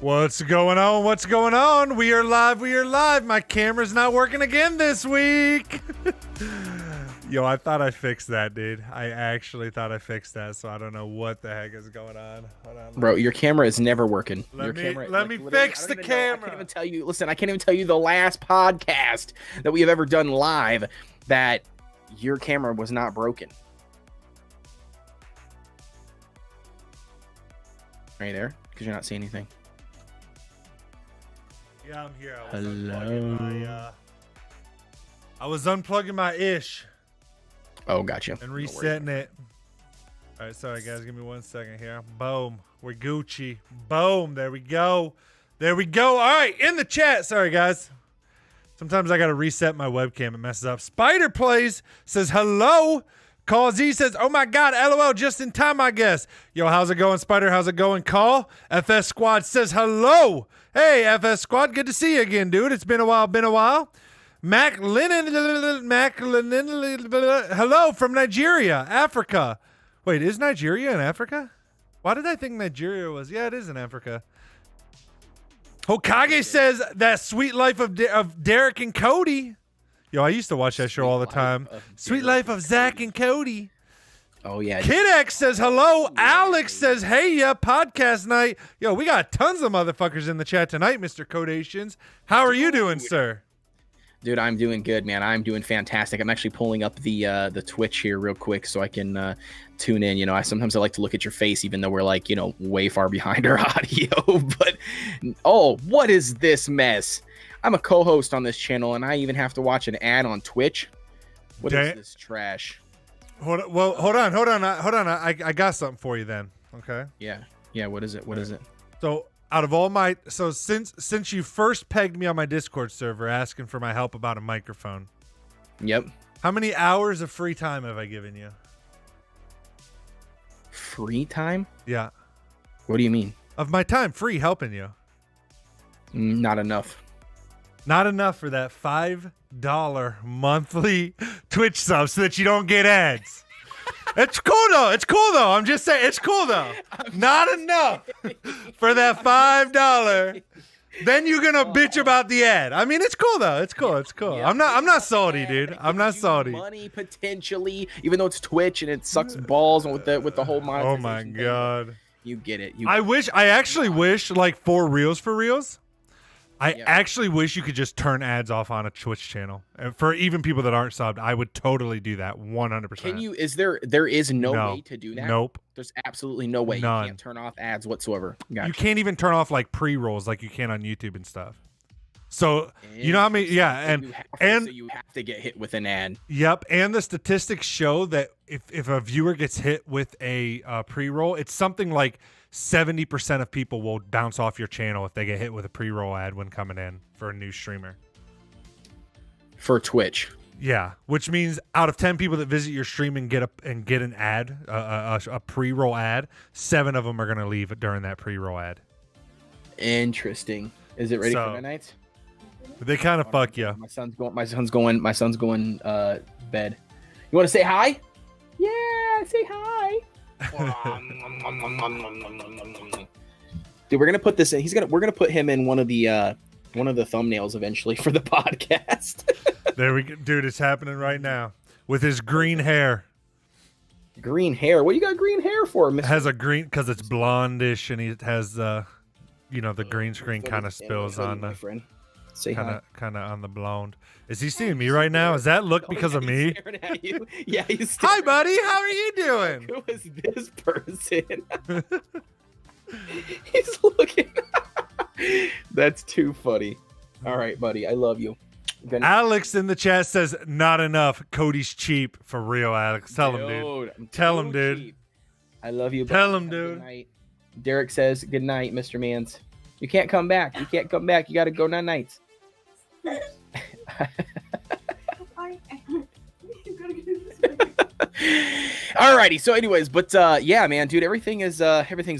What's going on? What's going on? We are live. We are live. My camera's not working again this week. Yo, I thought I fixed that, dude. I actually thought I fixed that, so I don't know what the heck is going on. Hold on. Bro, your camera is never working. Let me fix the camera. I can't even tell you. Listen, I can't even tell you the last podcast that we have ever done live that your camera was not broken. Are you there? Because you're not seeing anything. Yeah, I'm here. I Hello. was unplugging my ish. Oh, gotcha. And resetting it. All right, sorry, guys. Give me 1 second here. Boom. We're Gucci. Boom. There we go. There we go. All right, in the chat. Sorry, guys. Sometimes I got to reset my webcam. It messes up. Spider Plays says hello. Call Z says, oh my God, LOL, just in time, I guess. Yo, how's it going, Spider? How's it going, Call? FS Squad says hello. Hey, FS Squad, good to see you again, dude. It's been a while, Mac Lennon, hello from Nigeria, Africa. Wait, is Nigeria in Africa? Why did I think Nigeria was? Yeah, it is in Africa. Hokage says that sweet life of Derek and Cody. Yo, I used to watch that show all the time. Sweet Life of Zach and Cody. Oh, yeah. Kid X says hello. Alex says, hey, yeah, podcast night. Yo, we got tons of motherfuckers in the chat tonight, Mr. Codations. How are you doing, sir? Dude, I'm doing good, man. I'm doing fantastic. I'm actually pulling up the Twitch here real quick so I can tune in. You know, sometimes I like to look at your face, even though we're like, you know, way far behind our audio. But, oh, what is this mess? I'm a co-host on this channel, and I even have to watch an ad on Twitch. What is this trash? Hold on. I got something for you then. Okay. Yeah. What is it? What is it? So out of all my, since you first pegged me on my Discord server asking for my help about a microphone. Yep. How many hours of free time have I given you? Free time? Yeah. What do you mean? Of my time free helping you. Not enough. Not enough for that $5 monthly Twitch sub so that you don't get ads. It's cool though. I'm just saying it's cool though. Not enough for that $5. Then you're gonna bitch about the ad. I mean, it's cool though. It's cool. Yeah, I'm not salty, dude. I'm not salty. Money potentially, even though it's Twitch and it sucks balls with the whole monetization. Oh my God. You get it. I actually wish, like, for reals. I actually wish you could just turn ads off on a Twitch channel. And for even people that aren't subbed, I would totally do that 100%. Can you? There is no way to do that? Nope. There's absolutely no way. None. You can't turn off ads whatsoever. Gotcha. You can't even turn off like pre-rolls like you can on YouTube and stuff. So you know how many? Yeah, so you have to get hit with an ad. Yep, and the statistics show that if a viewer gets hit with a pre-roll, it's something like 70% of people will bounce off your channel if they get hit with a pre-roll ad when coming in for a new streamer. For Twitch. Yeah, which means out of 10 people that visit your stream and get an ad, a pre-roll ad, 7 of them are gonna leave during that pre-roll ad. Interesting. Is it ready for the nights? They kind of fuck you. My son's going bed. You want to say hi? Yeah, say hi. Dude, we're gonna put this in. We're gonna put him in one of the thumbnails eventually for the podcast. There we go, dude. It's happening right now with his green hair. Green hair? What do you got green hair for, Mr.? It has a green because it's blondish, and it has the green screen kind of spills on the friend. Say kind of on the blonde. Is he seeing me right now? Is that look because of me? Staring at you. Yeah, he's hi, buddy. How are you doing? Who is this person? He's looking. That's too funny. All right, buddy. I love you. Alex in the chat says not enough. Cody's cheap for real, Alex. Tell him, dude. Tell him, dude. Cheap. I love you. Tell him, dude. Derek says good night, Mr. Mans. You can't come back. You got to go nights. Alrighty, so anyways, but yeah, man, dude, everything's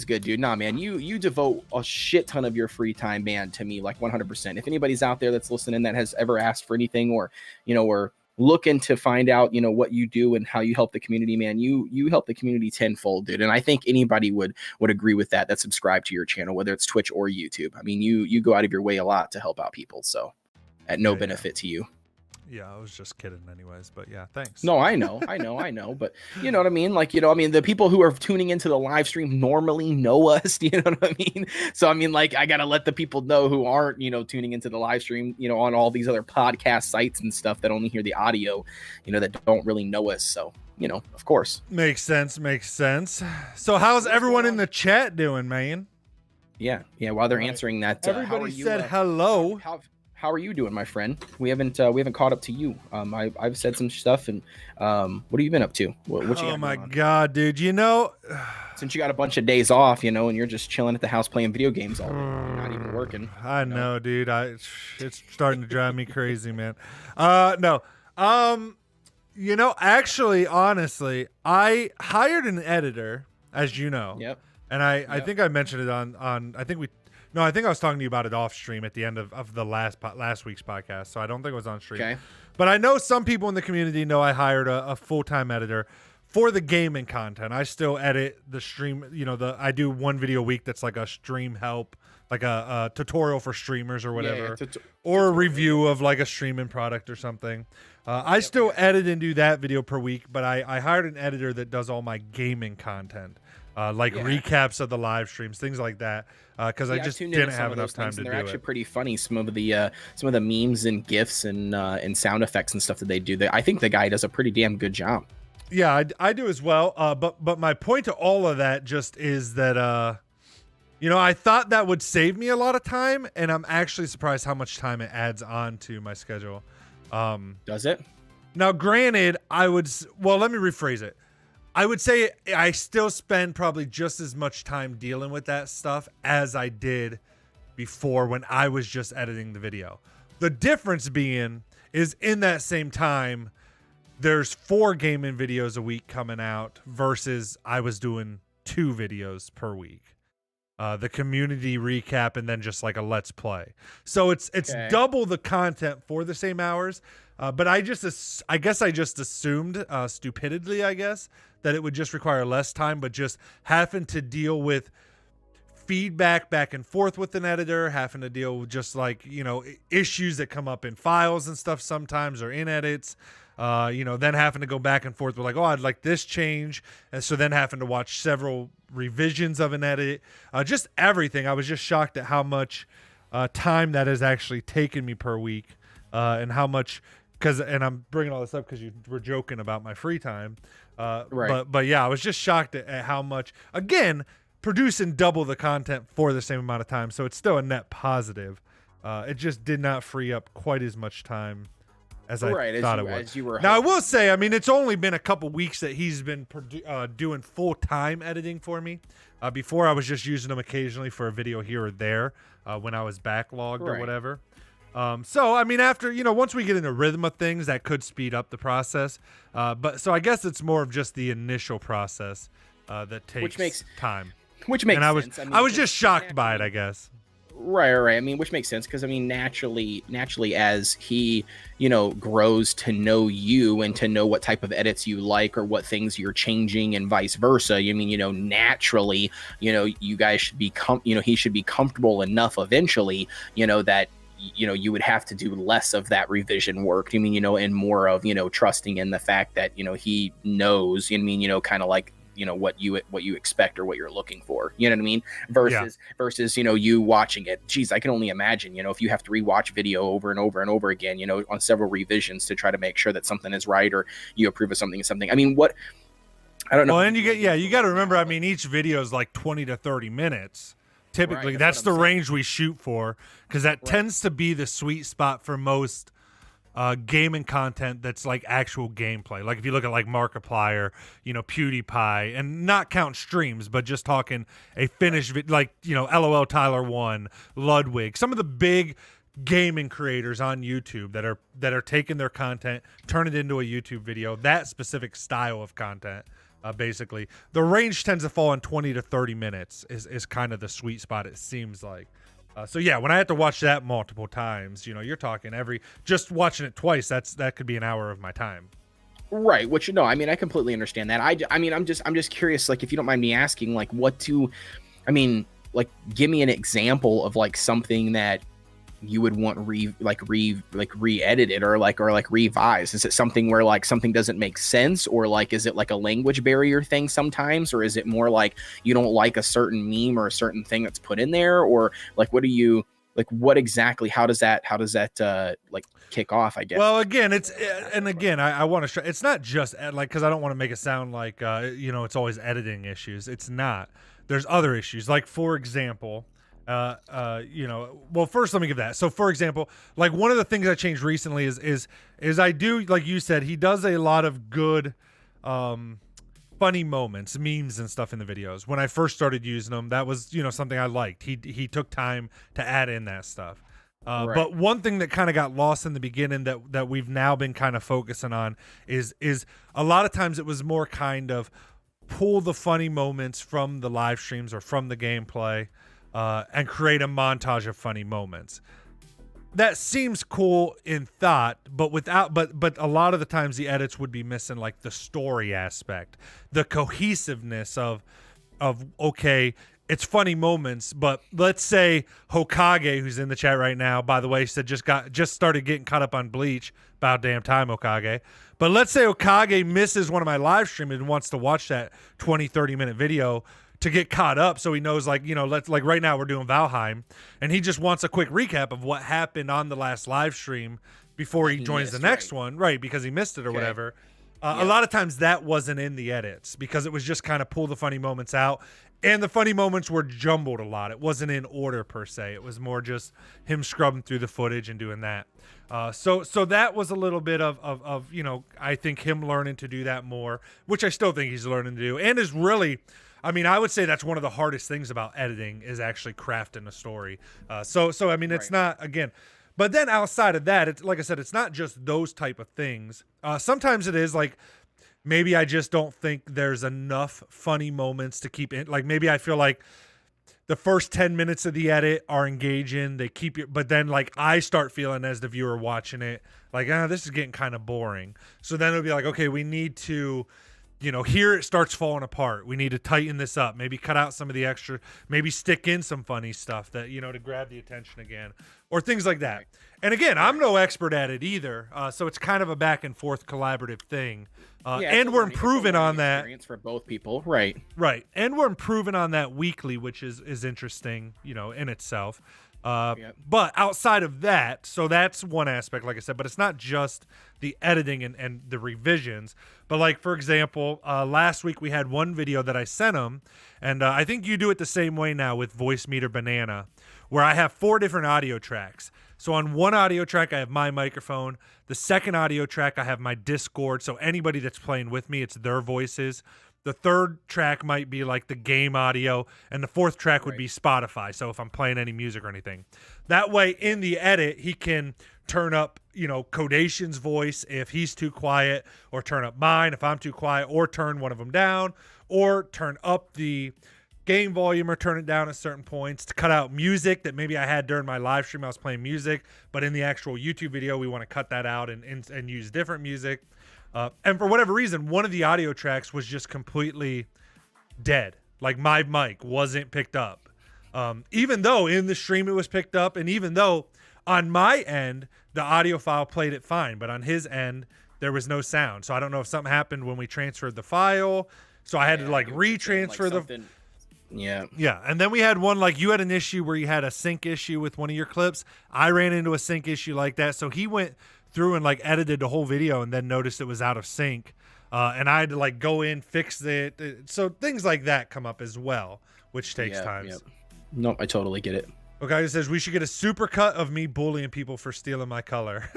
good, dude. Nah, man, you devote a shit ton of your free time, man, to me, like 100%. If anybody's out there that's listening that has ever asked for anything or looking to find out, what you do and how you help the community, man, you help the community tenfold, dude. And I think anybody would agree with that subscribe to your channel, whether it's Twitch or YouTube. I mean, you go out of your way a lot to help out people. So at no benefit to you. Yeah, I was just kidding anyways, but yeah, thanks. No, I know, but you know what I mean? Like, the people who are tuning into the live stream normally know us, you know what I mean? So, I mean, like, I got to let the people know who aren't, tuning into the live stream, on all these other podcast sites and stuff that only hear the audio, that don't really know us. So, of course. Makes sense. So how's everyone in the chat doing, man? Yeah. While they're answering that, everybody said hello. How are you doing, my friend? We haven't caught up to you. I've said some stuff, and what have you been up to? What you oh my god, dude! Since you got a bunch of days off, and you're just chilling at the house playing video games all day, not even working. I know, dude. It's starting to drive me crazy, man. No. Actually, honestly, I hired an editor, as you know. Yep. And I think I mentioned it on I think I was talking to you about it off stream at the end of the last week's podcast, so I don't think it was on stream. Okay. But I know some people in the community know I hired a full-time editor for the gaming content. I still edit the stream, I do one video a week that's like a stream help, like a tutorial for streamers or whatever, or a review of like a streaming product or something. I still edit and do that video per week, but I hired an editor that does all my gaming content. Recaps of the live streams, things like that, because I just didn't have enough time to do it. They're actually pretty funny. Some of the memes and gifs and sound effects and stuff that they do. I think the guy does a pretty damn good job. Yeah, I do as well. But my point to all of that just is that I thought that would save me a lot of time, and I'm actually surprised how much time it adds on to my schedule. Does it? Now, granted, let me rephrase it. I would say I still spend probably just as much time dealing with that stuff as I did before when I was just editing the video. The difference being is in that same time, there's 4 gaming videos a week coming out versus I was doing 2 videos per week. The community recap and then just like a let's play. So it's double the content for the same hours. But I guess I just assumed stupidly, that it would just require less time, but just having to deal with feedback back and forth with an editor, having to deal with just like, issues that come up in files and stuff sometimes or in edits, then having to go back and forth with like, oh, I'd like this change. And so then having to watch several revisions of an edit, just everything. I was just shocked at how much time that has actually taken me per week and how much, and I'm bringing all this up because you were joking about my free time. Right. But yeah, I was just shocked at how much, again, producing double the content for the same amount of time. So it's still a net positive. It just did not free up quite as much time as I thought it would. Now, I will say, I mean, it's only been a couple weeks that he's been doing full-time editing for me. Before, I was just using him occasionally for a video here or there when I was backlogged or whatever. So, I mean, after, once we get in the rhythm of things, that could speed up the process. So I guess it's more of just the initial process that takes time. Which makes sense. I was just shocked by it, I guess. Right. I mean, which makes sense because, I mean, naturally, as he, grows to know you and to know what type of edits you like or what things you're changing and vice versa. I mean, naturally, you guys should be, he should be comfortable enough eventually, that you would have to do less of that revision work. I mean, and more of, trusting in the fact that, he knows, kind of like, what you expect or what you're looking for, you know what I mean? Versus, you watching it. Geez, I can only imagine, if you have to rewatch video over and over and over again, on several revisions to try to make sure that something is right or you approve of something. I mean, I don't know. Well, and you got to remember, I mean, each video is like 20 to 30 minutes. Typically, that's the range we shoot for because that tends to be the sweet spot for most gaming content that's like actual gameplay. Like if you look at like Markiplier, PewDiePie, and not count streams, but just talking a finished like, LOL Tyler 1, Ludwig, some of the big gaming creators on YouTube that are taking their content, turn it into a YouTube video, that specific style of content. Basically, the range tends to fall in 20 to 30 minutes is kind of the sweet spot, it seems like. So yeah, when I had to watch that multiple times, you're talking just watching it twice. That could be an hour of my time. Right. Which, no, I mean, I completely understand that. I mean, I'm just curious, like, if you don't mind me asking, like, I mean, like, give me an example of like something that you would want re-edited or revised. Is it something where like something doesn't make sense, or like is it like a language barrier thing sometimes, or is it more like you don't like a certain meme or a certain thing that's put in there, or like what exactly, how does that like kick off, I guess? Well, again, I want to show it's not just like, because I don't want to make it sound like it's always editing issues. It's not. There's other issues, like, for example, well, first let me give that. So for example, like, one of the things I changed recently is I do, like you said, he does a lot of good funny moments, memes and stuff in the videos. When I first started using them, that was something I liked. He took time to add in that stuff. Right. But one thing that kind of got lost in the beginning that we've now been kind of focusing on is a lot of times it was more kind of pull the funny moments from the live streams or from the gameplay, and create a montage of funny moments. That seems cool in thought, but a lot of the times the edits would be missing like the story aspect, the cohesiveness of okay, it's funny moments, but let's say Hokage, who's in the chat right now, by the way, said just started getting caught up on Bleach. About damn time, Hokage. But let's say Hokage misses one of my live streams and wants to watch that 20-30 minute video to get caught up, so he knows, like, let's, like, right now we're doing Valheim, and he just wants a quick recap of what happened on the last live stream before he joins the next one, right? Because he missed it or whatever. A lot of times that wasn't in the edits because it was just kind of pull the funny moments out, and the funny moments were jumbled a lot. It wasn't in order per se. It was more just him scrubbing through the footage and doing that. So that was a little bit of I think him learning to do that more, which I still think he's learning to do, and is really. I mean, I would say that's one of the hardest things about editing is actually crafting a story. So I mean, it's not, again, but then outside of that, it's like I said, it's not just those type of things. Sometimes it is like, maybe I just don't think there's enough funny moments to keep in. Like, maybe I feel like the first 10 minutes of the edit are engaging. They keep you, but then like I start feeling as the viewer watching it, like, this is getting kind of boring. So then it'll be like, okay, we need to, here it starts falling apart. We need to tighten this up. Maybe cut out some of the extra, maybe stick in some funny stuff that, to grab the attention again, or things like that. And again, I'm no expert at it either. So it's kind of a back and forth collaborative thing. And we're improving on that. For both people. Right. Right. And we're improving on that weekly, which is interesting, in itself. But outside of that, so that's one aspect, like I said, but it's not just the editing and the revisions. But like, for example, last week we had one video that I sent him, and I think you do it the same way now with Voice Meter Banana, where I have 4 different audio tracks. So on one audio track, I have my microphone. The second audio track, I have my Discord. So anybody that's playing with me, it's their voices. The third track might be like the game audio, and the fourth track would be Spotify. So if I'm playing any music or anything, that way in the edit, he can turn up, Codation's voice if he's too quiet, or turn up mine if I'm too quiet, or turn one of them down, or turn up the game volume or turn it down at certain points to cut out music that maybe I had during my live stream. I was playing music, but in the actual YouTube video, we want to cut that out and use different music. And for whatever reason, one of the audio tracks was just completely dead. Like, my mic wasn't picked up. Even though in the stream it was picked up, and even though on my end, the audio file played it fine, but on his end, there was no sound. So I don't know if something happened when we transferred the file. So I had to like retransfer the... Yeah. And then we had one, like, you had an issue where you had a sync issue with one of your clips. I ran into a sync issue like that. So he went through and like edited the whole video and then noticed it was out of sync. And I had to like go in, fix it. So things like that come up as well, which takes time. Yep. Nope, I totally get it. Okay, it says we should get a super cut of me bullying people for stealing my color.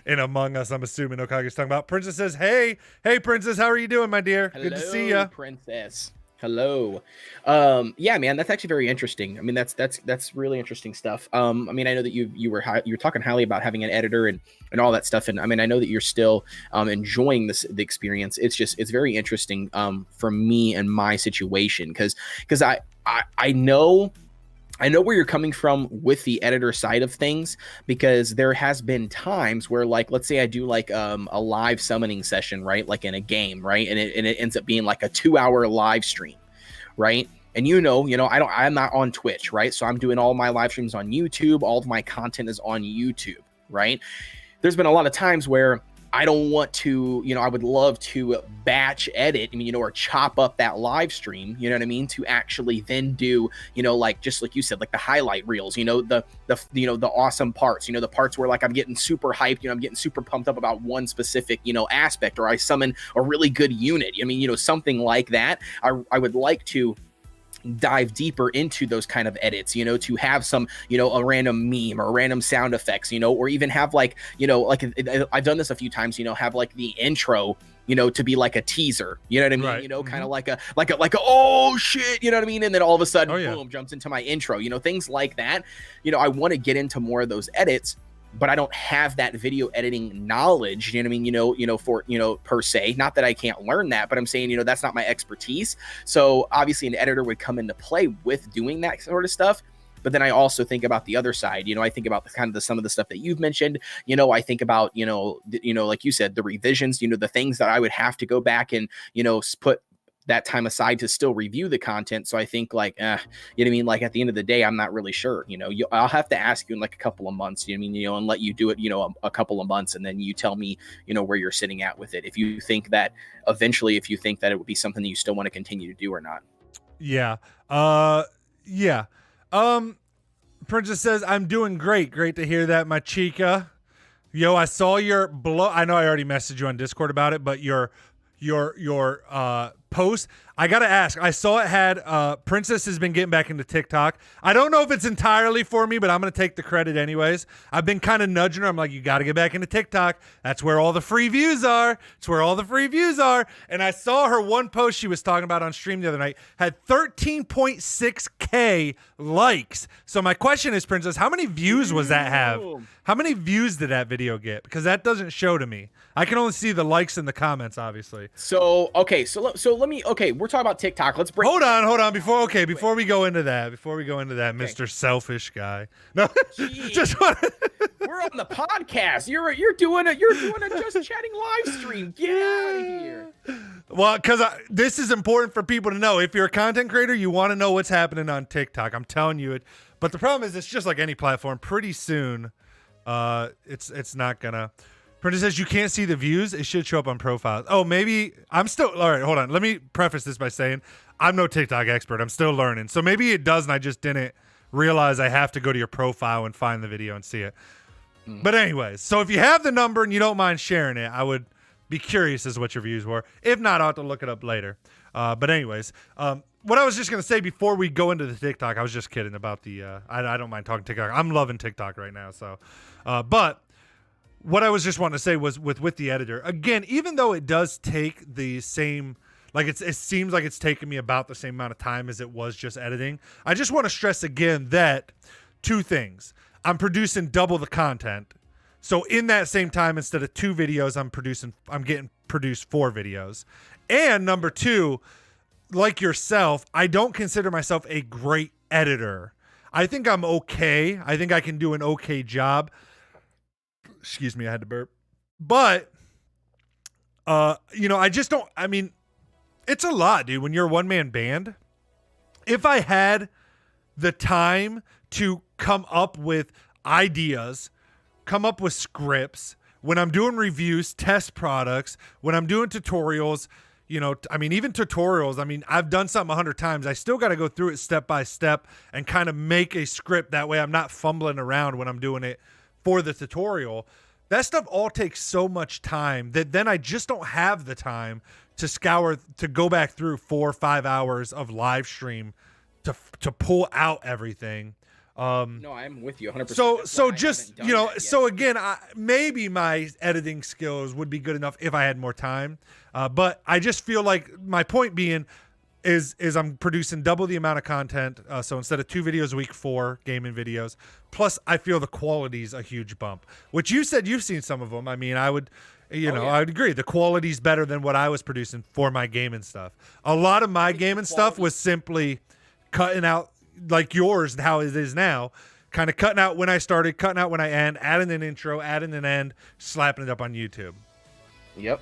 In Among Us, I'm assuming Okage's talking about. Princess says, hey, Princess, how are you doing, my dear? Hello, good to see ya. Princess. Hello. Yeah, man, that's actually very interesting. I mean, that's really interesting stuff. I mean, I know that you were talking highly about having an editor and all that stuff, and I mean, I know that you're still enjoying the experience. It's very interesting for me and my situation because I know I know where you're coming from with the editor side of things, because there has been times where, like, let's say I do like a live summoning session, right? Like in a game, right? And it ends up being like a 2-hour live stream, right? And I'm not on Twitch, right? So I'm doing all my live streams on YouTube. All of my content is on YouTube, right? There's been a lot of times where I don't want to, I would love to batch edit, or chop up that live stream, you know what I mean? To actually then do, like, just like you said, like the highlight reels, the awesome parts, the parts where like I'm getting super hyped, I'm getting super pumped up about one specific, aspect, or I summon a really good unit. Something like that. I would like to dive deeper into those kind of edits, to have some, a random meme or random sound effects, or even have like, like I've done this a few times, have like the intro, to be like a teaser, you know what I mean? Right. Kind of like a oh shit, you know what I mean? And then all of a sudden, Oh, yeah. boom, jumps into my intro, things like that. I want to get into more of those edits, but I don't have that video editing knowledge, you know what I mean? Per se, not that I can't learn that, but I'm saying, that's not my expertise. So obviously an editor would come into play with doing that sort of stuff. But then I also think about the other side, I think about some of the stuff that you've mentioned, I think about, like you said, the revisions, the things that I would have to go back and, put that time aside to still review the content. So I think like, you know what I mean? Like at the end of the day, I'm not really sure, I'll have to ask you in like a couple of months, you know what I mean? And let you do it, a couple of months. And then you tell me, where you're sitting at with it. If you think that eventually, it would be something that you still want to continue to do or not. Yeah. Yeah. Princess says, I'm doing great. Great to hear that, my chica. Yo, I saw your I know I already messaged you on Discord about it, but your post, I gotta ask, I saw it had Princess has been getting back into TikTok. I don't know if it's entirely for me, but I'm gonna take the credit anyways. I've been kind of nudging her. I'm like, you gotta get back into TikTok. That's where all the free views are. It's where all the free views are. And I saw her one post she was talking about on stream the other night had 13.6k likes. So my question is, Princess, how many views was that have? How many views did that video get? Because that doesn't show to me. I can only see the likes in the comments, obviously. So let me, we're talking about TikTok. Let's break. Hold on. Before we go into that, Mr. Selfish guy. No, just we're on the podcast. You're doing a just chatting live stream. Get out of here. Well, because this is important for people to know. If you're a content creator, you want to know what's happening on TikTok. I'm telling you it. But the problem is, it's just like any platform. Pretty soon, it's not gonna. Princess says you can't see the views. It should show up on profiles. Oh, maybe I'm still all right. Hold on. Let me preface this by saying I'm no TikTok expert. I'm still learning. So maybe it does, and I just didn't realize I have to go to your profile and find the video and see it. But anyways, so if you have the number and you don't mind sharing it, I would be curious as to what your views were. If not, I'll have to look it up later. But anyways, what I was just gonna say before we go into the TikTok, I was just kidding about the. I don't mind talking TikTok. I'm loving TikTok right now. So, but. What I was just wanting to say was with the editor, again, even though it does take the same, like it seems like it's taken me about the same amount of time as it was just editing. I just want to stress again that two things. I'm producing double the content. So in that same time, instead of 2 videos, I'm getting produced 4 videos. And number 2, like yourself, I don't consider myself a great editor. I think I'm okay. I think I can do an okay job. Excuse me, I had to burp. But, I just don't, I mean, it's a lot, dude, when you're a one-man band. If I had the time to come up with ideas, come up with scripts, when I'm doing reviews, test products, when I'm doing tutorials, even tutorials, I've done something 100 times. I still got to go through it step by step and kind of make a script. That way I'm not fumbling around when I'm doing it for the tutorial. That stuff all takes so much time that then I just don't have the time to go back through 4 or 5 hours of live stream to pull out everything. No, I'm with you 100%. So just, so again, maybe my editing skills would be good enough if I had more time. But I just feel like my point being is I'm producing double the amount of content. So instead of 2 videos a week, 4 gaming videos. Plus, I feel the quality's a huge bump. Which you said you've seen some of them. I mean, I would, I would agree. The quality's better than what I was producing for my gaming stuff. A lot of my gaming stuff was simply cutting out like yours, how it is now, kind of cutting out when I started, cutting out when I end, adding an intro, adding an end, slapping it up on YouTube. Yep.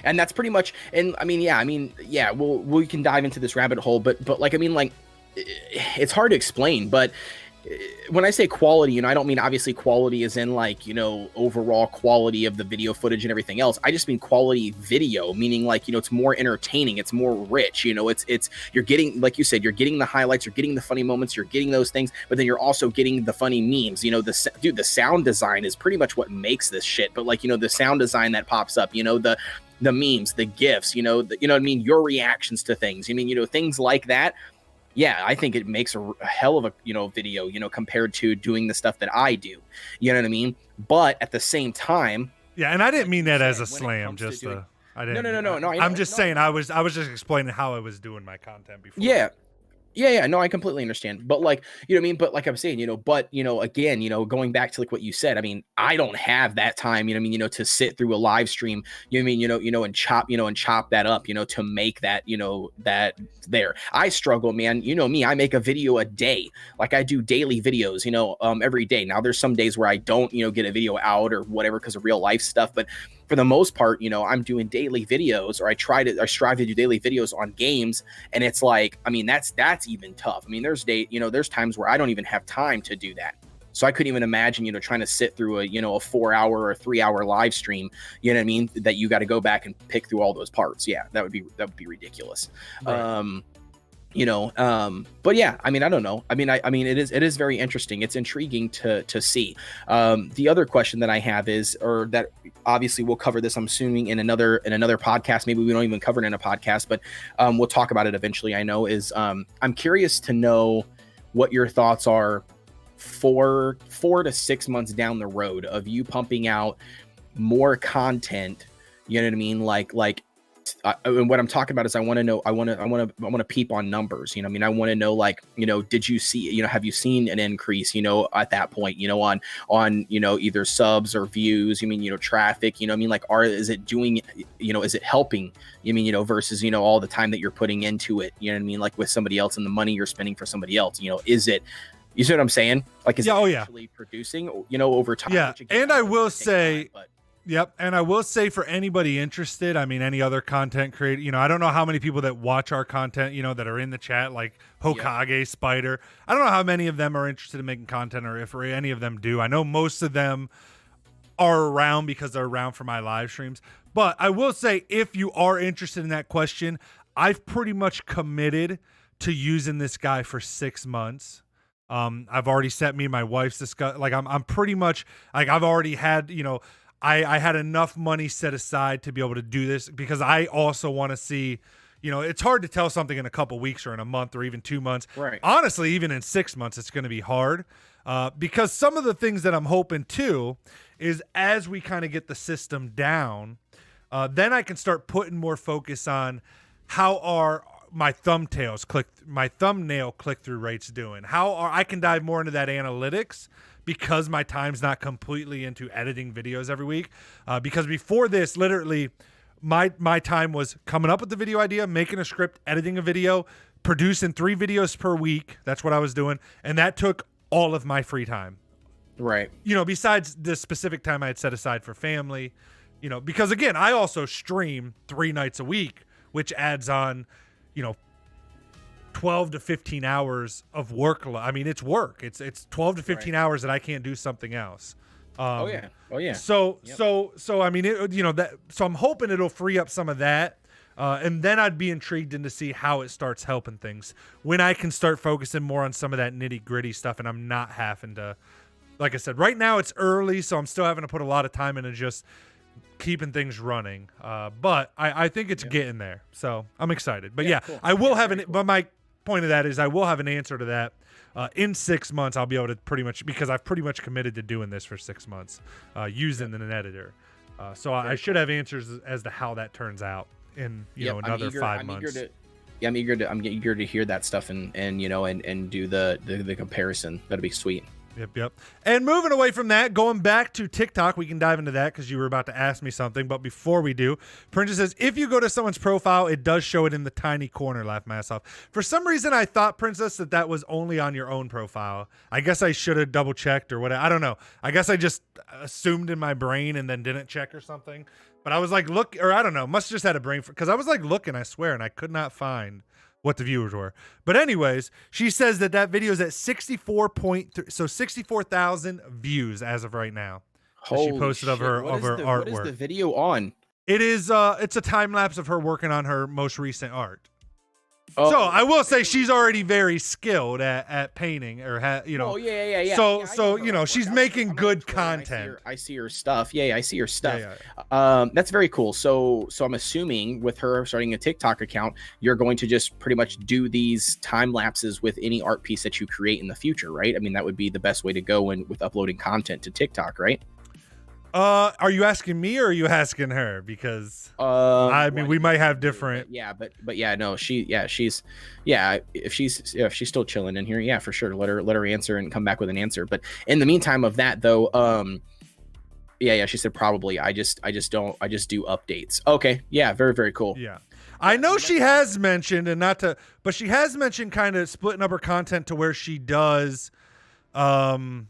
And that's pretty much, and I mean, yeah, we can dive into this rabbit hole, but like, I mean, like, it's hard to explain, but when I say quality, I don't mean obviously quality as in like, overall quality of the video footage and everything else. I just mean quality video, meaning like, it's more entertaining, it's more rich, it's you're getting, like you said, you're getting the highlights, you're getting the funny moments, you're getting those things, but then you're also getting the funny memes. The sound design is pretty much what makes this shit. But like, the sound design that pops up, the memes, the GIFs, what I mean, your reactions to things, things like that. Yeah, I think it makes a hell of a, video, compared to doing the stuff that I do. You know what I mean? But at the same time. Yeah, and I didn't mean that as a slam, just I didn't. No. I'm just saying I was just explaining how I was doing my content before. Yeah. No, I completely understand. But like, you know what I mean? But like I'm saying, again, going back to like what you said, I mean, I don't have that time, to sit through a live stream, and chop that up, to make that, that there. I struggle, man. Me, I make a video a day. Like I do daily videos, every day. Now there's some days where I don't, get a video out or whatever because of real life stuff. But for the most part, I'm doing daily videos, or I strive to do daily videos on games. And it's like, I mean, that's even tough. I mean, there's times where I don't even have time to do that. So I couldn't even imagine, trying to sit through a 4-hour or 3-hour live stream, you know what I mean? That you got to go back and pick through all those parts. Yeah, that would be ridiculous. Right. But yeah, I mean, I don't know. I mean, it is very interesting. It's intriguing to see. The other question that I have is, or that obviously we'll cover this, I'm assuming in another podcast. Maybe we don't even cover it in a podcast, but we'll talk about it eventually. I know is, I'm curious to know what your thoughts are 4 to 6 months down the road of you pumping out more content. You know what I mean? Like, and what I'm talking about is I want to peep on numbers. I mean, I want to know, like, did you see, have you seen an increase, at that point, on, either subs or views, traffic, I mean, like, is it doing, is it helping, versus, all the time that you're putting into it, you know what I mean? Like with somebody else and the money you're spending for somebody else, is it, you see what I'm saying? Like, is it actually producing, over time? Yeah. And I will say, yep. And I will say for anybody interested, I mean, any other content creator, I don't know how many people that watch our content, that are in the chat, like Hokage, Spider. I don't know how many of them are interested in making content, or if any of them do. I know most of them are around because they're around for my live streams. But I will say, if you are interested in that question, I've pretty much committed to using this guy for 6 months. I've already set me and my wife's discuss. Like I'm pretty much like I've already had, I had enough money set aside to be able to do this, because I also want to see, it's hard to tell something in a couple weeks or in a month or even 2 months. Right. Honestly, even in 6 months, it's going to be hard, because some of the things that I'm hoping too is as we kind of get the system down, then I can start putting more focus on how are my thumbnail click-through rates doing? I can dive more into that analytics, because my time's not completely into editing videos every week. Because before this, literally, my time was coming up with the video idea, making a script, editing a video, producing 3 videos per week. That's what I was doing. And that took all of my free time. Right. Besides the specific time I had set aside for family, because again, I also stream 3 nights a week, which adds on, 12 to 15 hours of work. I mean, it's work. It's 12 to 15 hours that I can't do something else. Oh yeah. So I mean, so I'm hoping it'll free up some of that. And then I'd be intrigued to see how it starts helping things when I can start focusing more on some of that nitty gritty stuff. And I'm not having to, like I said, right now it's early, so I'm still having to put a lot of time into just keeping things running. But I think it's getting there. So I'm excited. But cool. I will have but my point of that is I will have an answer to that. In 6 months, I'll be able to pretty much, because I've pretty much committed to doing this for 6 months, using an editor. So I should have answers as to how that turns out in another 5 months. I'm eager to hear that stuff and do the comparison. That'd be sweet. Yep. And moving away from that, going back to TikTok, we can dive into that because you were about to ask me something. But before we do, Princess says, if you go to someone's profile, it does show it in the tiny corner, laugh my ass off. For some reason, I thought, Princess, that was only on your own profile. I guess I should have double checked or whatever. I don't know. I guess I just assumed in my brain and then didn't check or something. But I was like, look, or I don't know, must have just had a brain, because I was like looking, I swear, and I could not find what the viewers were. But anyways, she says that video is at 64.3, so 64,000 views as of right now. She posted of her artwork. What is the video on? It is it's a time lapse of her working on her most recent art. So I will say she's already very skilled at painting, or you know. Oh yeah. So you know, she's making good content. I see her stuff. Yeah, I see her stuff. Yeah. That's very cool. So I'm assuming with her starting a TikTok account, you're going to just pretty much do these time lapses with any art piece that you create in the future, right? I mean, that would be the best way to go with uploading content to TikTok, right? Are you asking me or are you asking her? Because I mean, we might have different. But yeah, no, she's if she's still chilling in here, yeah, for sure. Let her answer and come back with an answer. But in the meantime of that though, she said probably. I just do updates. Okay, yeah, very very cool. Yeah, I know she has mentioned, and but she has mentioned kind of splitting up her content to where she does, her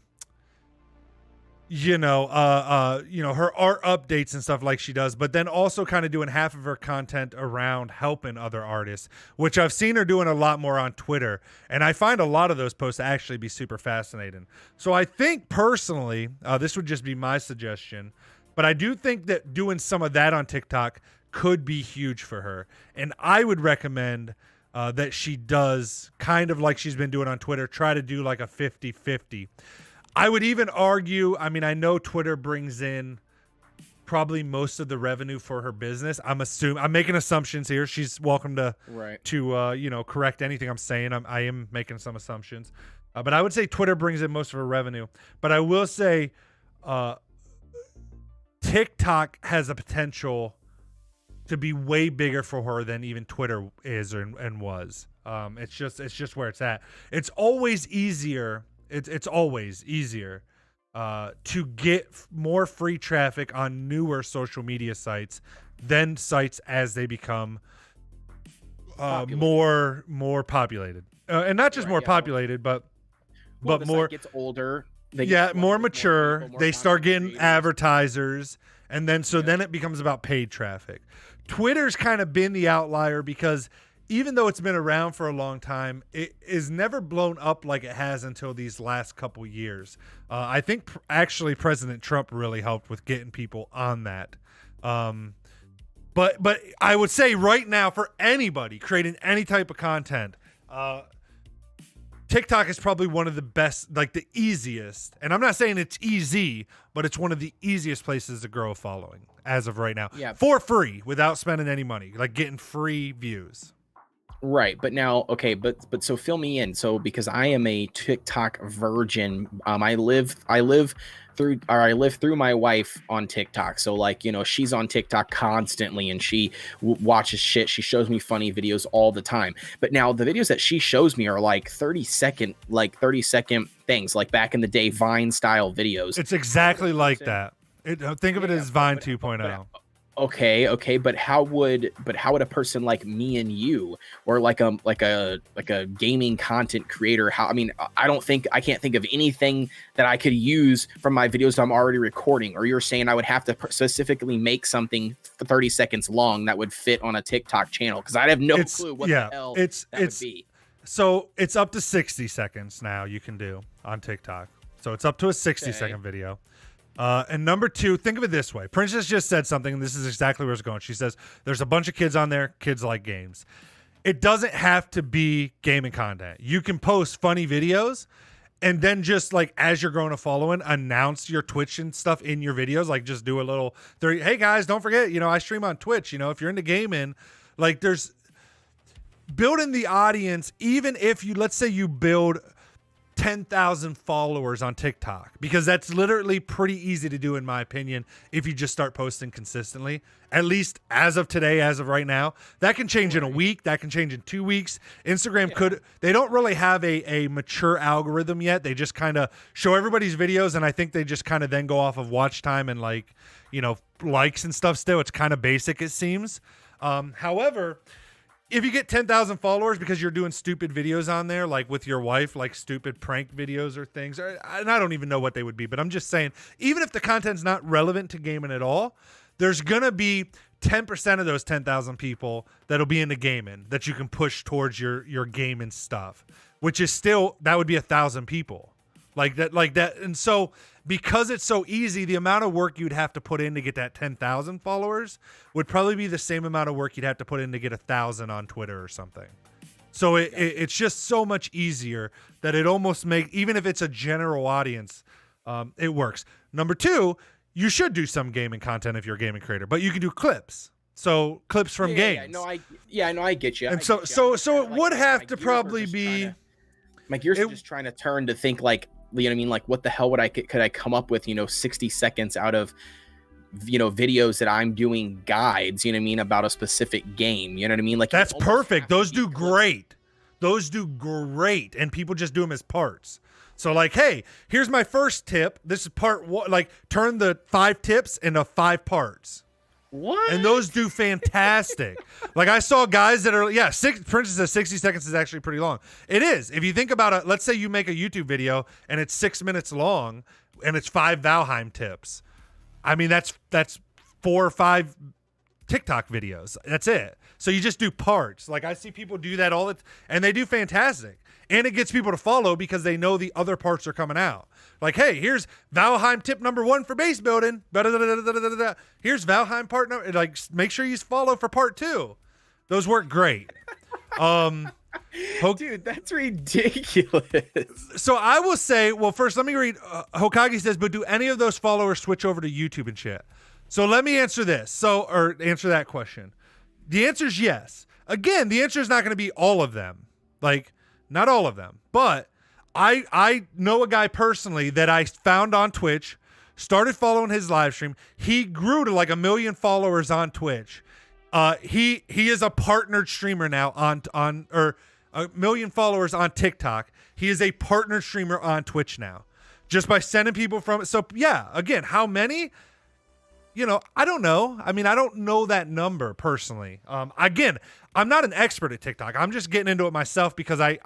art updates and stuff like she does, but then also kind of doing half of her content around helping other artists, which I've seen her doing a lot more on Twitter. And I find a lot of those posts to actually be super fascinating. So I think personally, this would just be my suggestion, but I do think that doing some of that on TikTok could be huge for her. And I would recommend that she does kind of like she's been doing on Twitter, try to do like a 50-50. I would even argue, I mean, I know Twitter brings in probably most of the revenue for her business. I'm making assumptions here. She's welcome to correct anything I'm saying. I am making some assumptions. But I would say Twitter brings in most of her revenue. But I will say TikTok has a potential to be way bigger for her than even Twitter is and was. It's just where it's at. It's always easier. It's always easier to get more free traffic on newer social media sites than sites as they become more populated, and not just more populated, but more gets older. More mature. They start getting advertisers, and then then it becomes about paid traffic. Twitter's kind of been the outlier because even though it's been around for a long time, it is never blown up like it has until these last couple years. I think actually President Trump really helped with getting people on that. But I would say right now for anybody creating any type of content, TikTok is probably one of the best, like the easiest. And I'm not saying it's easy, but it's one of the easiest places to grow a following as of right now. Yeah. For free, without spending any money, like getting free views. Right, but now, okay, but so fill me in. So because I am a TikTok virgin, I live through my wife on TikTok. So like, she's on TikTok constantly and she watches shit. She shows me funny videos all the time. But now the videos that she shows me are like 30 second things, like back in the day, Vine style videos. It's exactly like that. Think of it as Vine 2.0. Okay, but how would a person like me and you, or like a gaming content creator, I can't think of anything that I could use from my videos I'm already recording. Or you're saying I would have to specifically make something 30 seconds long that would fit on a TikTok channel, because I have no clue what the hell that would be. So it's up to 60 seconds now you can do on TikTok. So it's up to a 60-second video. And number two, think of it this way. Princess just said something, and this is exactly where it's going. She says, there's a bunch of kids on there. Kids like games. It doesn't have to be gaming content. You can post funny videos and then just like, as you're growing a following, announce your Twitch and stuff in your videos. Like just do a little, hey guys, don't forget, I stream on Twitch. If you're into gaming, like there's building the audience. Even if let's say you build 10,000 followers on TikTok, because that's literally pretty easy to do in my opinion if you just start posting consistently. At least as of today, as of right now. That can change in a week, that can change in 2 weeks. Instagram they don't really have a mature algorithm yet. They just kind of show everybody's videos, and I think they just kind of then go off of watch time and like, you know, likes and stuff still. It's kind of basic, it seems. However, if you get 10,000 followers because you're doing stupid videos on there, like with your wife, like stupid prank videos or things, and I don't even know what they would be, but I'm just saying, even if the content's not relevant to gaming at all, there's going to be 10% of those 10,000 people that'll be into gaming that you can push towards your gaming stuff, which is still, that would be 1,000 people like that. And so because it's so easy, the amount of work you'd have to put in to get that 10,000 followers would probably be the same amount of work you'd have to put in to get 1,000 on Twitter or something. So it's just so much easier that it almost even if it's a general audience, it works. Number two, you should do some gaming content if you're a gaming creator, but you can do clips. So clips from games. I know, I get you. And so it would have to probably be. My gears are just trying to turn to think like, you know what I mean? Like, what the hell could I come up with, 60 seconds out of, videos that I'm doing guides, you know what I mean, about a specific game, you know what I mean? Like, that's perfect. Those do great. And people just do them as parts. So like, hey, here's my first tip. This is part one. Like, turn the 5 tips into 5 parts. What? And those do fantastic. Like, I saw guys that are, for instance, 60 seconds is actually pretty long. It is. If you think about it, let's say you make a YouTube video and it's 6 minutes long and it's 5 Valheim tips. I mean, that's 4 or 5 TikTok videos. That's it. So you just do parts. Like, I see people do that and they do fantastic. And it gets people to follow because they know the other parts are coming out. Like, hey, here's Valheim tip number 1 for base building. Here's Valheim part number. Like, make sure you follow for part 2. Those work great. Dude, that's ridiculous. So I will say, well, first let me read. Hokage says, but do any of those followers switch over to YouTube and shit? So let me answer this. Or answer that question. The answer is yes. Again, the answer is not going to be all of them. Like, not all of them, but I know a guy personally that I found on Twitch, started following his live stream. He grew to like 1 million followers on Twitch. He is a partnered streamer now or 1 million followers on TikTok. He is a partnered streamer on Twitch now, just by sending people from it. So yeah, again, how many? I don't know. I mean, I don't know that number personally. Again, I'm not an expert at TikTok. I'm just getting into it myself because I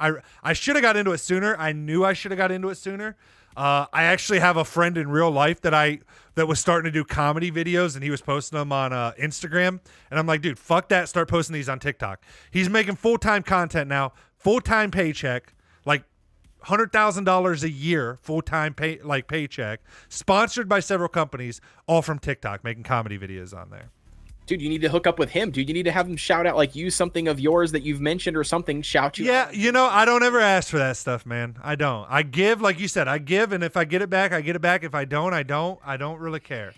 should have got into it sooner. I knew I should have got into it sooner. I actually have a friend in real life that was starting to do comedy videos, and he was posting them on Instagram. And I'm like, dude, fuck that. Start posting these on TikTok. He's making full-time content now, full-time paycheck, like $100,000 a year, full-time paycheck, sponsored by several companies, all from TikTok, making comedy videos on there. Dude, you need to hook up with him. Dude, you need to have him shout out, like, use something of yours that you've mentioned or something, shout you out. Yeah, I don't ever ask for that stuff, man. I don't. I give, like you said, and if I get it back, I get it back. If I don't, I don't. I don't really care.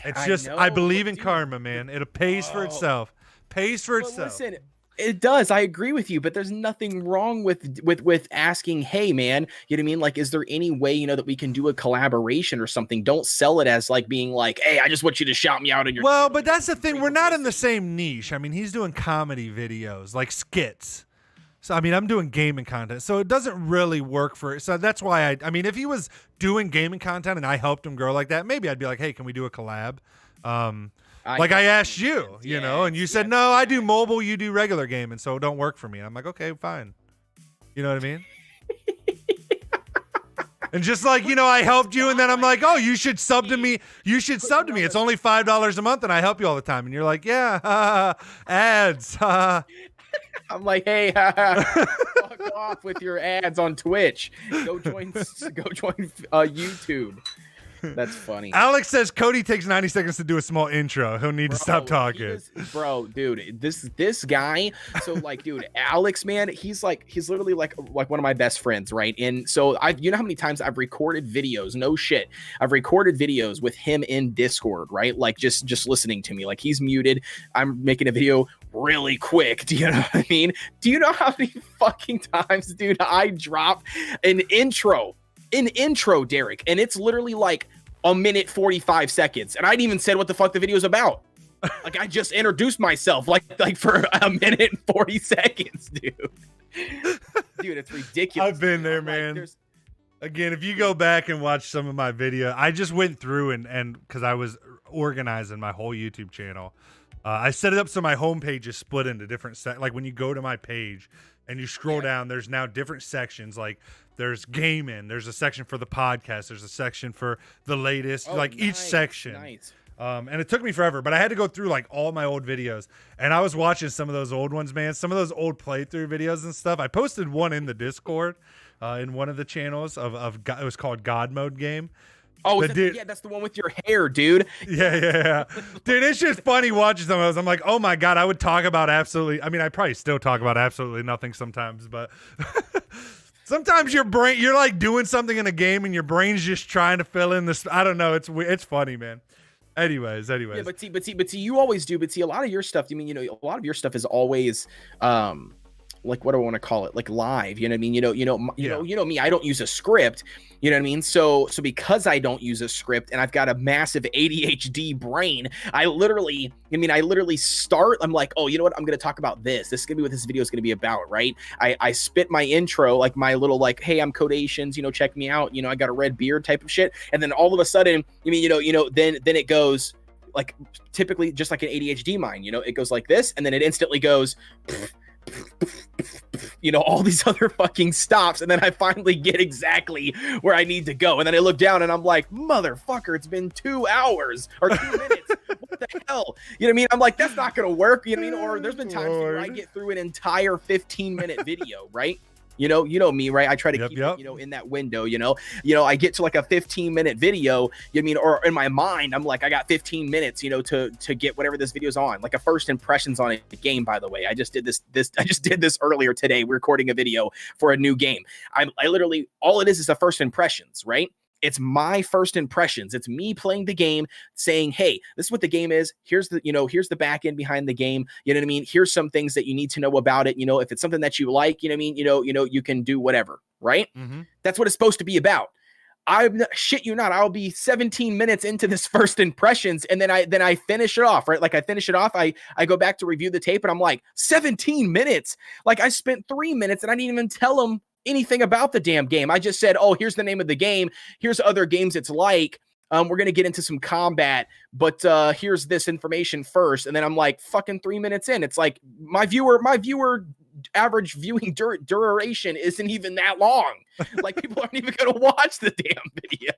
It's just, I believe in karma, man. It pays for itself. Listen, it does. I agree with you, but there's nothing wrong with asking, hey, man, you know what I mean? Like, is there any way, that we can do a collaboration or something? Don't sell it as like being like, hey, I just want you to shout me out in your. Well, but that's the thing. We're not in the same niche. I mean, he's doing comedy videos, like skits. So, I mean, I'm doing gaming content, so it doesn't really work for it. So that's why I mean, if he was doing gaming content and I helped him grow like that, maybe I'd be like, hey, can we do a collab? Like I asked you, and you said, no, I do mobile, you do regular gaming, so it don't work for me. And I'm like, okay, fine. You know what I mean? And just like, I helped you, and then I'm like, oh, you should sub to me. It's only $5 a month, and I help you all the time. And you're like, yeah, ads. I'm like, hey, fuck off with your ads on Twitch. Go join YouTube. That's funny. Alex says Cody takes 90 seconds to do a small intro. He'll need to stop talking. Bro, dude, this guy. So like, dude, Alex, man, he's literally like one of my best friends, right? And so you know how many times I've recorded videos? No shit, I've recorded videos with him in Discord, right? Like just listening to me. Like he's muted. I'm making a video really quick. Do you know what I mean? Do you know how many fucking times, dude, I drop an intro, Derek, and it's literally like a minute 45 seconds, and I didn't even said what the fuck the video is about. Like I just introduced myself like for a minute and 40 seconds, dude. Dude, it's ridiculous. I've been there, man. Again, if you go back and watch some of my video, I just went through and because I was organizing my whole YouTube channel, I set it up so my homepage is split into different like when you go to my page and you scroll down, there's now different sections. Like there's gaming, there's a section for the podcast, there's a section for the latest, each section. Nice. And it took me forever, but I had to go through like all my old videos, and I was watching some of those old ones, man. Some of those old playthrough videos and stuff. I posted one in the Discord, in one of the channels of it was called God Mode Game. Oh, that's the one with your hair, dude. Yeah. Dude, it's just funny watching some of those. I'm like, oh my God, I would talk about I probably still talk about absolutely nothing sometimes, but sometimes your brain, you're like doing something in a game and your brain's just trying to fill in this. I don't know. It's funny, man. Anyways. Yeah, but see, you always do. But see, a lot of your stuff, a lot of your stuff is always, like what do I want to call it? Like live, you know what I mean? You know me, I don't use a script, you know what I mean? So because I don't use a script and I've got a massive ADHD brain, I literally start, I'm like, oh, you know what? I'm going to talk about this. This is going to be what this video is going to be about, right? I spit my intro, like my little, like, hey, I'm Codations, check me out. I got a red beard type of shit. And then all of a sudden, then it goes like typically just like an ADHD mind, it goes like this. And then it instantly goes, all these other fucking stops, and then I finally get exactly where I need to go, and then I look down and I'm like, motherfucker, it's been 2 hours or 2 minutes. What the hell? You know what I mean? I'm like, that's not gonna work. You know what I mean? Or there's been times where I get through an entire 15-minute video, right? You know me, right? I try to keep it, in that window, I get to like a 15-minute video, or in my mind, I'm like, I got 15 minutes, to get whatever this video's on, like a first impressions on a game, by the way. I just did this earlier today. We're recording a video for a new game. I literally, all it is a first impressions, right? It's my first impressions. It's me playing the game, saying, hey, this is what the game is. Here's the back end behind the game. You know what I mean? Here's some things that you need to know about it. If it's something that you like, you can do whatever, right? Mm-hmm. That's what it's supposed to be about. I shit you not, I'll be 17 minutes into this first impressions, and then I finish it off, right? Like I finish it off, I go back to review the tape, and I'm like, 17 minutes? Like I spent 3 minutes, and I didn't even tell them anything about the damn game. I just said, oh, here's the name of the game. Here's other games it's like. We're going to get into some combat, but here's this information first. And then I'm like, fucking 3 minutes in. It's like my viewer average viewing duration isn't even that long. Like people aren't even going to watch the damn video.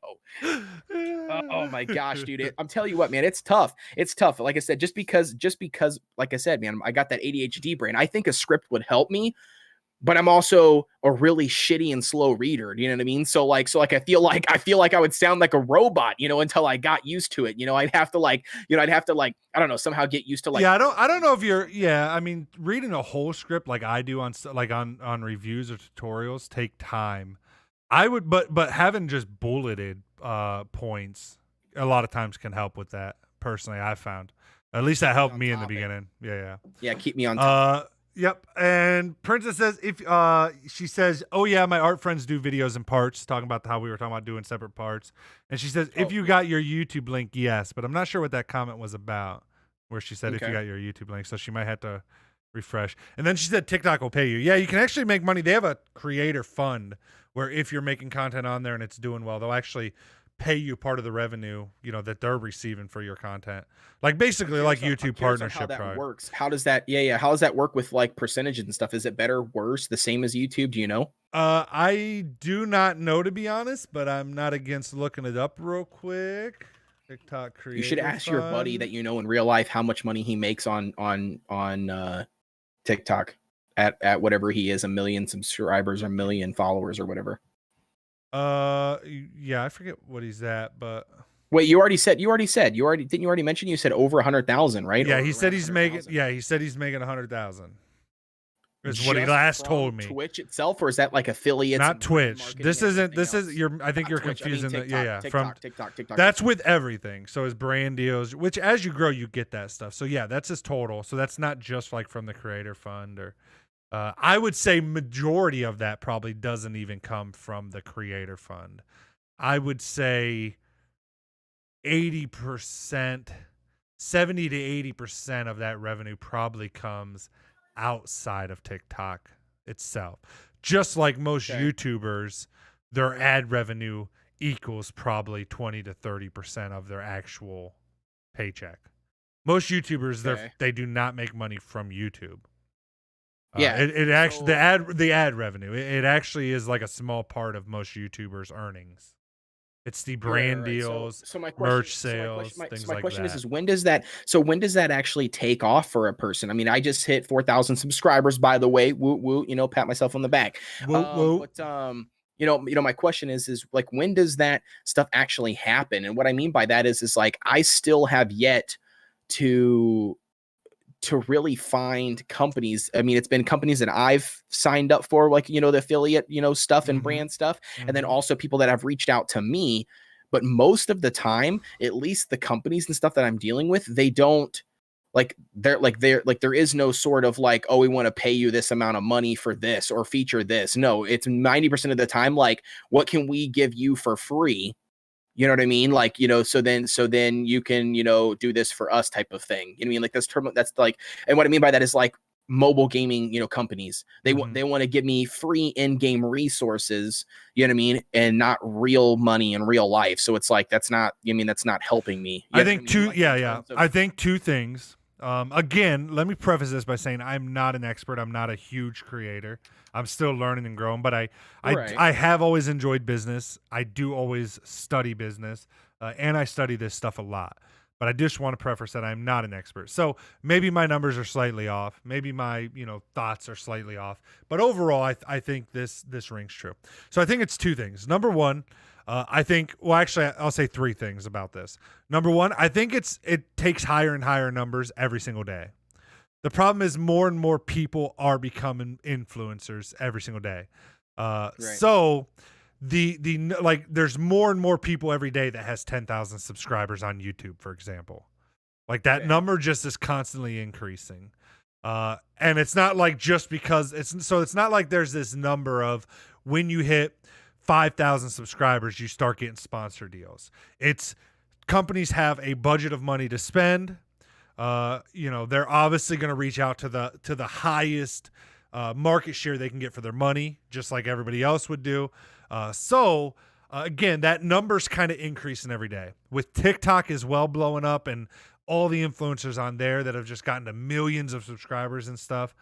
Oh my gosh, dude. I'm telling you what, man, it's tough. It's tough. Like I said, just because, like I said, man, I got that ADHD brain. I think a script would help me. But I'm also a really shitty and slow reader. You know what I mean? So I feel like I would sound like a robot, until I got used to it. I'd have to I don't know, somehow get used to like. Yeah, I don't know if you're. Yeah, I mean, reading a whole script like I do on reviews or tutorials take time. I would, but having just bulleted points a lot of times can help with that. Personally, I found. At least that helped me in the beginning. Yeah. Yeah, keep me on top. Yep. And Princess says, she says, oh yeah, my art friends do videos in parts, talking about how we were talking about doing separate parts. And she says, if you got your YouTube link, yes, but I'm not sure what that comment was about, where she said, if you got your YouTube link. So she might have to refresh. And then she said, TikTok will pay you. Yeah, you can actually make money. They have a creator fund where if you're making content on there and it's doing well, they'll actually pay you part of the revenue, that they're receiving for your content. Like basically like YouTube partnership. How that works. How does that, how does that work with like percentages and stuff? Is it better, worse, the same as YouTube? Do you know? I do not know, to be honest, but I'm not against looking it up real quick. TikTok creator. You should ask your buddy that in real life how much money he makes on TikTok at whatever he is, 1 million subscribers or 1 million followers or whatever. Yeah, I forget what he's at, but Wait, didn't you already mention you said over 100,000, right? yeah, Or he said around he's making. 100,000? Yeah, he said he's making 100,000. Is what he Just last from told me. Twitch itself, or is that like affiliates Not and brand Twitch. marketing This and isn't. everything This is. else? You're. I think Not you're Twitch. I mean confusing the. TikTok, Yeah. TikTok, From. TikTok, TikTok, That's TikTok. with everything. So his brand deals, which as you grow, you get that stuff. So yeah, that's his total. So that's not just like from the creator fund or. I would say majority of that probably doesn't even come from the creator fund. I would say 80%, 70 to 80% of that revenue probably comes outside of TikTok itself. Just like most Okay. YouTubers, their ad revenue equals probably 20 to 30% of their actual paycheck. Most YouTubers, Okay. they do not make money from YouTube. Yeah. It actually So- the ad revenue it actually is like a small part of most YouTubers' earnings. It's the brand Right. deals, So my question, merch sales, things like that. is when does that actually take off for a person? I mean, I just hit 4,000 subscribers, by the way. Woo woo, pat myself on the back. Whoa, whoa. But my question is like, when does that stuff actually happen? And what I mean by that is like, I still have yet to really find companies. I mean, it's been companies that I've signed up for, like, the affiliate, stuff and brand stuff. And then also people that have reached out to me. But most of the time, at least the companies and stuff that I'm dealing with, they don't there is no sort of like, oh, we want to pay you this amount of money for this or feature this. No, it's 90% of the time, like, what can we give you for free? You know what I mean? Like, so then you can, do this for us type of thing. You know what I mean? Like that's like, and what I mean by that is like mobile gaming, companies. They want to give me free in-game resources, you know what I mean? And not real money in real life. So it's like, that's not helping me. I think I think two things. Again, let me preface this by saying I'm not an expert. I'm not a huge creator. I'm still learning and growing, but I have always enjoyed business. I do always study business, and I study this stuff a lot. But I just want to preface that I'm not an expert. So maybe my numbers are slightly off. Maybe my thoughts are slightly off. But overall, I think this rings true. So I think it's two things. Number one, I think, well, actually, I'll say three things about this. Number one, I think it takes higher and higher numbers every single day. The problem is more and more people are becoming influencers every single day. So there's more and more people every day that has 10,000 subscribers on YouTube, for example. Like that number just is constantly increasing. And it's not like just because it's not like there's this number of when you hit 5,000 subscribers, you start getting sponsor deals. It's companies have a budget of money to spend. They're obviously going to reach out to the highest market share they can get for their money, just like everybody else would do. Again, that number's kind of increasing every day. With TikTok as well blowing up and all the influencers on there that have just gotten to millions of subscribers and stuff.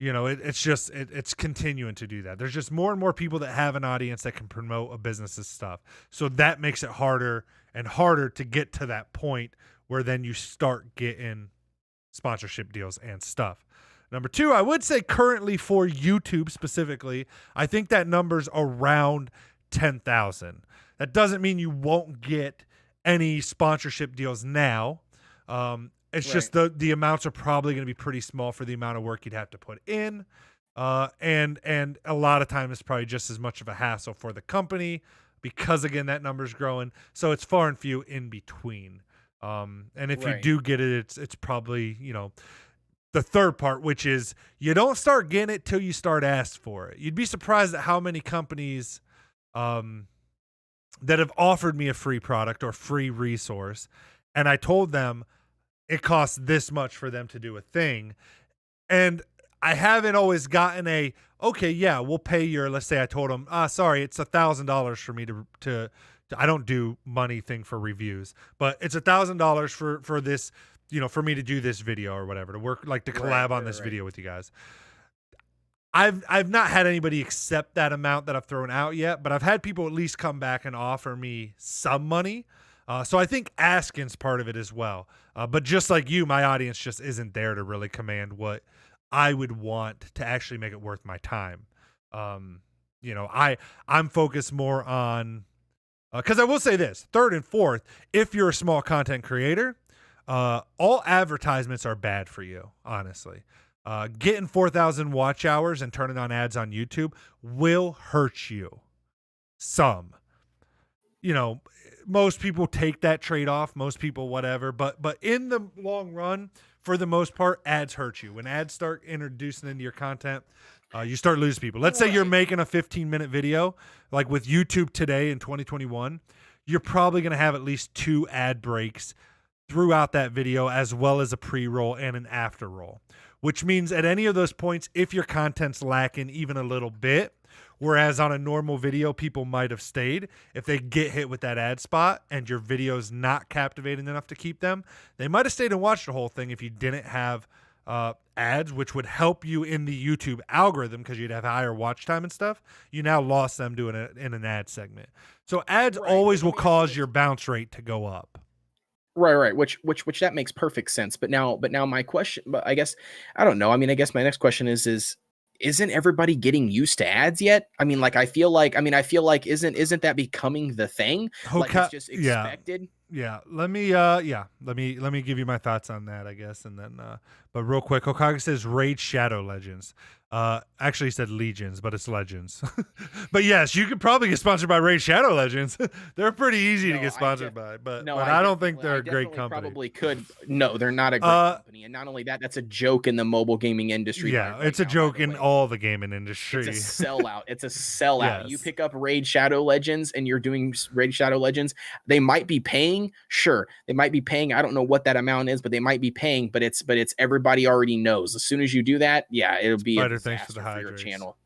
It's continuing to do that. There's just more and more people that have an audience that can promote a business's stuff. So that makes it harder and harder to get to that point where then you start getting sponsorship deals and stuff. Number two, I would say currently for YouTube specifically, I think that number's around 10,000. That doesn't mean you won't get any sponsorship deals now. It's just the amounts are probably going to be pretty small for the amount of work you'd have to put in. And a lot of times it's probably just as much of a hassle for the company because, again, that number's growing. So it's far and few in between. And if you do get it, it's probably, the third part, which is you don't start getting it till you start asked for it. You'd be surprised at how many companies that have offered me a free product or free resource. And I told them it costs this much for them to do a thing. And I haven't always gotten okay, yeah, we'll pay your, let's say I told them, sorry, it's $1,000 for me to I don't do money thing for reviews, but it's $1,000 for this, for me to do this video or whatever, to work, like to collab on this video with you guys. I've not had anybody accept that amount that I've thrown out yet, but I've had people at least come back and offer me some money. So I think asking's part of it as well. But just like you, my audience just isn't there to really command what I would want to actually make it worth my time. I'm focused more on, because I will say this, third and fourth, if you're a small content creator, all advertisements are bad for you, honestly. Getting 4,000 watch hours and turning on ads on YouTube will hurt you some. Most people take that trade-off, most people whatever, but in the long run, for the most part, ads hurt you. When ads start introducing into your content, you start losing people. Let's say you're making a 15-minute video, like with YouTube today in 2021, you're probably going to have at least 2 ad breaks throughout that video, as well as a pre-roll and an after-roll, which means at any of those points, if your content's lacking even a little bit, whereas on a normal video, people might have stayed. If they get hit with that ad spot and your video's not captivating enough to keep them, they might have stayed and watched the whole thing if you didn't have ads, which would help you in the YouTube algorithm because you'd have higher watch time and stuff. You now lost them doing it in an ad segment. So ads always will cause your bounce rate to go up. Right. Which that makes perfect sense. But now my question, but I guess, I don't know. I mean, I guess my next question is isn't everybody getting used to ads yet? I mean, like, I feel like isn't that becoming the thing? Like, it's just expected. Yeah. Let me give you my thoughts on that, I guess. And then, but real quick, Hokage says Raid Shadow Legends. Actually he said Legions, but it's Legends. But yes, you could probably get sponsored by Raid Shadow Legends. They're pretty easy to get sponsored by, but I don't think they're a great company. Probably could. No, they're not a great company. And not only that, that's a joke in the mobile gaming industry. Yeah, it's a joke in all the gaming industry. It's a sellout. It's a sellout. Yes. You pick up Raid Shadow Legends and you're doing Raid Shadow Legends. They might be paying. Sure, they might be paying. I don't know what that amount is, but they might be paying. But it's everybody already knows. As soon as you do that, yeah, it'll be a thanks for the for your channel.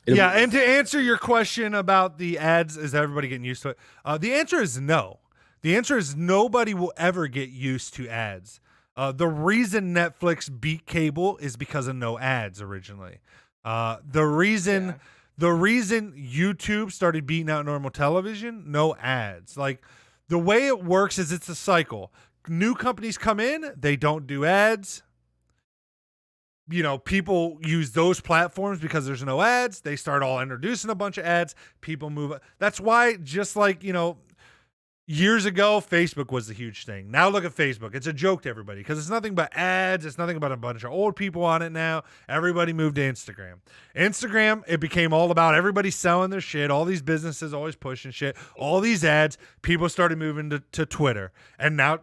And to answer your question about the ads, is everybody getting used to it? The answer is no. The answer is nobody will ever get used to ads. The reason Netflix beat cable is because of no ads originally. The reason YouTube started beating out normal television, no ads. Like, the way it works is it's a cycle. New companies come in, they don't do ads. People use those platforms because there's no ads. They start all introducing a bunch of ads. People move. That's why, just like, years ago, Facebook was the huge thing. Now look at Facebook. It's a joke to everybody because it's nothing but ads. It's nothing but a bunch of old people on it now. Everybody moved to Instagram. Instagram, it became all about everybody selling their shit. All these businesses always pushing shit. All these ads. People started moving to Twitter. And now,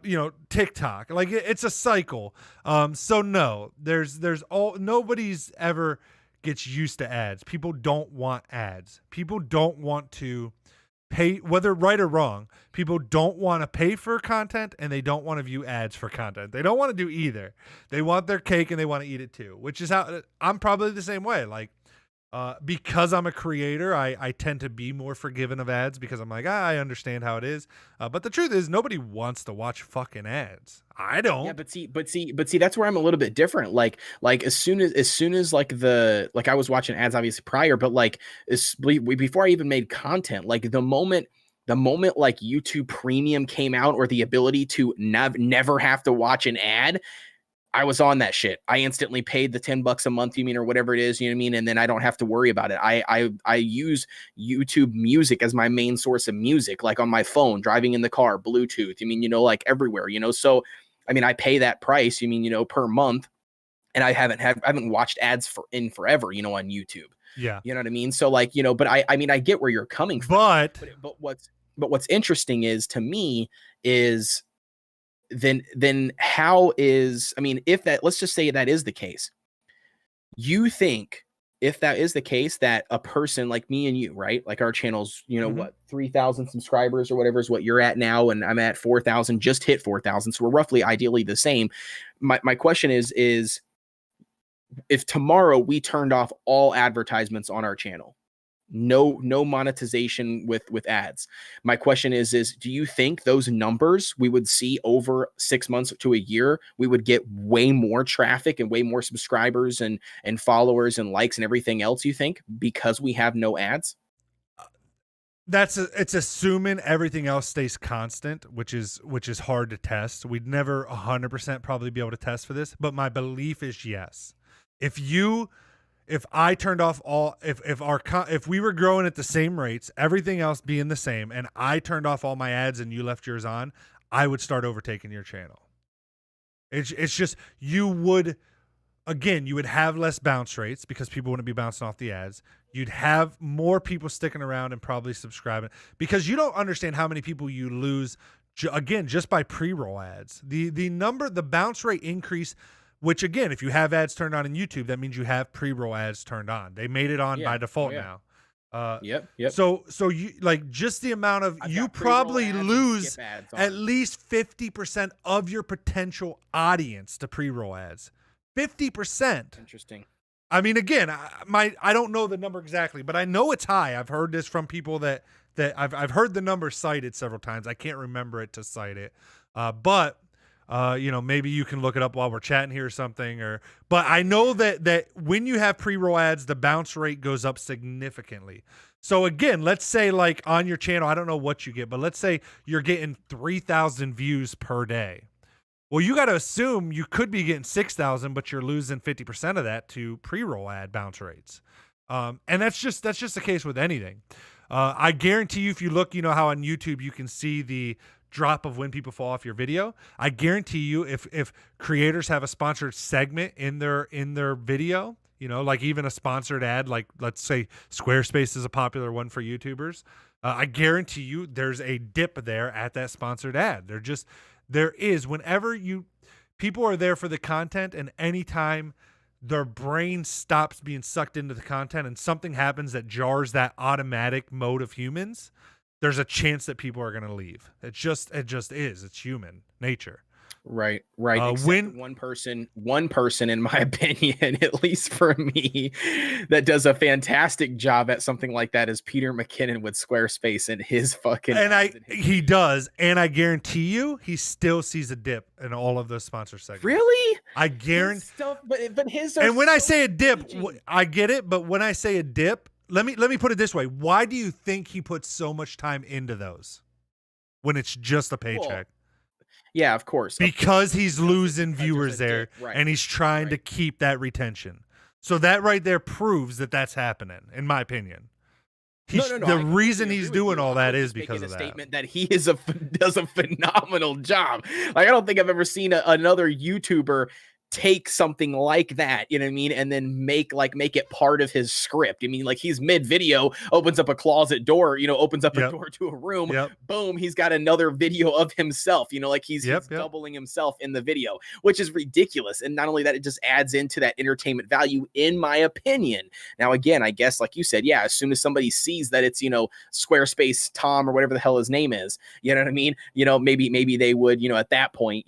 TikTok. Like, it's a cycle. So no, nobody's ever gets used to ads. People don't want ads. People don't want to pay, whether right or wrong. People don't want to pay for content and they don't want to view ads for content. They don't want to do either. They want their cake and they want to eat it too, which is how I'm probably the same way. Like, because I'm a creator, I tend to be more forgiving of ads because I'm like, I understand how it is. But the truth is, nobody wants to watch fucking ads. I don't. Yeah, but see, that's where I'm a little bit different. Like as soon as like I was watching ads obviously prior, but like before I even made content, like the moment like YouTube Premium came out, or the ability to never have to watch an ad, I was on that shit. I instantly paid the $10 a month, or whatever it is, and then I don't have to worry about it. I use YouTube Music as my main source of music, like on my phone, driving in the car, Bluetooth, like everywhere, so I pay that price, per month, and I haven't watched ads in forever, on YouTube. Yeah. You know what I mean? So like, but I get where you're coming from. But what's interesting is, to me, is then how is, if that, let's just say that is the case, you think, if that is the case, that a person like me and you, right, like our channels, what, 3,000 subscribers or whatever is what you're at now, and I'm at 4,000, just hit 4,000, so we're roughly ideally the same. My question is if tomorrow we turned off all advertisements on our channel, no monetization with ads, my question is do you think those numbers we would see over 6 months to a year, we would get way more traffic and way more subscribers and followers and likes and everything else, you think, because we have no ads? It's assuming everything else stays constant, which is hard to test. We'd never 100% probably be able to test for this, but my belief is yes. If if I turned off all, if we were growing at the same rates, everything else being the same, and I turned off all my ads and you left yours on, I would start overtaking your channel. It's just, you would have less bounce rates because people wouldn't be bouncing off the ads. You'd have more people sticking around and probably subscribing, because you don't understand how many people you lose just by pre-roll ads. The bounce rate increase, which again, if you have ads turned on in YouTube, that means you have pre-roll ads turned on. They made it on by default now. Yep. So you like, just the amount of, you probably lose at least 50% of your potential audience to pre-roll ads. 50%. Interesting. I mean, again, I don't know the number exactly, but I know it's high. I've heard this from people that I've heard the number cited several times. I can't remember it to cite it. But maybe you can look it up while we're chatting here or something. But I know that when you have pre-roll ads, the bounce rate goes up significantly. So again, let's say like on your channel, I don't know what you get, but let's say you're getting 3,000 views per day. Well, you got to assume you could be getting 6,000, but you're losing 50% of that to pre-roll ad bounce rates. And that's just the case with anything. I guarantee you, if you look, how on YouTube you can see the drop of when people fall off your video. I guarantee you, if creators have a sponsored segment in their video, like even a sponsored ad, like let's say Squarespace is a popular one for YouTubers. I guarantee you there's a dip there at that sponsored ad. There is, whenever people are there for the content, and anytime their brain stops being sucked into the content and something happens that jars that automatic mode of humans, there's a chance that people are going to leave. It just is. It's human nature. Right. When one person, in my opinion, at least for me, that does a fantastic job at something like that is Peter McKinnon with Squarespace and his fucking. He does, and I guarantee you, he still sees a dip in all of those sponsor segments. Really? I guarantee. But his. And when I say a dip, I get it. But when I say a dip, let me put it this way: why do you think he puts so much time into those when it's just a paycheck? Well, yeah, of course. Because he's losing viewers there, and he's trying to keep that retention. So that right there proves that that's happening, in my opinion. The reason he's doing all that is because of that. Statement that he does a phenomenal job. Like, I don't think I've ever seen another YouTuber take something like that, you know what I mean, and then make it part of his script. I mean, like, he's mid-video, opens up a closet door, opens up a door to a room, boom, he's got another video of himself, like he's doubling himself in the video, which is ridiculous. And not only that, it just adds into that entertainment value, in my opinion. Now, again, I guess, like you said, as soon as somebody sees that it's, Squarespace Tom or whatever the hell his name is, you know what I mean, maybe they would, at that point,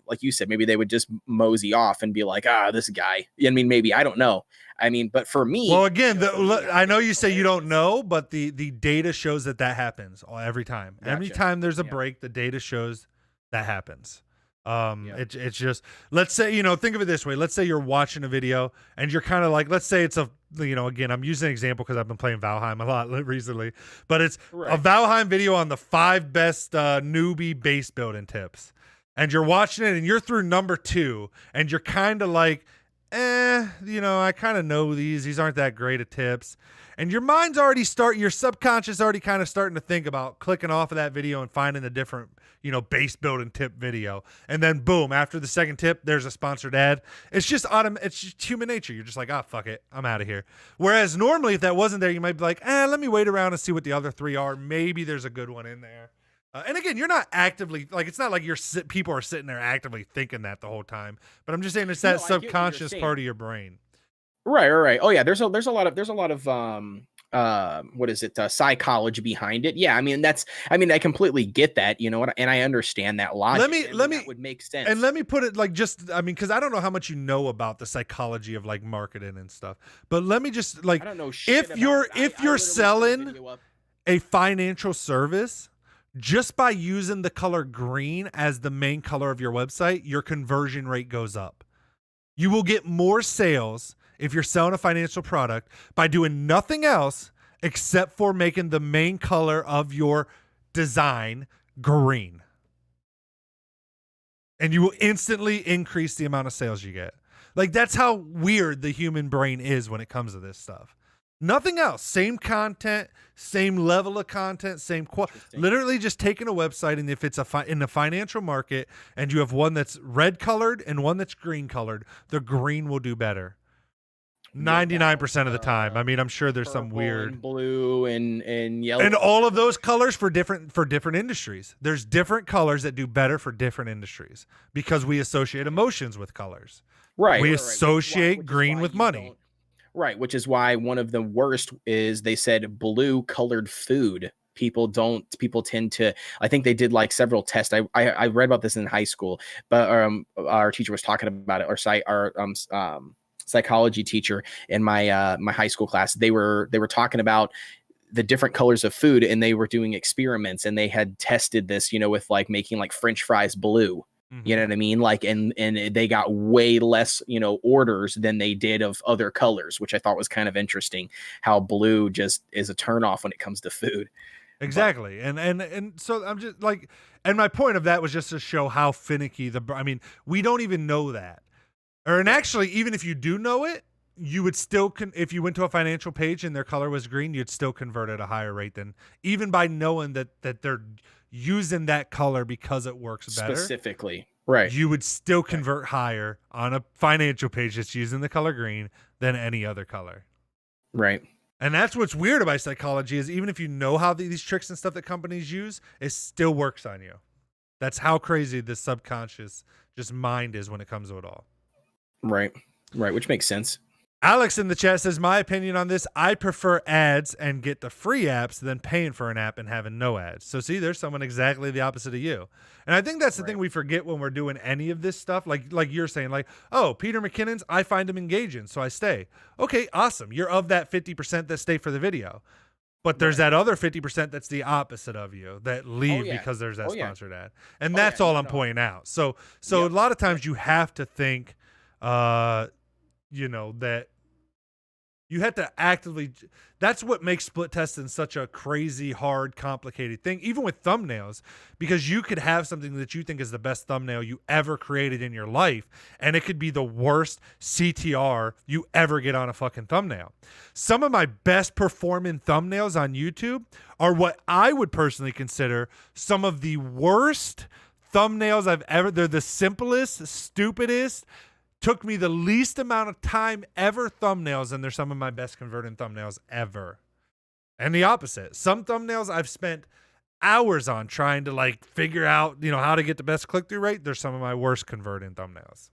like you said, maybe they would just mosey off and be like, this guy. I mean, maybe, I don't know. I mean, but for me, well, again, I know you say you don't know, but the data shows that happens every time. Gotcha. Every time there's a break, the data shows that happens. It's just, let's say, think of it this way. Let's say you're watching a video and you're kind of like, let's say it's again, I'm using an example because I've been playing Valheim a lot recently, but it's a Valheim video on the 5 best newbie base building tips. And you're watching it and you're through number 2 and you're kind of like, I kind of know these aren't that great of tips. And your mind's already your subconscious already kind of starting to think about clicking off of that video and finding a different, base building tip video. And then boom, after the second tip, there's a sponsored ad. It's just human nature. You're just like, fuck it, I'm out of here. Whereas normally if that wasn't there, you might be like, let me wait around and see what the other 3 are. Maybe there's a good one in there. And again, you're not actively, like, it's not like people are sitting there actively thinking that the whole time. But I'm just saying it's that subconscious part of your brain. Right. Oh yeah, there's a lot of what is it? Psychology behind it. Yeah, I mean I completely get that, and I understand that logic. That would make sense. And let me put it like because I don't know how much you know about the psychology of like marketing and stuff. But let me just like, I don't know shit if you're selling a financial service, just by using the color green as the main color of your website, your conversion rate goes up. You will get more sales if you're selling a financial product by doing nothing else except for making the main color of your design green. And you will instantly increase the amount of sales you get. Like, that's how weird the human brain is when it comes to this stuff. Nothing else. Same content, same level of content, same literally just taking a website, and if it's in the financial market and you have one that's red colored and one that's green colored, the green will do better. 99% of the time. I mean, I'm sure there's some weird and blue and yellow, and all of those colors for different industries. There's different colors that do better for different industries because we associate emotions with colors. Right. We associate green with money. Right, which is why one of the worst is they said blue colored food. People tend to, I think they did like several tests. I read about this in high school, but our teacher was talking about it, our psychology teacher in my my high school class. They were talking about the different colors of food, and they were doing experiments, and they had tested this, with like making like French fries blue. You know what I mean? Like, and they got way less, orders than they did of other colors, which I thought was kind of interesting, how blue just is a turnoff when it comes to food. Exactly. And so I'm just like, and my point of that was just to show how finicky we don't even know that. And actually, even if you do know it, you would still, if you went to a financial page and their color was green, you'd still convert at a higher rate than, even by knowing that they're using that color because it works better. Specifically, right. You would still convert higher on a financial page that's using the color green than any other color. Right. And that's what's weird about psychology is even if you know how these tricks and stuff that companies use, it still works on you. That's how crazy the subconscious just mind is when it comes to it all. Right. Right. Which makes sense. Alex in the chat says, my opinion on this, I prefer ads and get the free apps than paying for an app and having no ads. So see, there's someone exactly the opposite of you. And I think that's the thing we forget when we're doing any of this stuff. Like you're saying, like, oh, Peter McKinnon's, I find him engaging, so I stay. Okay, awesome. You're of that 50% that stay for the video. But there's that other 50% that's the opposate of you that leave because there's that sponsored ad. And that's all I'm pointing out. So a lot of times you have to think, that you have to actively, that's what makes split testing such a crazy, hard, complicated thing, even with thumbnails, because you could have something that you think is the best thumbnail you ever created in your life, and it could be the worst CTR you ever get on a fucking thumbnail. Some of my best performing thumbnails on YouTube are what I would personally consider some of the worst thumbnails I've ever, they're the simplest, stupidest, took me the least amount of time ever thumbnails, and they're some of my best converting thumbnails ever. And the opposite. Some thumbnails I've spent hours on trying to like figure out, how to get the best click-through rate. They're some of my worst converting thumbnails.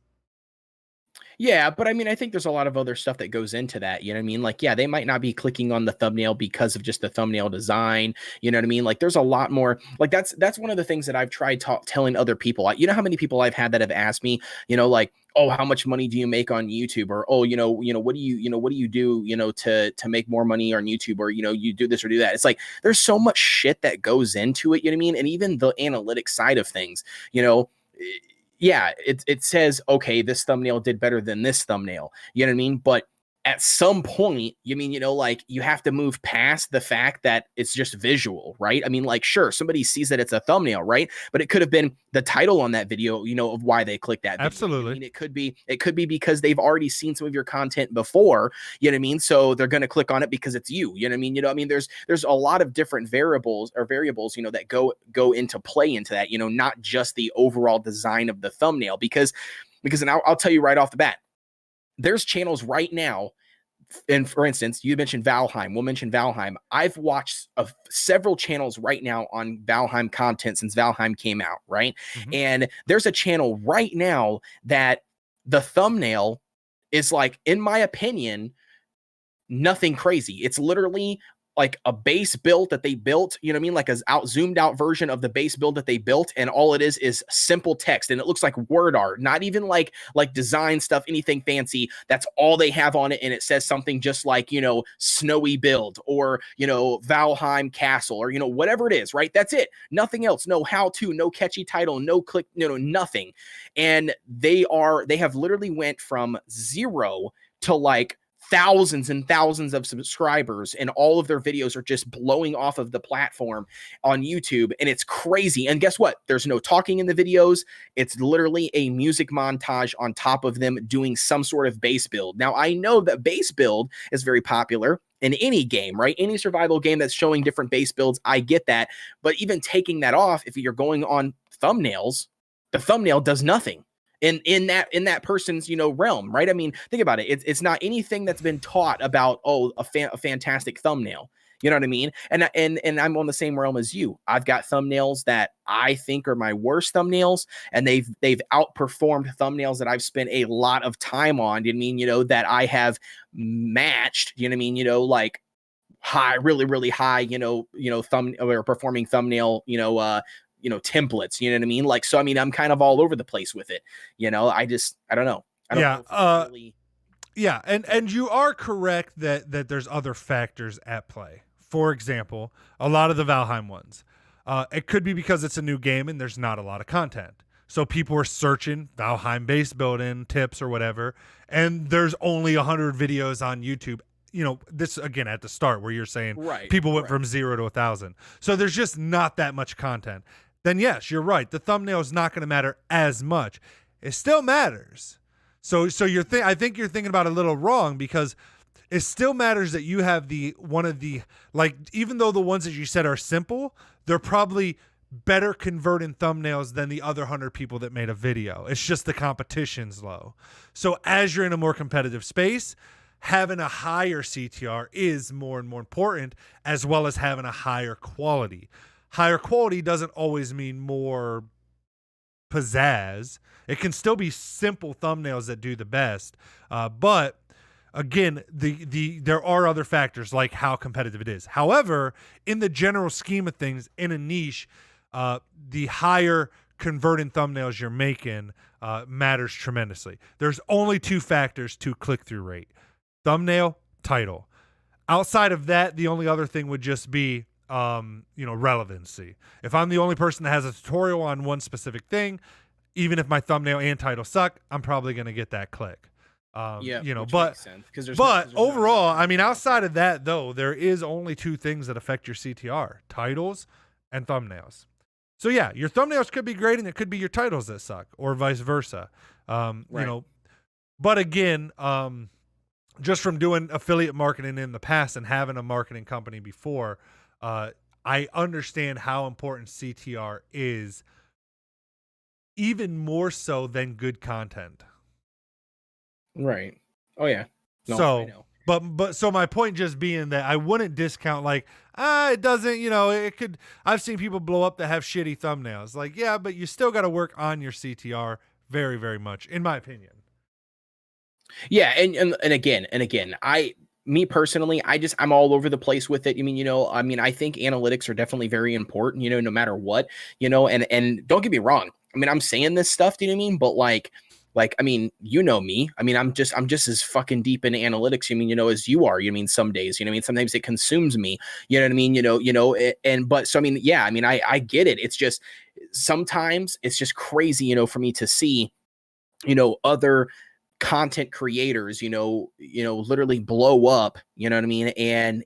Yeah, but I mean, I think there's a lot of other stuff that goes into that. You know what I mean? Like, yeah, they might not be clicking on the thumbnail because of just the thumbnail design. You know what I mean? Like, there's a lot more. Like, that's one of the things that I've tried telling other people. You know how many people I've had that have asked me, like, oh, how much money do you make on YouTube? Or, oh, what do you do, to make more money on YouTube? Or, you do this or do that. It's like, there's so much shit that goes into it. You know what I mean? And even the analytics side of things, yeah, it says, okay, this thumbnail did better than this thumbnail. You know what I mean? But at some point, like you have to move past the fact that it's just visual, right? I mean, like, sure, somebody sees that it's a thumbnail, right? But it could have been the title on that video, of why they clicked that video. Absolutely. I mean, it could be because they've already seen some of your content before, you know what I mean? So they're going to click on it because it's you, you know what I mean? There's a lot of different variables, that go into play into that, not just the overall design of the thumbnail, because and I'll tell you right off the bat, there's channels right now, and for instance, you mentioned Valheim. We'll mention Valheim. I've watched several channels right now on Valheim content since Valheim came out, right? Mm-hmm. And there's a channel right now that the thumbnail is like, in my opinion, nothing crazy. It's literally like a base build that they built, you know what I mean? Like a zoomed out version of the base build that they built. And all it is simple text. And it looks like word art, not even like design stuff, anything fancy. That's all they have on it. And it says something just like, snowy build or, Valheim castle or, whatever it is, right? That's it. Nothing else. No how to, no catchy title, no click, nothing. And they have literally went from 0 to like thousands and thousands of subscribers, and all of their videos are just blowing off of the platform on YouTube, and it's crazy. And guess what? There's no talking in the videos. It's literally a music montage on top of them doing some sort of base build. Now, I know that base build is very popular in any game, right? Any survival game that's showing different base builds, I get that. But even taking that off, if you're going on thumbnails, the thumbnail does nothing in that person's, realm, right? I mean, think about it. It's not anything that's been taught about, a fantastic thumbnail. You know what I mean? And I'm on the same realm as you. I've got thumbnails that I think are my worst thumbnails, and they've outperformed thumbnails that I've spent a lot of time on. You know what I mean? That I have matched. You know what I mean? Like high, really, really high. Thumb or performing thumbnail. Templates, you know what I mean? Like, so, I mean, I'm kind of all over the place with it. I don't know. I don't know if really... Yeah. And you are correct that there's other factors at play. For example, a lot of the Valheim ones, it could be because it's a new game and there's not a lot of content. So people are searching Valheim base building tips or whatever, and there's only 100 videos on YouTube. This again at the start where you're saying people went from 0 to 1,000. So there's just not that much content. Then yes, you're right. The thumbnail is not going to matter as much. It still matters. So I think you're thinking about it a little wrong, because it still matters that you have even though the ones that you said are simple, they're probably better converting thumbnails than the other 100 people that made a video. It's just the competition's low. So as you're in a more competitive space, having a higher CTR is more and more important, as well as having a higher quality. Higher quality doesn't always mean more pizzazz. It can still be simple thumbnails that do the best. But again, there are other factors like how competitive it is. However, in the general scheme of things, in a niche, the higher converting thumbnails you're making matters tremendously. There's only two factors to click-through rate: thumbnail, title. Outside of that, the only other thing would just be relevancy. If I'm the only person that has a tutorial on one specific thing, even if my thumbnail and title suck, I'm probably going to get that click. But overall, I mean, outside of that though, there is only two things that affect your CTR: titles and thumbnails. So yeah, your thumbnails could be great and it could be your titles that suck, or vice versa. But again, just from doing affiliate marketing in the past and having a marketing company before, I understand how important CTR is, even more so than good content. Right. Oh yeah. No, so I know. But so my point just being that I wouldn't discount it doesn't, it could. I've seen people blow up that have shitty thumbnails. Like, yeah, but you still got to work on your CTR very, very much, in my opinion. Yeah, and again, me personally, I'm all over the place with it. I think analytics are definitely very important, no matter what, and don't get me wrong. I mean, I'm saying this stuff, do you know what I mean? But I mean, me. I mean, I'm just as fucking deep into analytics, as you are. Some days, sometimes it consumes me. You know what I mean? So I mean, yeah, I mean, I get it. It's just sometimes it's just crazy, for me to see, other content creators, literally blow up, you know what I mean? And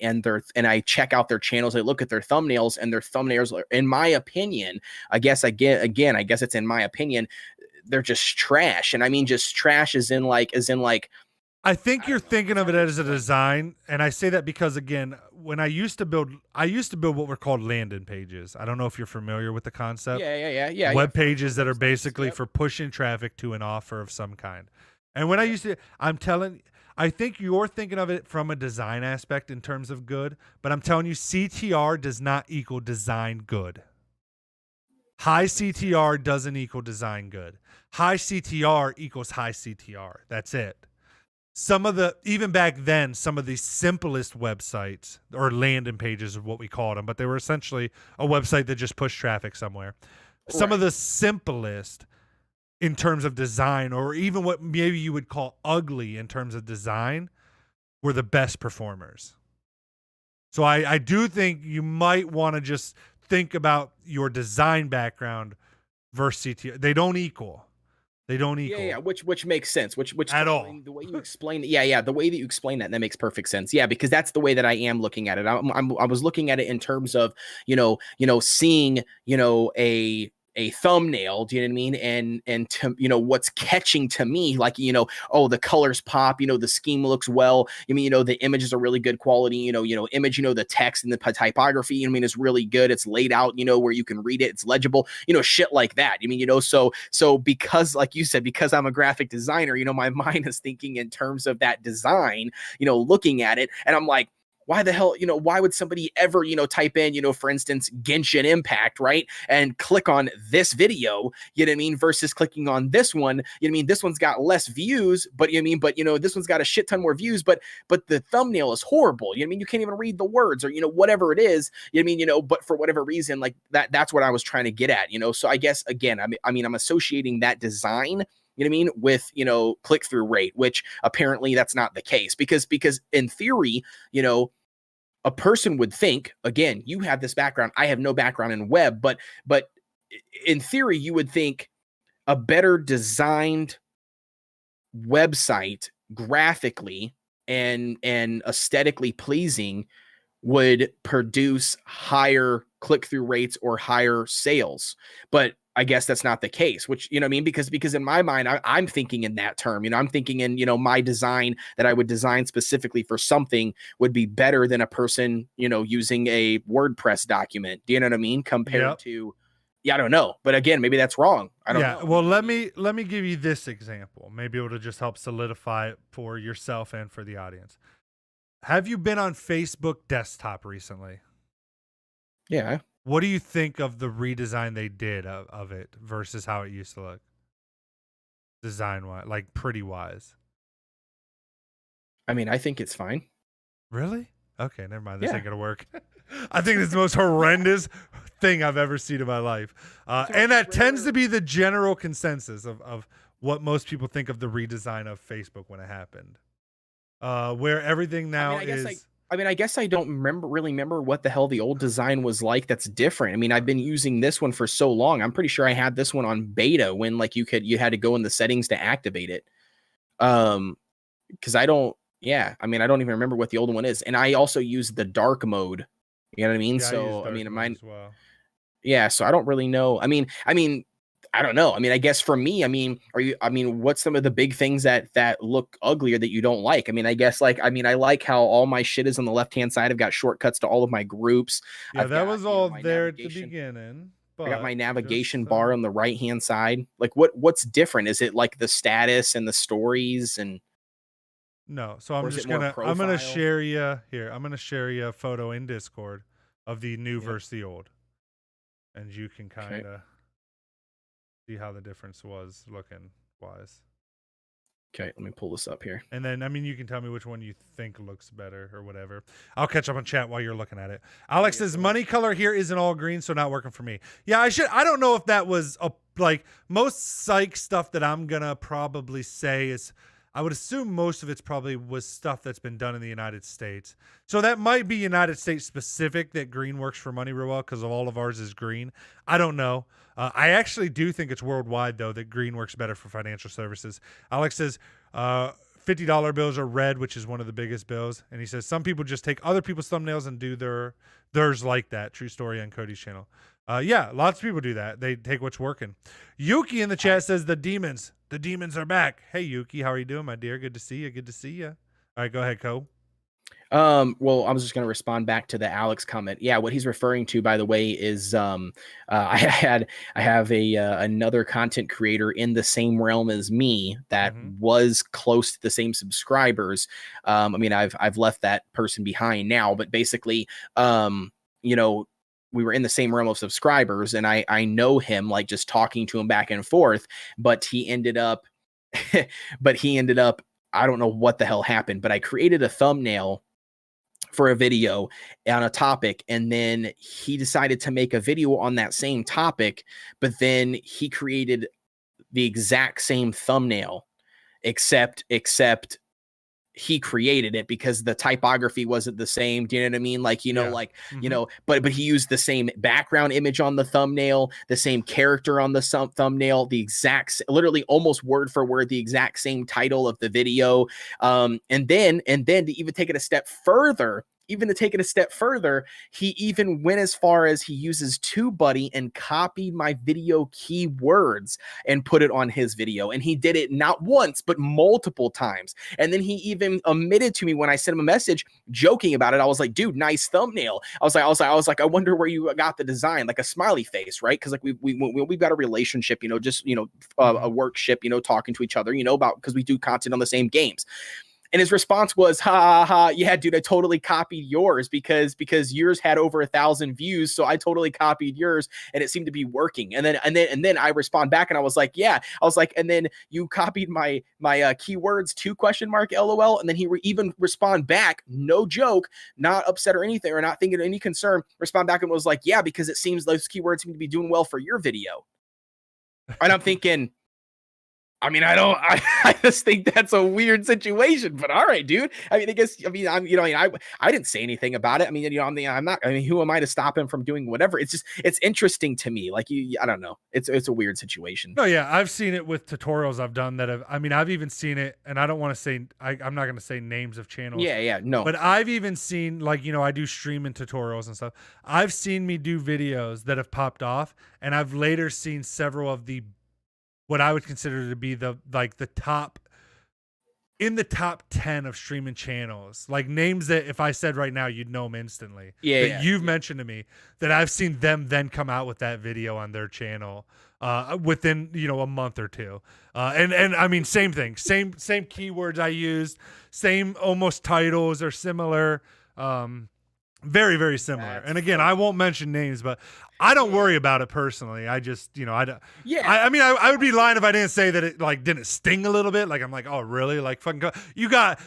I check out their channels, I look at their thumbnails, and their thumbnails are, in my opinion, I guess it's in my opinion, they're just trash. And I mean, just trash as in like, I think you're thinking of it as a design. And I say that because, again, when I used to build what were called landing pages. I don't know if you're familiar with the concept. Yeah. Web pages that are basically for pushing traffic to an offer of some kind. And when I think you're thinking of it from a design aspect in terms of good, but I'm telling you, CTR does not equal design good. High CTR doesn't equal design good. High CTR equals high CTR. That's it. Even back then, some of the simplest websites, or landing pages is what we called them, but they were essentially a website that just pushed traffic somewhere. Some of the simplest in terms of design, or even what maybe you would call ugly in terms of design, were the best performers. So I do think you might want to just think about your design background versus CTR. They don't equal. They don't Yeah, equal which makes sense. Which at all. the way you explain it, yeah, the way that you explain that makes perfect sense. Yeah, because that's the way that I am looking at it. I was looking at it in terms of seeing a thumbnail, do you know what I mean? And to what's catching to me, like oh, the colors pop, the scheme looks well. I mean, the images are really good quality, image, the text and the typography, I mean, is really good. It's laid out, where you can read it, it's legible, shit like that. I mean, so because, like you said, because I'm a graphic designer, my mind is thinking in terms of that design, looking at it, and I'm like, why the hell, why would somebody ever, type in, for instance, Genshin Impact, right? And click on this video, you know what I mean? Versus clicking on this one, you know what I mean? This one's got less views, but this one's got a shit ton more views, but the thumbnail is horrible. You know what I mean? You can't even read the words or, whatever it is, you know what I mean? But for whatever reason, like that's what I was trying to get at, So I guess, again, I'm associating that design, you know what I mean, with, click-through rate, which apparently that's not the case, because in theory, a person would think, again, you have this background, I have no background in web, but in theory, you would think a better designed website, graphically and aesthetically pleasing, would produce higher click-through rates or higher sales. But I guess that's not the case, which, you know what I mean? Because in my mind, I'm thinking in that term, I'm thinking in, my design that I would design specifically for something would be better than a person, using a WordPress document. Do you know what I mean? Compared to, I don't know. But again, maybe that's wrong. I don't know. Well, let me give you this example. Maybe it'll just help solidify it for yourself and for the audience. Have you been on Facebook desktop recently? Yeah. What do you think of the redesign they did of it versus how it used to look? Design-wise, like pretty-wise. I mean, I think it's fine. Really? Okay, never mind. This ain't going to work. I think it's the most horrendous thing I've ever seen in my life. And that tends to be the general consensus of what most people think of the redesign of Facebook when it happened. Where everything now is... I guess I don't really remember what the hell the old design was like that's different. I mean, I've been using this one for so long. I'm pretty sure I had this one on beta when, like, you had to go in the settings to activate it. Because I don't even remember what the old one is. And I also use the dark mode. You know what I mean? Yeah, so I mean, as well. Yeah, so I don't really know. I mean, I don't know. I mean, I guess for me, what's some of the big things that look uglier that you don't like? I mean, I guess I like how all my shit is on the left-hand side. I've got shortcuts to all of my groups. Yeah, that was all there at the beginning. But I got my navigation bar on the right-hand side. Like, what's different? Is it like the status and the stories and... No, so I'm gonna share you here. I'm gonna share you a photo in Discord of the new versus the old, and you can kind of see how the difference was looking wise. Okay, let me pull this up here. And then, you can tell me which one you think looks better or whatever. I'll catch up on chat while you're looking at it. Alex says, money color here isn't all green, so not working for me. Yeah, I don't know if that was, most psych stuff that I'm going to probably say is, I would assume most of it's probably was stuff that's been done in the United States. So that might be United States specific that green works for money real well because of all of ours is green. I don't know. I actually do think it's worldwide, though, that green works better for financial services. Alex says $50 bills are red, which is one of the biggest bills. And he says some people just take other people's thumbnails and do theirs like that. True story on Cody's channel. Yeah, lots of people do that. They take what's working. Yuki in the chat says the demons are back. Hey, Yuki, how are you doing, my dear? Good to see you. Good to see you. All right, go ahead, Co. Well, I was just going to respond back to the Alex comment. Yeah, what he's referring to, by the way, is I have another content creator in the same realm as me that was close to the same subscribers. I've left that person behind now, but basically, we were in the same realm of subscribers, and I know him, like, just talking to him back and forth, but he ended up, I don't know what the hell happened, but I created a thumbnail for a video on a topic, and then he decided to make a video on that same topic, but then he created the exact same thumbnail, except he created it because the typography wasn't the same. Do you know what I mean? Like, you know, like, you know, but he used the same background image on the thumbnail, the same character on the thumbnail, the exact, literally almost word for word, the exact same title of the video. And then to even take it a step further, he even went as far as he uses TubeBuddy and copied my video keywords and put it on his video. And he did it not once, but multiple times. And then he even admitted to me when I sent him a message joking about it. I was like, dude, nice thumbnail. I was like, I wonder where you got the design, like a smiley face, right? Because like we've got a relationship, you know, just, you know, a workship, you know, talking to each other, you know, about, because we do content on the same games. And his response was, ha ha ha, yeah, dude, I totally copied yours because yours had over 1,000 views. So I totally copied yours and it seemed to be working. And then I respond back and I was like, yeah, I was like, and then you copied my keywords too, ? LOL. And then he even respond back, no joke, not upset or anything, or not thinking of any concern, respond back and was like, yeah, because it seems those keywords seem to be doing well for your video. And I'm thinking, I mean, I just think that's a weird situation, but all right, dude. I mean, I didn't say anything about it. I mean, you know, who am I to stop him from doing whatever? It's interesting to me. Like I don't know. It's a weird situation. No, yeah. I've seen it with tutorials I've done I've even seen it, and I don't want to say, I'm not going to say names of channels. Yeah, no. But I've even seen, like, you know, I do streaming tutorials and stuff. I've seen me do videos that have popped off, and I've later seen several of what I would consider to be the top 10 of streaming channels, like names that if I said right now, you'd know them instantly. You've mentioned to me that I've seen them then come out with that video on their channel within, you know, a month or two. And I mean, same thing, same keywords I used, same almost titles are similar. Very, very similar. That's and again, funny. I won't mention names, but I don't worry about it personally. I just, you know, I don't. Yeah. I mean, I would be lying if I didn't say that it like didn't sting a little bit. Like I'm like, oh really? Like fucking, you got,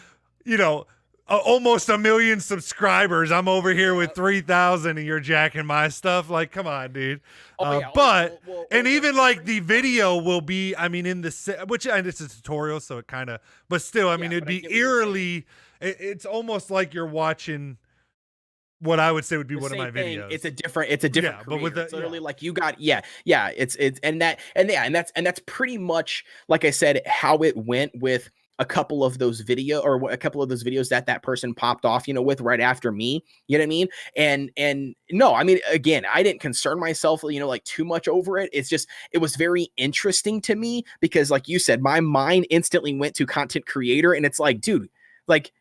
you know, almost 1 million subscribers. I'm over here with 3,000, and you're jacking my stuff. Like, come on, dude. But and even like the video will be, I mean, in the which and it's a tutorial, so it kind of, but still, I mean, it'd be eerily. It's almost like you're watching what I would say would be one of my videos. It's a different career. But with it's literally like you got, that's pretty much, like I said, how it went with a couple of those videos that person popped off, you know, with right after me, you know what I mean? And no, I mean, again, I didn't concern myself, you know, like too much over it. It's just, it was very interesting to me because like you said, my mind instantly went to content creator, and it's like, dude, like,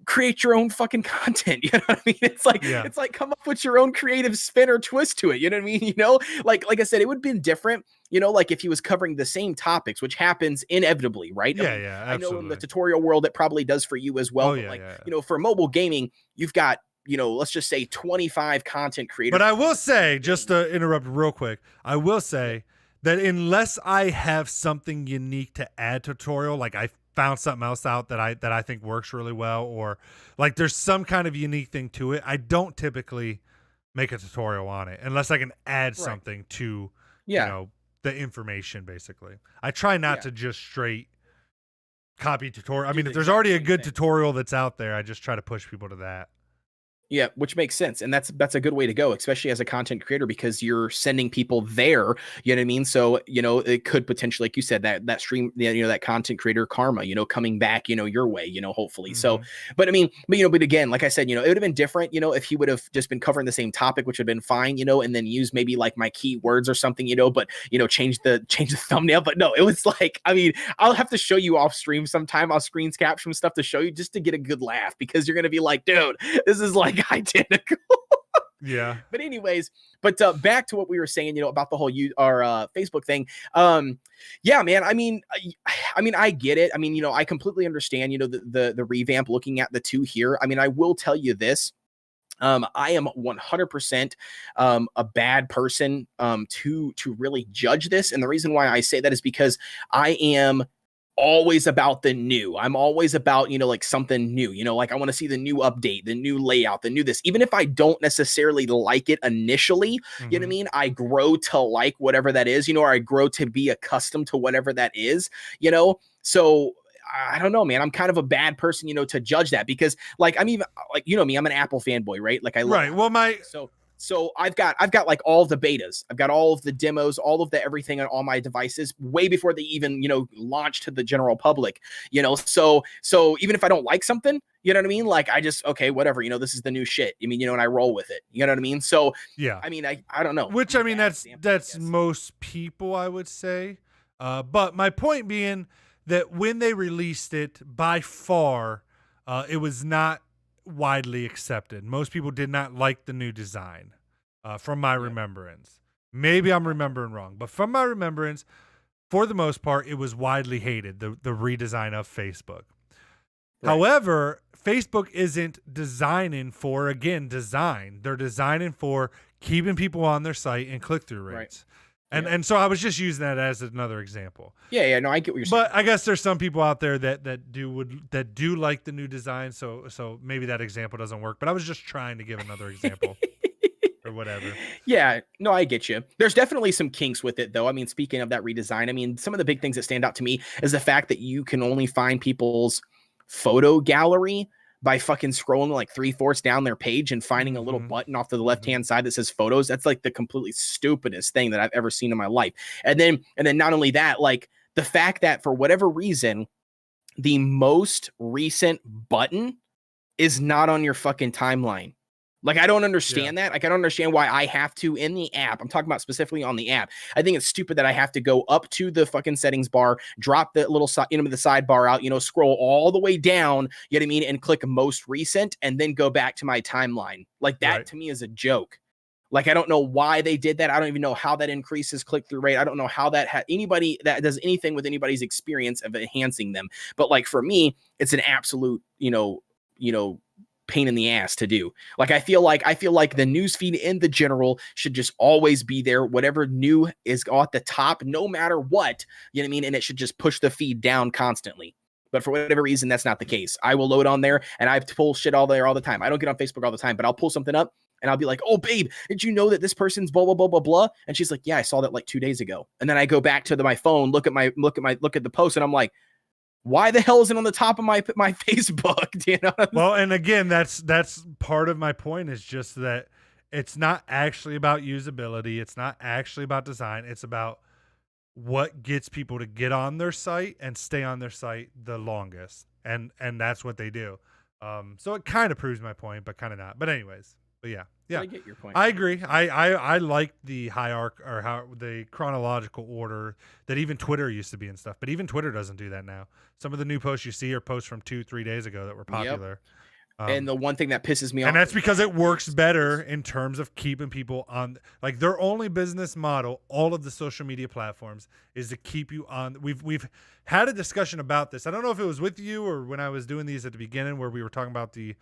create your own fucking content. You know what I mean? It's like, It's like, come up with your own creative spin or twist to it. You know what I mean? You know, like I said, it would have been different, you know, like if he was covering the same topics, which happens inevitably, right? Yeah, absolutely. I know in the tutorial world, it probably does for you as well. You know, for mobile gaming, you've got, you know, let's just say 25 content creators. But I will say, just to interrupt real quick, I will say that unless I have something unique to add tutorial, like I found something else out that I think works really well, or like there's some kind of unique thing to it, I don't typically make a tutorial on it unless I can add something to you know, the information. Basically, I try not to just straight copy tutorial. I mean, if there's already a good tutorial that's out there, I just try to push people to that. Yeah, which makes sense. And that's a good way to go, especially as a content creator, because you're sending people there, you know what I mean? So, you know, it could potentially, like you said, that stream, you know, that content creator karma, you know, coming back, you know, your way, you know, hopefully. So, but I mean, but again, like I said, you know, it would have been different, you know, if he would have just been covering the same topic, which would have been fine, you know, and then use maybe like my keywords or something, you know, but, you know, change the thumbnail. But no, it was like, I mean, I'll have to show you off stream sometime. I'll screen cap some stuff to show you just to get a good laugh, because you're going to be like, dude, this is like identical. Yeah. But anyways, back to what we were saying, you know, about the whole Facebook thing. Yeah, man. I mean, I get it. I mean, you know, I completely understand, you know, the revamp, looking at the two here. I mean, I will tell you this. I am 100% a bad person to really judge this. And the reason why I say that is because I am always about the new. I'm always about, you know, like something new, you know, like I want to see the new update, the new layout, the new this, even if I don't necessarily like it initially, you know what I mean? I grow to like whatever that is, you know, or I grow to be accustomed to whatever that is, you know? So I don't know, man. I'm kind of a bad person, you know, to judge that because like I'm even like, you know me, I'm an Apple fanboy, right? Like I love Right. Well, so I've got like all of the betas. I've got all of the demos, all of the everything on all my devices way before they even, you know, launch to the general public, you know. So even if I don't like something, you know what I mean? Like I just okay, whatever, you know, this is the new shit. I mean, you know, and I roll with it. You know what I mean? So yeah. I mean, I don't know. Which I mean that's most people, I would say. But my point being that when they released it, by far, it was not widely accepted. Most people did not like the new design, from my remembrance. Maybe I'm remembering wrong, but from my remembrance, for the most part, it was widely hated, the redesign of Facebook. Right. However, Facebook isn't designing for, again, design. They're designing for keeping people on their site and click-through rates. Right. And so I was just using that as another example. Yeah, no, I get what you're saying. But I guess there's some people out there that do like the new design, so maybe that example doesn't work. But I was just trying to give another example. Or whatever. Yeah, no, I get you. There's definitely some kinks with it, though. I mean, speaking of that redesign, I mean, some of the big things that stand out to me is the fact that you can only find people's photo gallery by fucking scrolling like 3/4 down their page and finding a little button off to the left-hand side that says photos. That's like the completely stupidest thing that I've ever seen in my life. And then not only that, like the fact that for whatever reason, the most recent button is not on your fucking timeline. Like, I don't understand that. Like, I don't understand why I have to in the app. I'm talking about specifically on the app. I think it's stupid that I have to go up to the fucking settings bar, drop the little the sidebar out, you know, scroll all the way down, you know what I mean, and click most recent and then go back to my timeline. Like, that to me is a joke. Like, I don't know why they did that. I don't even know how that increases click-through rate. I don't know how that anybody that does anything with anybody's experience of enhancing them. But like for me, it's an absolute, you know, pain in the ass to do. Like I feel like the newsfeed in the general should just always be there. Whatever new is at the top, no matter what, you know what I mean? And it should just push the feed down constantly. But for whatever reason, that's not the case. I will load on there and I pull shit all there all the time. I don't get on Facebook all the time, but I'll pull something up and I'll be like, oh, babe, did you know that this person's blah, blah, blah, blah, blah? And she's like, yeah, I saw that like 2 days ago. And then I go back to my phone, look at the post and I'm like, why the hell is it on the top of my Facebook? You know? Well, and again, that's part of my point is just that it's not actually about usability. It's not actually about design. It's about what gets people to get on their site and stay on their site the longest. And that's what they do. So it kind of proves my point, but kind of not. But anyways, but yeah. I get your point. I agree. I like the hierarchy or how the chronological order that even Twitter used to be and stuff, but even Twitter doesn't do that now. Some of the new posts you see are posts from 2-3 days ago that were popular. And the one thing that pisses me off, and that's because it works better in terms of keeping people on. Like their only business model, all of the social media platforms, is to keep you on. We've had a discussion about this. I don't know if it was with you or when I was doing these at the beginning, where we were talking about the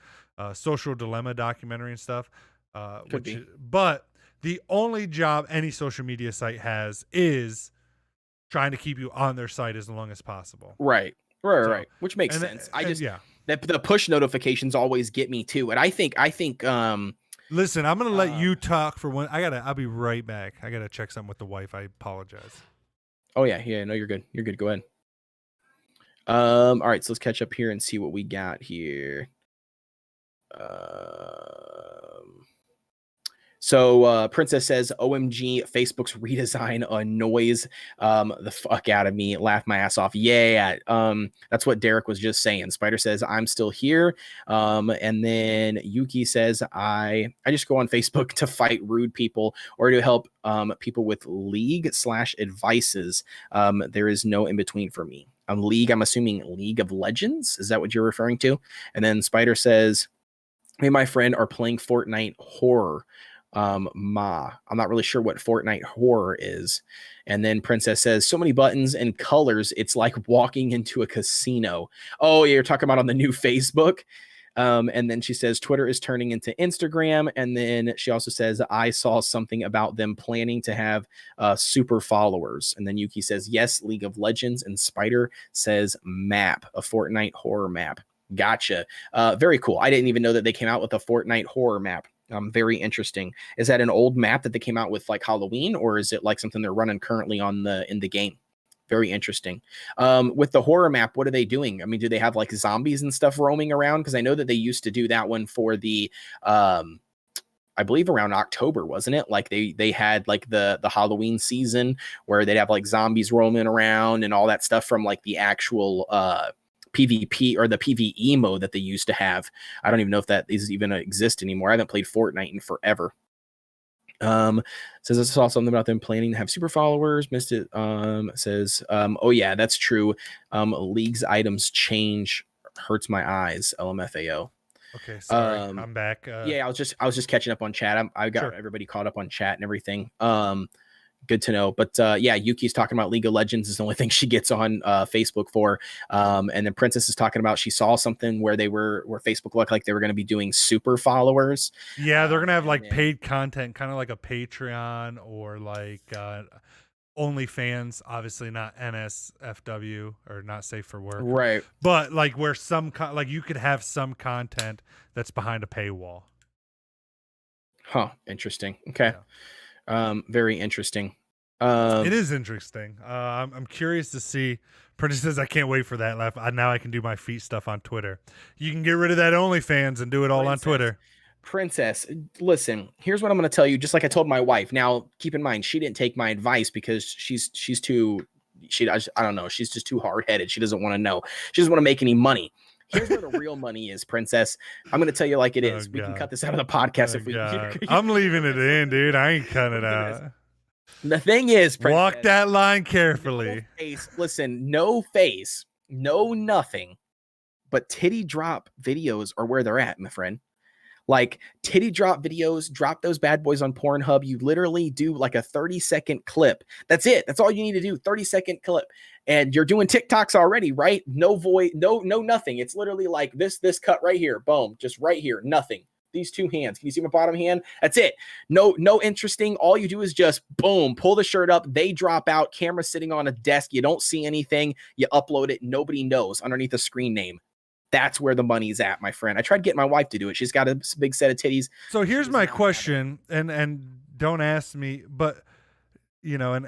social dilemma documentary and stuff. But the only job any social media site has is trying to keep you on their site as long as possible. Right. Which makes sense. The push notifications always get me too. And I think, listen, I'm going to let you talk for one. I'll be right back. I got to check something with the wife. I apologize. Oh yeah. Yeah. No, you're good. You're good. Go ahead. All right. So let's catch up here and see what we got here. So Princess says, OMG, Facebook's redesign annoys the fuck out of me. Laugh my ass off. Yeah. That's what Derek was just saying. Spider says, I'm still here. And then Yuki says, I just go on Facebook to fight rude people or to help people with league/advices. There is no in between for me. League, I'm assuming League of Legends. Is that what you're referring to? And then Spider says, me and my friend are playing Fortnite Horror. I'm not really sure what Fortnite Horror is. And then Princess says, so many buttons and colors, it's like walking into a casino. Oh, yeah, you're talking about on the new Facebook. And then she says Twitter is turning into Instagram. And then she also says, I saw something about them planning to have super followers. And then Yuki says, yes, League of Legends. And Spider says map, a Fortnite horror map. Gotcha. Very cool. I didn't even know that they came out with a Fortnite horror map. Very interesting. Is that an old map that they came out with like Halloween, or is it like something they're running currently in the game? Very interesting. With the horror map, what are they doing? I mean, do they have like zombies and stuff roaming around? Because I know that they used to do that one for the I believe around October, wasn't it? Like they had like the Halloween season where they'd have like zombies roaming around and all that stuff from like the actual PvP or the PvE mode that they used to have. I don't even know if that is even exist anymore. I haven't played Fortnite in forever. Says I saw something about them planning to have super followers. Missed it. Says oh yeah, that's true. League's items change hurts my eyes. LMFAO. Okay, sorry, I'm back. Yeah, I was just catching up on chat. I got everybody caught up on chat and everything. Good to know. But yeah, Yuki's talking about League of Legends is the only thing she gets on Facebook for. And then Princess is talking about she saw something where Facebook looked like they were going to be doing super followers. Yeah, they're gonna have like paid content, kind of like a Patreon or like OnlyFans, obviously not NSFW or not safe for work, right? But like where some like you could have some content that's behind a paywall. Huh? Interesting. Okay. Yeah. Very interesting. It is interesting. I'm curious to see. Princess says, I can't wait for that. Now I can do my feet stuff on Twitter. You can get rid of that OnlyFans and do it all on Twitter. Princess, listen, here's what I'm going to tell you. Just like I told my wife. Now, keep in mind, she didn't take my advice because she's too, I don't know. She's just too hard headed. She doesn't want to know. She doesn't want to make any money. Here's where the real money is, Princess. I'm going to tell you like it is. We can cut this out of the podcast if we. I'm leaving it in, dude. I ain't cutting it out. The thing is, Princess, walk that line carefully. No face, listen, no face, no nothing, but titty drop videos are where they're at, my friend. Like titty drop videos, drop those bad boys on Pornhub. You literally do like a 30-second clip. That's it. That's all you need to do. 30-second clip. And you're doing TikToks already, right? No voice, no nothing. It's literally like this cut right here. Boom. Just right here. Nothing. These two hands. Can you see my bottom hand? That's it. No interesting. All you do is just boom, pull the shirt up. They drop out. Camera sitting on a desk. You don't see anything. You upload it. Nobody knows underneath the screen name. That's where the money's at, my friend. I tried to get my wife to do it. She's got a big set of titties. So here's my question, and don't ask me, but you know,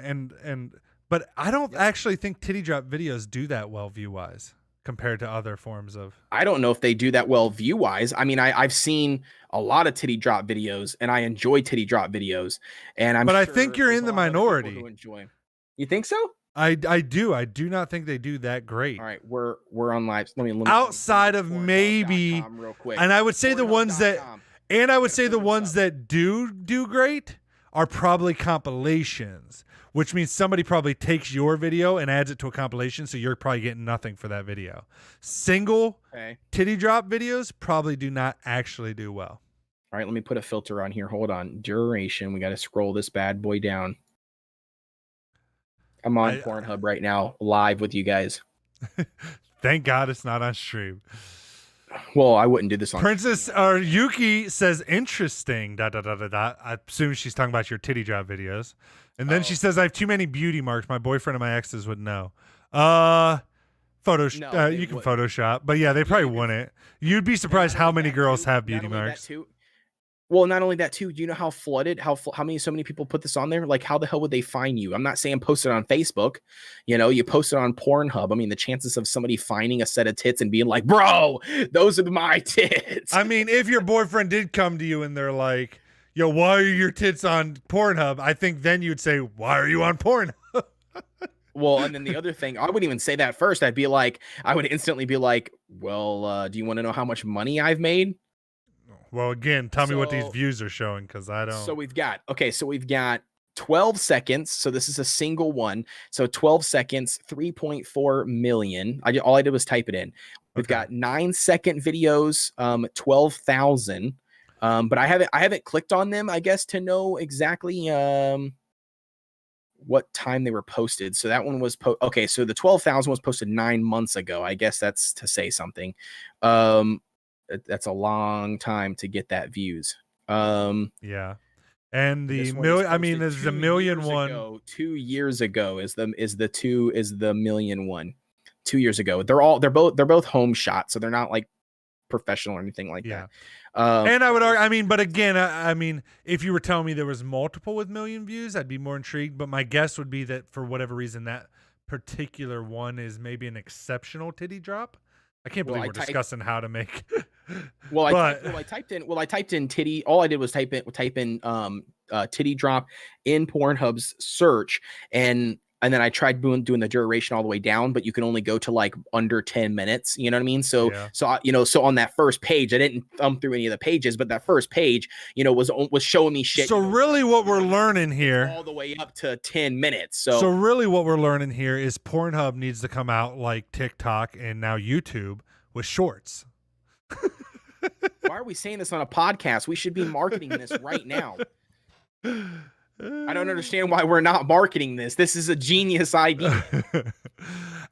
but I don't actually think titty drop videos do that well view wise compared to other forms of. I don't know if they do that well view wise. I mean, I've seen a lot of titty drop videos, and I enjoy titty drop videos. And I think you're in the minority. Who enjoy. You think so? I do. I do not think they do that great. All right, we're on live. Let me outside of maybe real quick. And I would say the ones that do great are probably compilations, which means somebody probably takes your video and adds it to a compilation, so you're probably getting nothing for that video. Single titty drop videos probably do not actually do well. All right, let me put a filter on here. Hold on. Duration. We got to scroll this bad boy down. I'm on Pornhub right now, live with you guys. Thank God it's not on stream. Well, I wouldn't do this on Princess stream. Or Yuki says interesting. ... I assume she's talking about your titty drop videos. And then she says, I have too many beauty marks. My boyfriend and my exes would know. You can Photoshop. But yeah, they probably wouldn't. You'd be surprised how many girls have beauty marks. Well, not only that too, do you know how flooded, so many people put this on there? Like, how the hell would they find you? I'm not saying post it on Facebook. You know, you post it on Pornhub. I mean, the chances of somebody finding a set of tits and being like, bro, those are my tits. I mean, if your boyfriend did come to you and they're like, yo, why are your tits on Pornhub? I think then you'd say, why are you on Pornhub? Well, and then the other thing, I wouldn't even say that first. I would instantly be like, well, do you want to know how much money I've made? Well, again, tell me what these views are showing, because I don't. So we've got 12 seconds. So this is a single one. So 12 seconds, 3.4 million. All I did was type it in. We've got 9-second videos, 12,000. But I haven't clicked on them, I guess, to know exactly what time they were posted. So that one was okay. So the 12,000 was posted 9 months ago. I guess that's to say something. That's a long time to get that views. Yeah. And the million, I mean, there's the million one. 2 years ago is the million one. 2 years ago. They're both home shots, so they're not like professional or anything like that. And I would argue, I mean, but again, I mean, if you were telling me there was multiple with million views, I'd be more intrigued. But my guess would be that for whatever reason, that particular one is maybe an exceptional titty drop. I can't Well, believe we're discussing how to make. I typed in titty. All I did was type in titty drop in Pornhub's search, and then I tried doing the duration all the way down, but you can only go to like under 10 minutes. You know what I mean? So, Yeah. so on that first page, I didn't thumb through any of the pages, but that first page, was showing me shit. So really what we're learning here, all the way up to 10 minutes. So really what we're learning here is Pornhub needs to come out like TikTok and now YouTube with shorts. Why are we saying this on a podcast? We should be marketing this right now. I don't understand why we're not marketing this. This is a genius idea.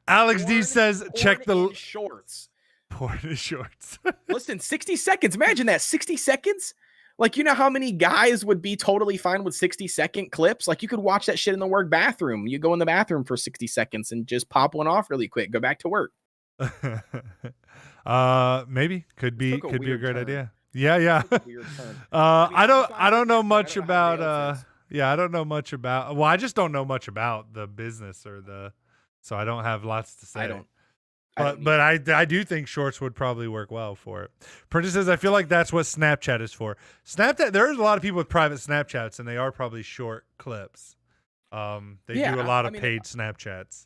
Alex D says, check the shorts. Porn in shorts. Listen, 60 seconds. Imagine that. 60 seconds. Like, you know how many guys would be totally fine with 60-second clips? Like, you could watch that shit in the work bathroom. You go in the bathroom for 60 seconds and just pop one off really quick. Go back to work. Maybe could be a great turn. idea. Yeah. I don't know much about I don't know much about. Well, I just don't know much about the business so I don't have lots to say. But I do think shorts would probably work well for it. Prentice says, I feel like that's what Snapchat is for. Snapchat, there's a lot of people with private Snapchats, and they are probably short clips. They do a lot of paid Snapchats.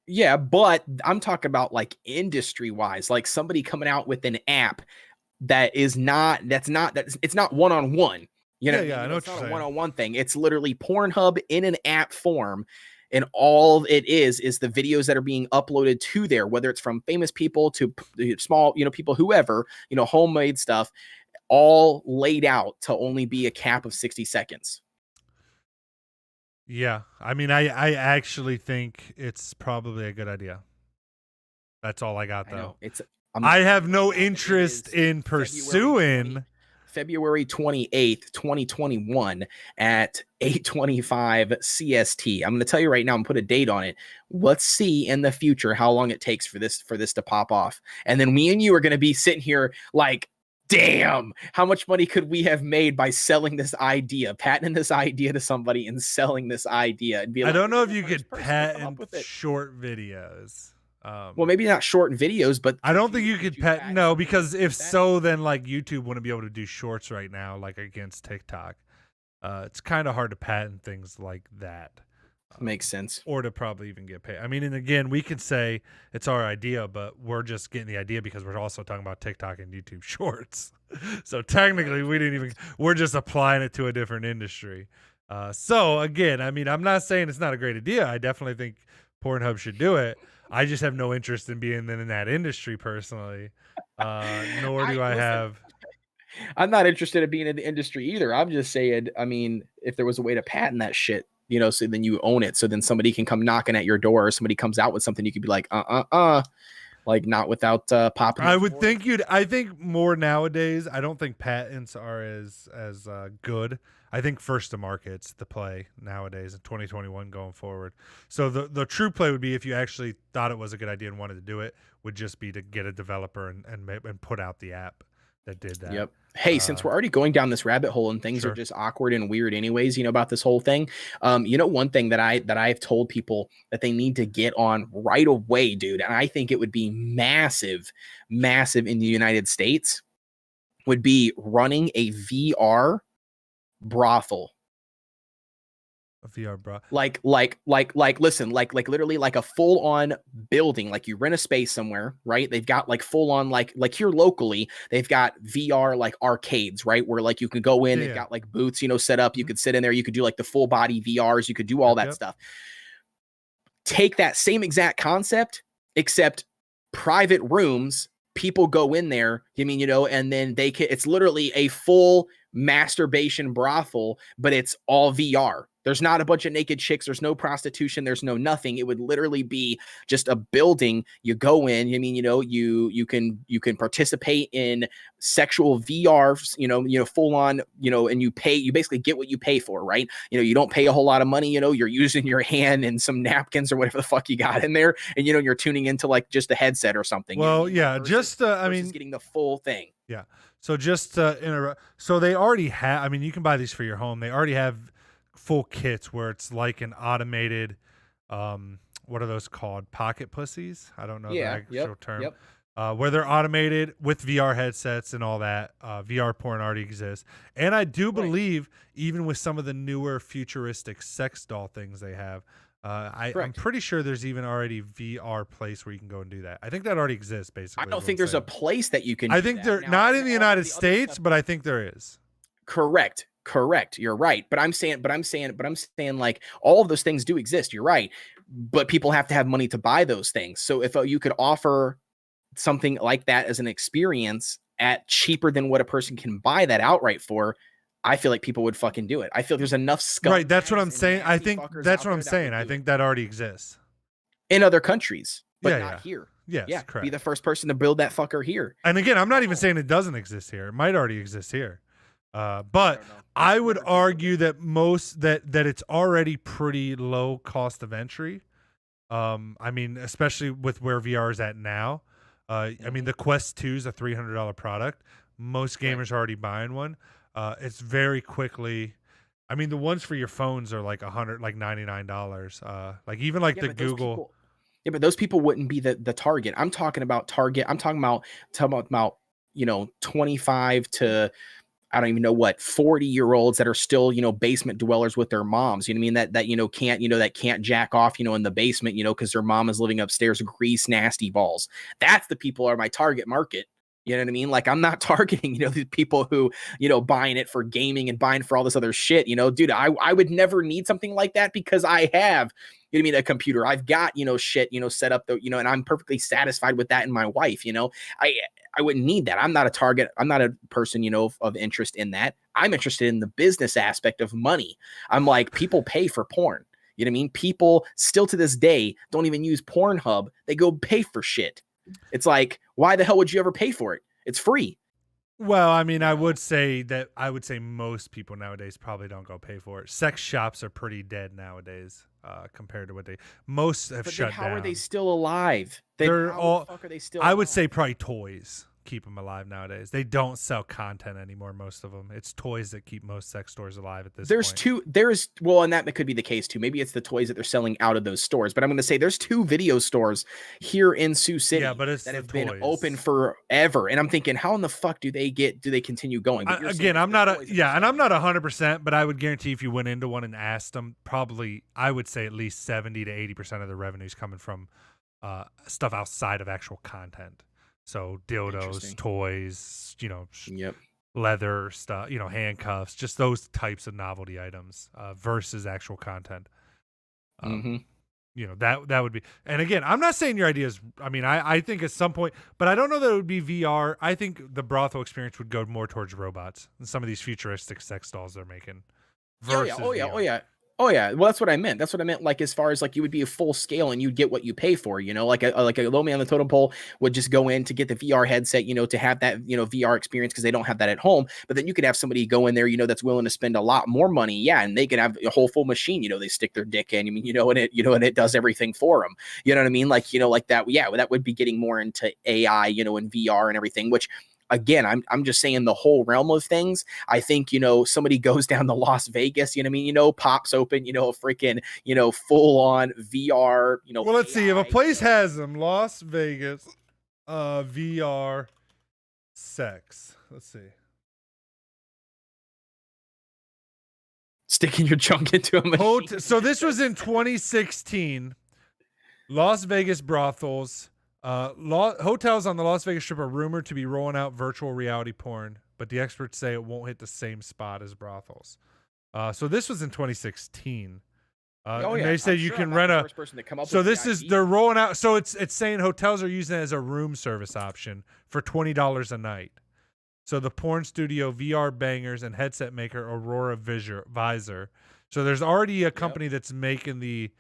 Yeah, but I'm talking about like industry wise, like somebody coming out with an app it's not one-on-one. You know, I know it's not a one-on-one thing. It's literally Pornhub in an app form. And all it is the videos that are being uploaded to there, whether it's from famous people to small, people, whoever, homemade stuff, all laid out to only be a cap of 60 seconds. Yeah. I mean, I actually think it's probably a good idea. That's all I got, though. I have no interest in pursuing. February 28th, 2021 at 8:25 CST. I'm going to tell you right now and put a date on it. Let's see in the future how long it takes for this to pop off. And then me and you are going to be sitting here like, damn, how much money could we have made by selling this idea, patenting this idea to somebody and selling this idea? And be like, I don't know if you could patent short videos. Well, maybe not short videos, but I don't think you could patent. No, because if so, then like YouTube wouldn't be able to do shorts right now, like against TikTok. It's kind of hard to patent things like that. Makes sense. Or to probably even get paid. I mean, and again, we could say it's our idea, but we're just getting the idea because we're also talking about TikTok and YouTube shorts. So technically, we're just applying it to a different industry. So again, I mean, I'm not saying it's not a great idea. I definitely think Pornhub should do it. I just have no interest in being in that industry personally. Nor do I have. I'm not interested in being in the industry either. I'm just saying, I mean, if there was a way to patent that shit, so then you own it. So then somebody can come knocking at your door, or somebody comes out with something, you could be like, like not without popping. I would think I think more nowadays. I don't think patents are as good. I think first to market's the play nowadays in 2021 going forward. So the true play would be if you actually thought it was a good idea and wanted to do it, would just be to get a developer and put out the app that did that. Yep. Hey, since we're already going down this rabbit hole and things are just awkward and weird anyways, about this whole thing, one thing that I've told people that they need to get on right away, dude, and I think it would be massive in the United States, would be running a VR brothel. A VR bra. Like listen, like literally like a full on building. Like you rent a space somewhere, right? They've got like full on like here locally, they've got VR like arcades, right? Where like you can go in, they've got like booths, set up. You could sit in there, you could do like the full body VRs, you could do all that stuff. Take that same exact concept, except private rooms. People go in there, and then it's literally a full masturbation brothel, but it's all VR. There's not a bunch of naked chicks. There's no prostitution. There's no nothing. It would literally be just a building. You go in, you can participate in sexual VR, full on, and you basically get what you pay for, right? You don't pay a whole lot of money, you're using your hand and some napkins or whatever the fuck you got in there. And, you're tuning into like just a headset or something. Well, versus getting the full thing. Yeah. So just interrupt. So they already have, you can buy these for your home. They already have full kits where it's like an automated what are those called? Pocket pussies? I don't know the Yeah. actual term. Yep. Where they're automated with VR headsets and all that. VR porn already exists. And I do believe, even with some of the newer futuristic sex doll things they have, I'm pretty sure there's even already VR place where you can go and do that. I think that already exists, basically. I don't think there's a place that you can do I think that. they're Now, not in the United the other States, stuff- but I think there is. Correct. You're right. But I'm saying like all of those things do exist. You're right. But people have to have money to buy those things. So if you could offer something like that as an experience at cheaper than what a person can buy that outright for, I feel like people would fucking do it. I feel there's enough scum. Right. That's what I'm saying. I think that's what I'm saying. I think that already exists in other countries, but not here. Yes, yeah, correct. Be the first person to build that fucker here. And again, I'm not even saying it doesn't exist here. It might already exist here. But I would argue that that it's already pretty low cost of entry. I mean, especially with where VR is at now. I mean, the Quest 2 is a $300 product. Most gamers are already buying one. It's very quickly. I mean, the ones for your phones are like $99. Like even like the Google. But those people wouldn't be the target. I'm talking about target. I'm talking about 25 to I don't even know what 40-year-olds that are still basement dwellers with their moms. You know what I mean? That can't jack off in the basement because their mom is living upstairs, grease nasty balls. That's the people are my target market. You know what I mean? Like I'm not targeting, these people who, buying it for gaming and buying for all this other shit, dude, I would never need something like that because I have, a computer. I've got, shit, set up and I'm perfectly satisfied with that in my wife, I wouldn't need that. I'm not a target. I'm not a person, of interest in that. I'm interested in the business aspect of money. I'm like, people pay for porn. You know what I mean? People still to this day don't even use Pornhub. They go pay for shit. It's like, why the hell would you ever pay for it? It's free. Well, I mean, I would say most people nowadays probably don't go pay for it. Sex shops are pretty dead nowadays compared to what most have shut down. How are they still alive? They're all. The fuck are they still I would alive? say probably toys keep them alive nowadays. They don't sell content anymore. Most of them, it's toys that keep most sex stores alive at this point. And that could be the case too. Maybe it's the toys that they're selling out of those stores. But I'm going to say there's 2 video stores here in Sioux City that have been open forever. And I'm thinking, how in the fuck do they continue going? Again, I'm not and I'm not 100%, but I would guarantee if you went into one and asked them, probably I would say at least 70 to 80% of the revenue is coming from stuff outside of actual content. So dildos, toys, leather stuff, handcuffs, just those types of novelty items versus actual content. That would be. And again, I'm not saying your idea is. I mean, I think at some point, but I don't know that it would be VR. I think the brothel experience would go more towards robots and some of these futuristic sex dolls they're making. Oh yeah. Well, that's what I meant. Like as far as like you would be a full scale and you'd get what you pay for, like a low man on the totem pole would just go in to get the VR headset, to have that, VR experience because they don't have that at home. But then you could have somebody go in there, that's willing to spend a lot more money. Yeah. And they could have a whole full machine, they stick their dick in, and it does everything for them. You know what I mean? Like, like that. Yeah. That would be getting more into AI, and VR and everything, which again, I'm just saying the whole realm of things. I think, somebody goes down to Las Vegas, pops open, a freaking, full on VR, Well, let's see. If a place has them, Las Vegas, VR sex. Let's see. Sticking your junk into a machine. So this was in 2016. Las Vegas brothels. Hotels on the Las Vegas Strip are rumored to be rolling out virtual reality porn, but the experts say it won't hit the same spot as brothels. So this was in 2016. They said you can rent a. So this is they're rolling out. So it's saying hotels are using it as a room service option for $20 a night. So the porn studio, VR bangers, and headset maker Aurora Visor. So there's already a company that's making the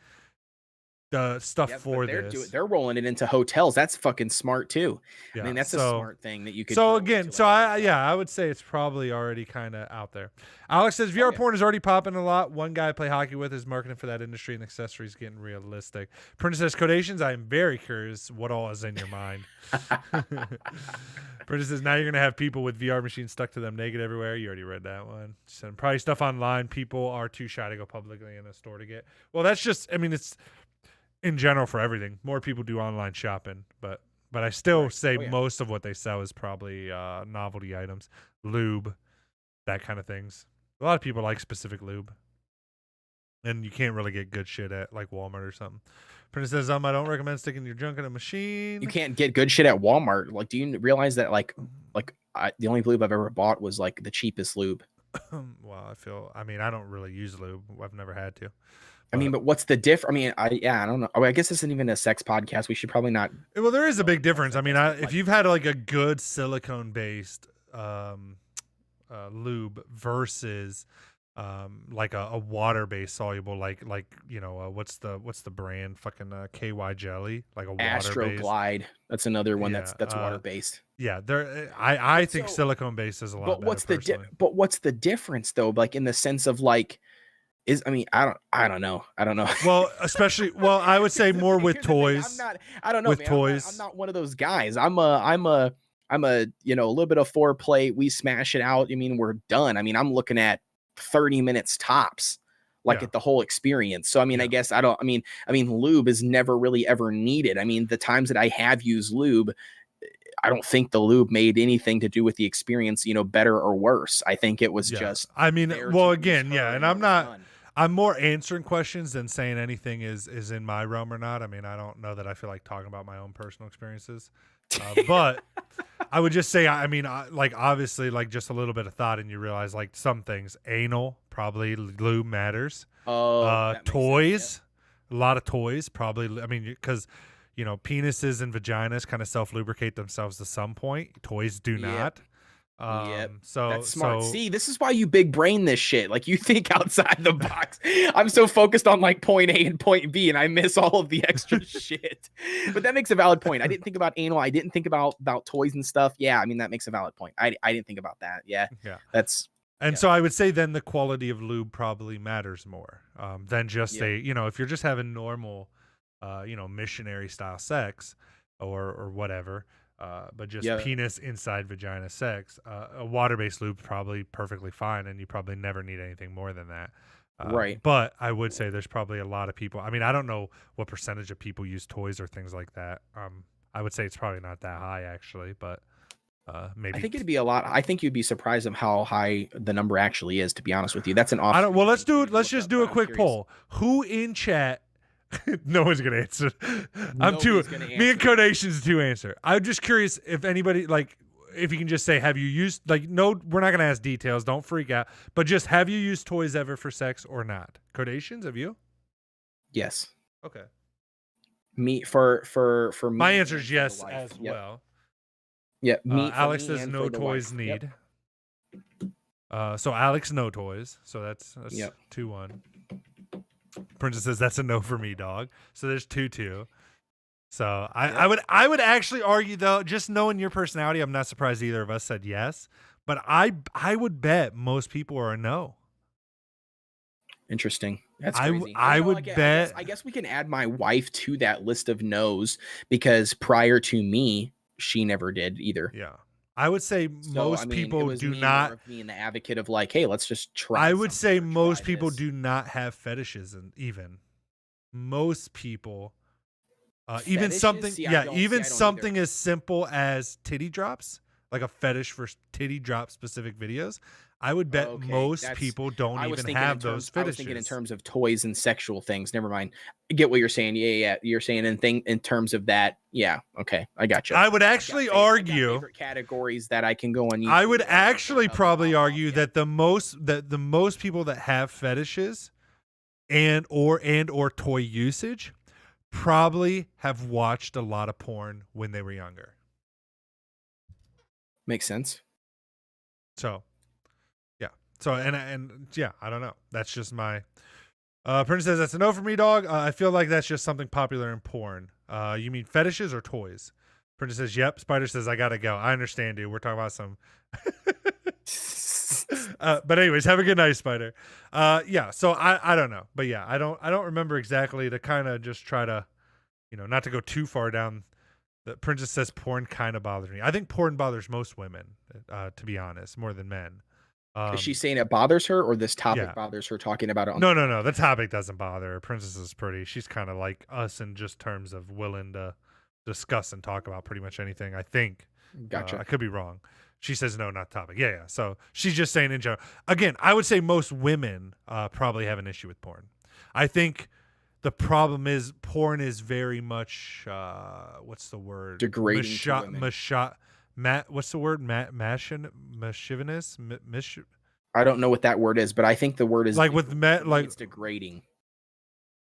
stuff for this. They're rolling it into hotels. That's fucking smart too. Yeah, I mean, that's a smart thing that you could. So again, I would say it's probably already kind of out there. Alex says VR porn is already popping a lot. One guy I play hockey with is marketing for that industry, and accessories getting realistic. Princess Codations, I am very curious what all is in your mind. Princess says now you're gonna have people with VR machines stuck to them naked everywhere. You already read that one. And probably stuff online. People are too shy to go publicly in a store to get. Well, that's just. I mean, it's. in general for everything. More people do online shopping, but I still say yeah. most of what they sell is probably novelty items, lube, that kind of things. A lot of people like specific lube, and you can't really get good shit at like Walmart or something. Prince says, I don't recommend sticking your junk in a machine. You can't get good shit at Walmart. Like, do you realize that the only lube I've ever bought was like the cheapest lube? Well, I mean, I don't really use lube. I've never had to. I mean, but what's the diff? I mean, I don't know. I guess this isn't even a sex podcast. We should probably not. Well, there is a big difference. I mean, if you've had like a good silicone based lube versus like a water based soluble, like what's the brand? Fucking KY jelly, like a water based. Glide. That's another one that's water based. Yeah, I think silicone based is a lot better. But what's the difference though? Like in the sense of like. I don't know. Well, I would say more with toys. I don't know. With toys. I'm not one of those guys. I'm a little bit of foreplay. We smash it out. I mean, we're done. I mean, I'm looking at 30 minutes tops, at the whole experience. So, I mean, I guess I mean, lube is never really ever needed. I mean, the times that I have used lube, I don't think the lube made anything to do with the experience, better or worse. I think it was just. I mean, well, again, yeah, and I'm more answering questions than saying anything is in my realm or not. I mean, I don't know that I feel like talking about my own personal experiences, but I would just say, I mean, like obviously, like just a little bit of thought, and you realize like some things, anal probably lube matters. Toys, a lot of toys probably. I mean, because. Penises and vaginas kind of self-lubricate themselves to some point. Toys do not. So that's smart. See, this is why you big brain this shit. Like you think outside the box. I'm so focused on like point A and point B, and I miss all of the extra shit. But that makes a valid point. I didn't think about anal. I didn't think about toys and stuff. Yeah, I mean that makes a valid point. I didn't think about that. Yeah. That's. And so I would say then the quality of lube probably matters more than just if you're just having normal. Missionary style sex or whatever, but just penis inside vagina sex, a water-based lube probably perfectly fine, and you probably never need anything more than that. Right. But I would say there's probably a lot of people. I mean, I don't know what percentage of people use toys or things like that. I would say it's probably not that high actually, but maybe. I think it'd be a lot. I think you'd be surprised of how high the number actually is, to be honest with you. That's an awesome. Well, let's just do a quick poll. Who in chat no one's gonna answer. Me and Codation's to answer. I'm just curious if anybody if you can just say, have you used no, we're not gonna ask details, don't freak out, but just have you used toys ever for sex or not? Codations, have you? Yes. Okay. Me for me. My answer is yes as well. Yeah. Alex says no toys need. So Alex no toys. So that's 2-1. Princess says that's a no for me, dog. So there's 2-2. So I would actually argue though, just knowing your personality, I'm not surprised either of us said yes, but I would bet most people are a no. Interesting. That's crazy. I would bet. I guess we can add my wife to that list of no's because prior to me, she never did either. Yeah. I would say most people do not. Being the advocate of like, hey, let's just try. I would say most people do not have fetishes, and even most people, even something, even something as simple as titty drops, like a fetish for titty drop specific videos. I would bet most people don't even have those fetishes. I was thinking in terms of toys and sexual things. Never mind. I get what you're saying. Yeah. You're saying in terms of that. Yeah. Okay. I got you. I would actually argue favorite categories that I can go on YouTube. I would actually probably argue that the most people that have fetishes and or toy usage probably have watched a lot of porn when they were younger. Makes sense. So. So and yeah, I don't know. That's just my. Prince says that's a no for me, dog. I feel like that's just something popular in porn. You mean fetishes or toys? Prince says yep. Spider says I gotta go. I understand, dude. We're talking about some. But anyways, have a good night, Spider. Yeah. So I don't know, but yeah, I don't remember exactly to kind of just try to, not to go too far down. The Princess says porn kind of bothers me. I think porn bothers most women, to be honest, more than men. Is she saying it bothers her, or this topic Yeah. bothers her talking about it? No. The topic doesn't bother her. Princess is pretty. She's kind of like us in just terms of willing to discuss and talk about pretty much anything, I think. Gotcha. I could be wrong. She says no, not topic. Yeah. So she's just saying in general. Again, I would say most women probably have an issue with porn. I think the problem is porn is very much what's the word? Degrading to women. What's the word? Mischievous? I don't know what that word is, but I think the word is like with like it's degrading.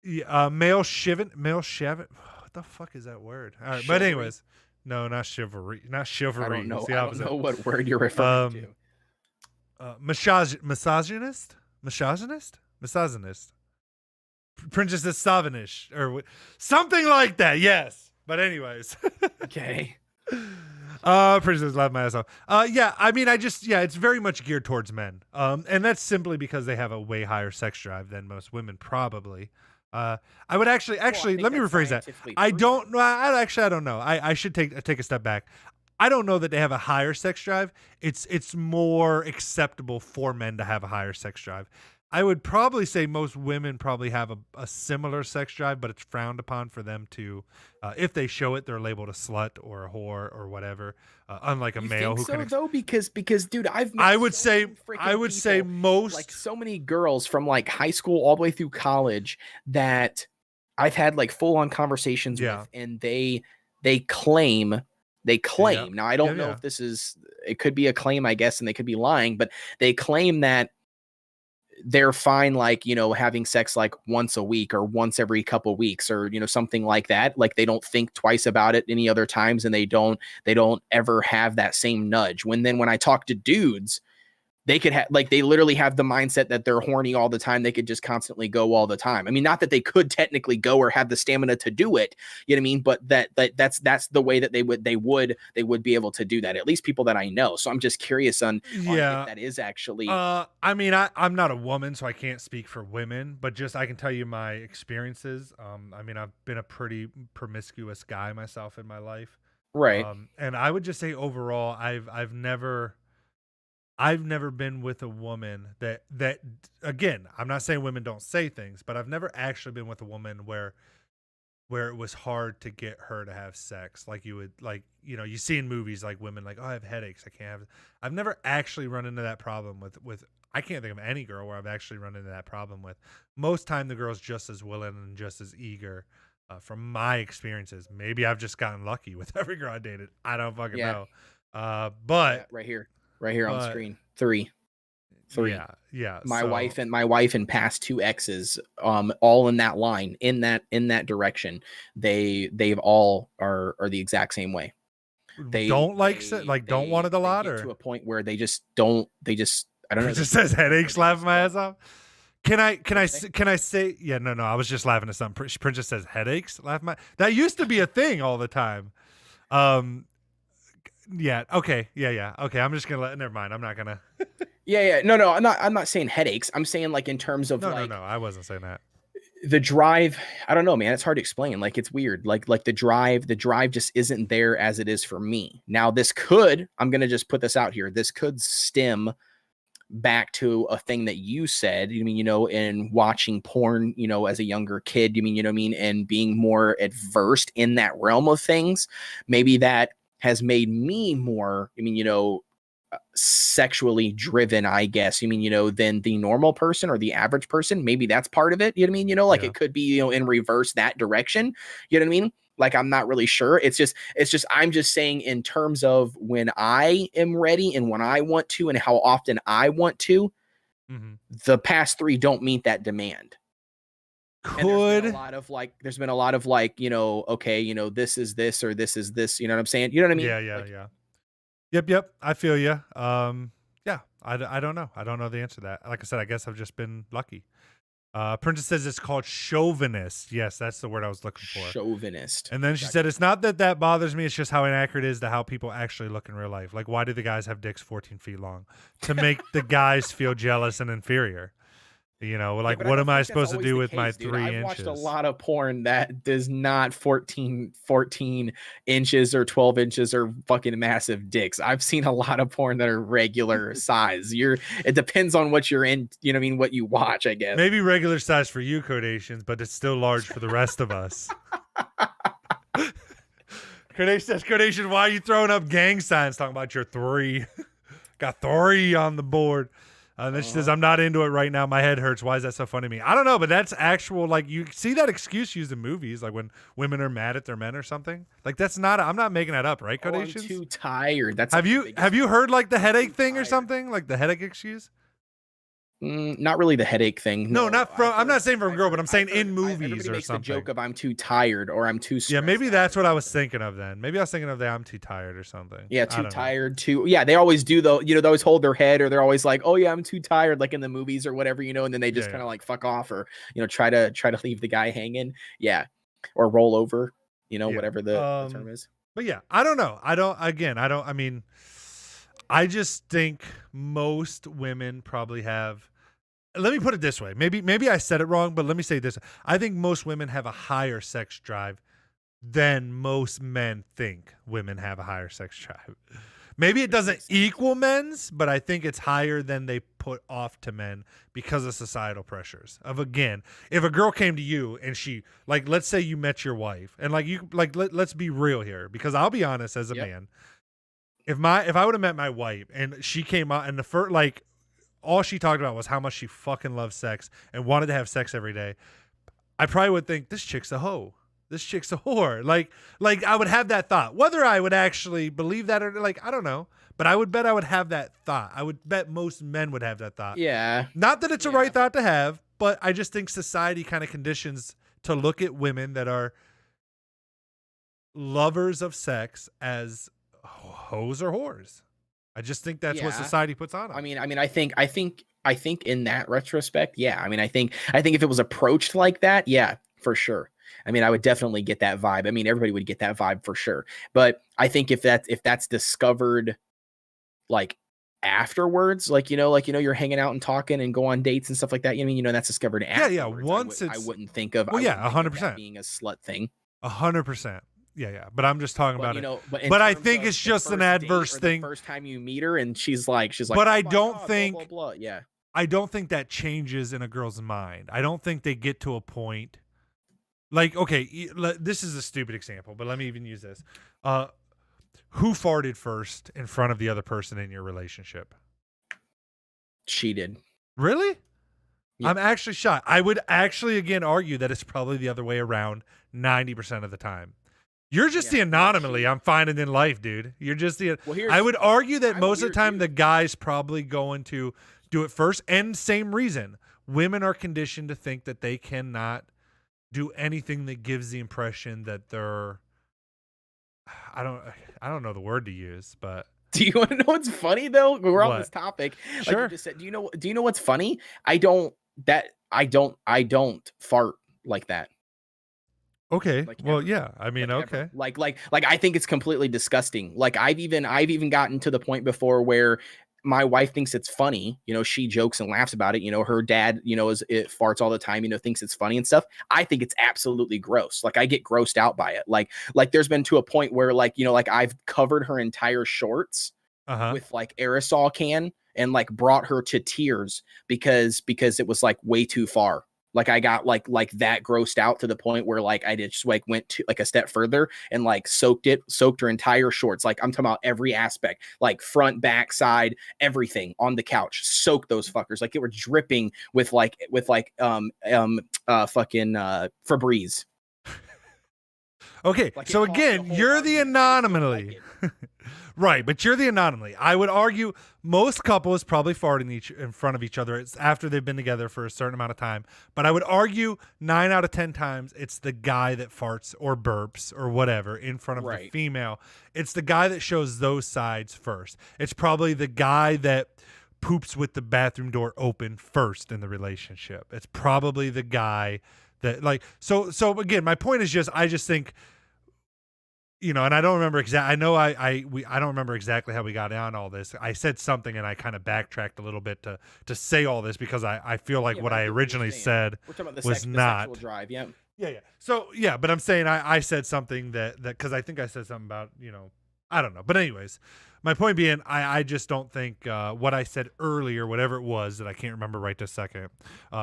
Yeah, male chivin. What the fuck is that word? All right, but anyways, no, not chivalry. Not chivalry. I don't know. It's the opposite. I don't know what word you're referring to. Misogynist. Princess is Savinish or something like that. Yes, but anyways. Okay. Princess laughed my ass off. Yeah, I mean, it's very much geared towards men. And that's simply because they have a way higher sex drive than most women, probably. I would actually, let me rephrase that. I don't know. I should take a step back. I don't know that they have a higher sex drive. It's more acceptable for men to have a higher sex drive. I would probably say most women probably have a similar sex drive, but it's frowned upon for them to, if they show it, they're labeled a slut or a whore or whatever. Unlike a male who can. Though, because dude, I would say most, like so many girls from like high school all the way through college that I've had like full on conversations with, and they claim. Now I don't know if this is. It could be a claim, I guess, and they could be lying, but they claim that they're fine, like, having sex like once a week or once every couple weeks or, something like that. Like they don't think twice about it any other times, and they don't ever have that same nudge. When I talk to dudes, they could have, like, they literally have the mindset that they're horny all the time. They could just constantly go all the time. I mean, not that they could technically go or have the stamina to do it, you know what I mean? But that's the way that they would be able to do that. At least people that I know. So I'm just curious on if that is actually. I mean, I'm not a woman, so I can't speak for women, but just I can tell you my experiences. I mean, I've been a pretty promiscuous guy myself in my life, right? And I would just say overall, I've never been with a woman that again, I'm not saying women don't say things, but I've never actually been with a woman where it was hard to get her to have sex. Like you would, like, you see in movies, like women like, oh, I have headaches, I can't have. I've never actually run into that problem with I can't think of any girl where I've actually run into that problem with. Most time the girl's just as willing and just as eager. From my experiences, maybe I've just gotten lucky with every girl I dated. I don't fucking know. But right here on screen. Three. Yeah. My wife and past two exes, all in that line, in that direction. They've all are the exact same way. They don't don't want it a lot, or to a point where they just don't. I don't know. It just says headaches, laughing my ass off. Can I say? Yeah, no. I was just laughing at something. Princess says headaches, that used to be a thing all the time. Yeah. Okay. Yeah. Okay. I'm just gonna never mind. I'm not gonna. Yeah. No. I'm not saying headaches. I'm saying like in terms of no. I wasn't saying that. The drive. I don't know, man. It's hard to explain. Like it's weird. Like the drive just isn't there as it is for me. Now I'm gonna just put this out here. This could stem back to a thing that you said. You mean, in watching porn, as a younger kid. You mean, and being more adversed in that realm of things. Maybe that has made me more, sexually driven, I guess, than the normal person or the average person. Maybe that's part of it. You know what I mean? It could be, in reverse that direction. You know what I mean? Like, I'm not really sure. It's just, I'm just saying in terms of when I am ready and when I want to and how often I want to, the past three don't meet that demand. There's been a lot of like, okay, this is this or this is this, you know what I'm saying? You know what I mean? Yeah. Yep. I feel you. Yeah, I don't know. I don't know the answer to that. Like I said, I guess I've just been lucky. Princess says it's called chauvinist. Yes, that's the word I was looking for. Chauvinist. And then she said, it's not that bothers me. It's just how inaccurate it is to how people actually look in real life. Like, why do the guys have dicks 14 feet long? To make the guys feel jealous and inferior. You know, Yeah, like, but I what don't am I think that's supposed to always do the with my case, dude. 3 I've watched a inches? lot of porn that does not 14 inches or 12 inches or fucking massive dicks. I've seen a lot of porn that are regular size. It depends on what you're in, you know what I mean, what you watch, I guess. Maybe regular size for you, Codations, but it's still large for the rest of us. Codation, why are you throwing up gang signs talking about your 3? Got 3 on the board. And then she says, I'm not into it right now. My head hurts. Why is that so funny to me? I don't know, but that's actual, like, you see that excuse used in movies, like when women are mad at their men or something. Like, that's not, I'm not making that up, right, Oh, I'm Codations? too tired. That's Have you heard, like, the headache thing or tired. something? Like, the headache excuse? Not really the headache thing. No, not from. I'm not saying from a girl, but I'm saying in movies everybody or makes something. the joke of I'm too tired or I'm too stressed. Yeah, maybe out that's or what I was something. thinking of then. Maybe I was thinking of that I'm too tired or something. Yeah, I too don't know. tired, yeah, they always do though. You know, they always hold their head or they're always like, oh yeah, I'm too tired, like in the movies or whatever, you know, and then they just Yeah, kind of like fuck off or, you know, try to leave the guy hanging. Yeah. Or roll over, you know, Yeah. whatever the term is. But yeah, I don't know. I mean, I just think most women probably have. Let me put it this way. Maybe I said it wrong, but let me say this. I think most women have a higher sex drive than most men think women have a higher sex drive. Maybe it doesn't equal men's, but I think it's higher than they put off to men because of societal pressures. Of, again, if a girl came to you and she, like, let's say you met your wife and like you, like, let's be real here, because I'll be honest as a man. If I would have met my wife and she came out and the first, like, all she talked about was how much she fucking loves sex and wanted to have sex every day, I probably would think, this chick's a hoe. This chick's a whore. Like I would have that thought. Whether I would actually believe that or, like, I don't know. But I would bet I would have that thought. I would bet most men would have that thought. Yeah. Not that it's a right thought to have, but I just think society kind of conditions to look at women that are lovers of sex as hoes or whores. I just think that's what society puts on them. I mean, I think in that retrospect, yeah. I mean, I think if it was approached like that, yeah, for sure. I mean, I would definitely get that vibe. I mean, everybody would get that vibe for sure. But I think if that's discovered like afterwards, like, you're hanging out and talking and go on dates and stuff like that. I mean, that's discovered afterwards. Yeah. Once I wouldn't think of, well, yeah, 100% being a slut thing. 100%. Yeah. But I'm just talking about it. But I think it's just an adverse thing. The first time you meet her and she's like, but oh I don't think, blah, blah, blah. Yeah. I don't think that changes in a girl's mind. I don't think they get to a point. Like, okay, this is a stupid example, but let me even use this. Who farted first in front of the other person in your relationship? She did. Really? Yeah. I'm actually shocked. I would actually, again, argue that it's probably the other way around 90% of the time. You're just the anomaly I'm finding in life, dude. You're just the. I would argue that most of the time the guy's probably going to do it first, and same reason. Women are conditioned to think that they cannot do anything that gives the impression that they're. I don't know the word to use, but. Do you want to know what's funny though? We're on this topic. Like sure. you just said, do you know what's funny? I don't fart like that. Okay. Like, well, ever. Yeah. I mean, like, okay. Ever. Like I think it's completely disgusting. Like I've even gotten to the point before where my wife thinks it's funny. She jokes and laughs about it. Her dad, it farts all the time, thinks it's funny and stuff. I think it's absolutely gross. Like I get grossed out by it. Like there's been to a point where like I've covered her entire shorts with like aerosol can and like brought her to tears because it was like way too far. Like I got like that grossed out to the point where like I just like went to like a step further and like soaked her entire shorts. Like I'm talking about every aspect, like front, back, side, everything on the couch. Soak those fuckers. Like they were dripping with fucking Febreze. Okay, like so again, you're the anomaly. Right, but you're the anomaly. I would argue most couples probably fart in front of each other. It's after they've been together for a certain amount of time. But I would argue 9 out of 10 times it's the guy that farts or burps or whatever in front of the female. It's the guy that shows those sides first. It's probably the guy that poops with the bathroom door open first in the relationship. It's probably the guy that like so again, my point is I just think you know, and I don't remember exactly. I know I don't remember exactly how we got on all this. I said something and I kind of backtracked a little bit to say all this because I feel like Yeah, what but I I get what you're originally saying. said We're talking about was the sexual not. drive. Yeah. Yeah, yeah. So yeah, but I'm saying I said something that because I think I said something about, you know, I don't know. But anyways, my point being, I just don't think what I said earlier, whatever it was that I can't remember right this second,